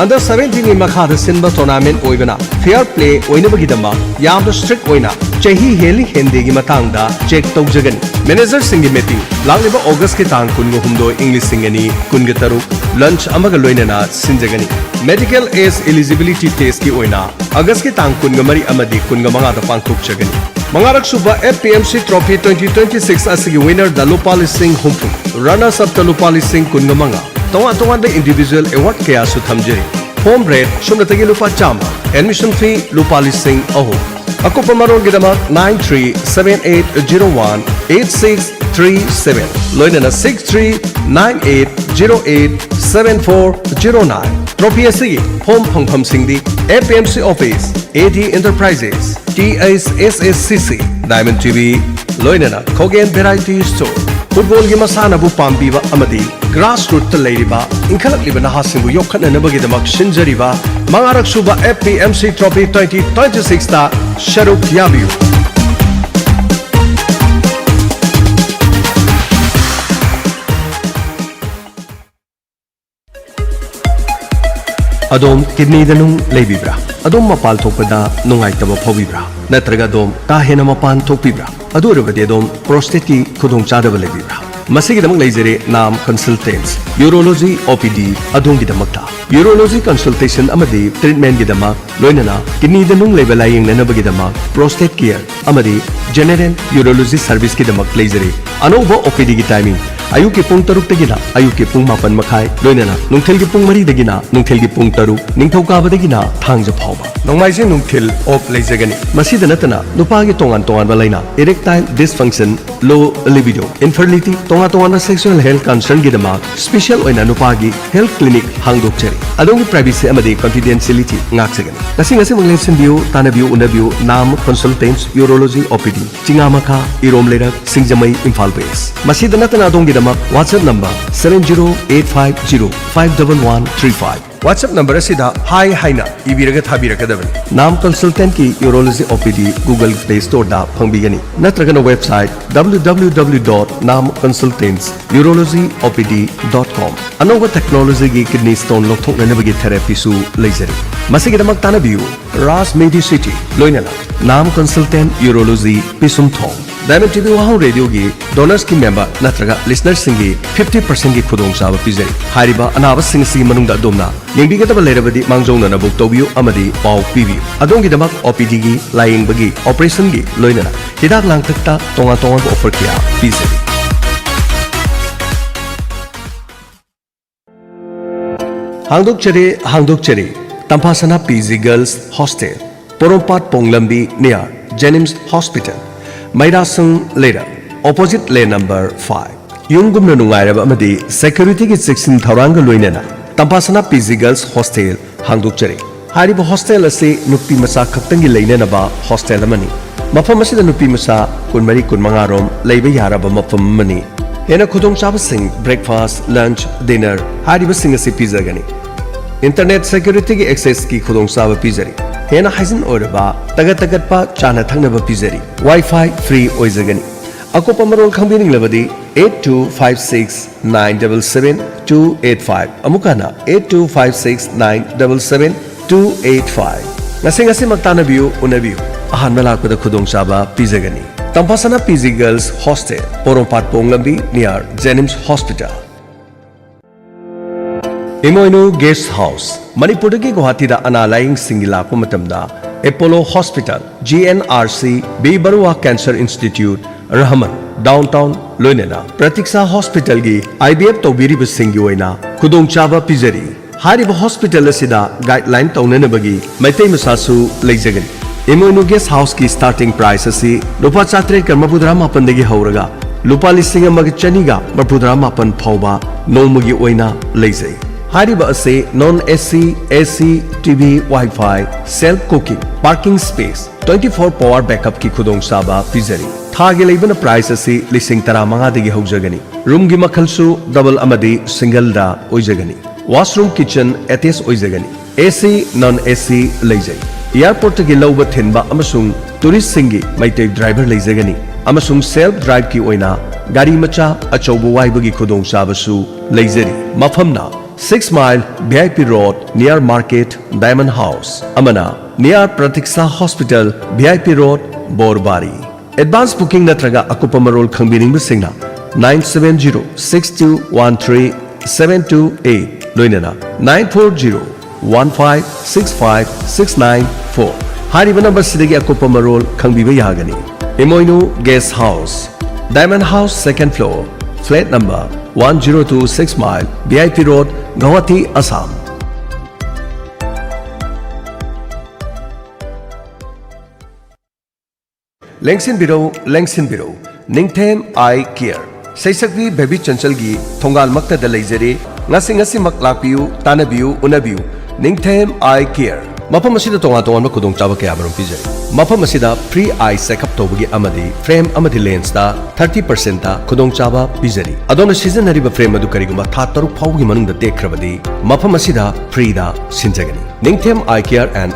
Under 17 in Makhada Sinba tournament oibana fair play oinabagidama yamda strict oina chahi heli hendegi matangda check tawjagan. Manager singi meeting langliba August ke tang kun humdo English singani kun gataru lunch amaga loinana sinjagani. Medical age eligibility test ki oina August ke tang kun mari amadi kun manga da pangthok chagani. Mangarak Suba FPMC Trophy 2026 asigi winner da Lupali Singh Humpu runners up da Lupali Singh kun manga Tonga the individual award kaya su thamjari. Home rate shumnatagi lupa chama. Admission fee Lupali Singh aho. Akupa maron gidamak 9378018637. Loinana 6398087409. Trophy asigi home phangpham singdi FPMC office AD Enterprises TSSCC Diamond TV Loinana Kogen Variety Store. Football gi masana bu pambiba amadi grassroots ta leiriba inkhalakliba nahasingu yokhananabagidamak shinjariba Mangarak Suba FPMC Trophy 2026 ta sharuk yabiyu. Adom kidney danung leibibra. Adom mapal thokpada nungaitaba phobibra. Natraga adom kahena mapan thokpibra. Adurabadi adom prostate ki khudong chadaba leibibra. Masigidamang leizere nam consultants urology OPD adongidamakta urology consultation amadi treatment gidamak loinana kidney danung level lying nanabagidamak prostate care amadi general urology service gidamak leizere anoba OPD gi timing ayuki pung taruk tagina ayuki pung mapan makhai loinana nungthel gi pung mari dagina nungthel gi pung taruk ningthauka badagina thangja phawba nongmaise nungthel op leizagani masida natana nupa gi tongan tongan balaina erectile dysfunction low libido infertility tonga sexual health concern gidama special oina nupagi health clinic hangdokchari adongi privacy amadi confidentiality ngaksagan ngasi manglensin view tanabiu unabiu nam consultants urology OPD chingamakha iromlerak singjamai imphal base masida natana adongi dama WhatsApp number 7085051135 WhatsApp number asida hi haina ibiraga thabiragadabani nam consultant ki urology OPD Google Play Store da phangbigani natragana website www.namconsultantsurologyopd.com anova technology gi kidney stone lokthoknanabagi therapy su leizari masigidamak tanabiu Ras Medicity loinana nam consultant urology pisum thong Diamond TV Wahong Radio gi donors ki member natraga listeners singi 50% gi khudong chaba pizari hariba anaba sing si manungda domna yengbigataba lerabadi mangjongna na book tobiu amadi pau pibi adongi damak OPD gi lying bagi operation gi loinana hidak langtakta tonga offer kiya pizari Hangdok Cheri Tampasana PG Girls Hostel Porompat Ponglambi near Jennings Hospital Mairasang Leda opposite lane number 5 Yungumna nungairaba amadi security ki section thauranga loinana Tampasana PG Girls Hostel Hangdok Cheri Hariba hostel ase nupi masa khaktangi leinanaba hostel amani mafam asida nupi masa kunmari kunmangarom leiba yaraba mafam amani Hena खुदोंचाबसिंग breakfast lunch dinner हारिबसिंग असि पिजगनी इंटरनेट सिक्योरिटी की एक्सेस की खुदोंचाब पिजरी हेना हाइजिन ओरबा तगत चाना थंगनब पिजरी wifi free ओइजगनी अकोप Marol खंबिनिंग लबदी 8256977285 अमुकाना 8256977285 ngasi magtanabiu unabiu ahanba lakpada khudongchaba pizagani Tampasana PG Girls Hostel Porompat Ponglambi near Jenims Hospital Imoinu Guest House Manipur ki Guwahati da analying singila ko matamda Apollo Hospital GNRC B Barua Cancer Institute Rahman Downtown Loinena Pratiksha Hospital gi IVF tawbiri bisingi oina khudongchaba pizari Hariba Hospital asida guideline taunanabagi maitai masasu leijagani Imoinu Guest House की starting price असी रुपा 400 का मपुद्रा मापन देगी होरगा रुपा लिसिंग मग चनीगा मपुद्रा मापन फाउबा नोमुगी ओइना लेजै हारिबा असे non AC AC TV wifi self cooking parking space 24 power backup की खुदोंचाबा पिजरी थागे लेबन प्राइस असी लिसिंग 15 देगी हौजगनी रूम की मखलसु डबल अमदी सिंगल दा ओइजगनी वॉशरूम किचन एटेच ओइजगनी एसी नॉन एसी लेजै एयरपोर्ट की लौब थिनबा अमसुंग टूरिस्ट सिंगी मैटे ड्राइवर लेजगनी अमसुंग सेल्फ ड्राइव की ओइना गाड़ी मचा अचौब वाइबगी खुदोंचाबसु लेजरी मफमना 6 mile VIP road near market diamond house अमना near Pratiksha hospital VIP road Borbari advance booking नत्रगा अकुप मरोल खंबिनिंग सिंगना 9706213728 लोइनना 9401565694 हारिबा नंबर सिदगी अकुप मरोल खंबिबा यागनी इमोइनु guest house diamond house second floor flat number 1026 mile VIP road Guwahati Assam लेंसिन बिरो निंगथेम आई केयर सैसक्वी बेबी चंचलगी थोंगाल मक्तदा लेजरे ngasi mak lakpiu tanabiu unabiu Ningthem eye care मफम असिदा तोंगा तोंगा खुदोंग चाबा कया बरम पिजरी मफम असिदा फ्री आई चेकअप तौबगी अमदी फ्रेम अमदी लेंस दा 30% ता खुदोंग चाबा पिजरी अदोना सीजन हरिबा फ्रेम अदु करिगुमा था तरुक फाउगी मनुंग दा देखरबदी मफम असिदा फ्री दा सिंजगनी निंगथेम आई केयर एंड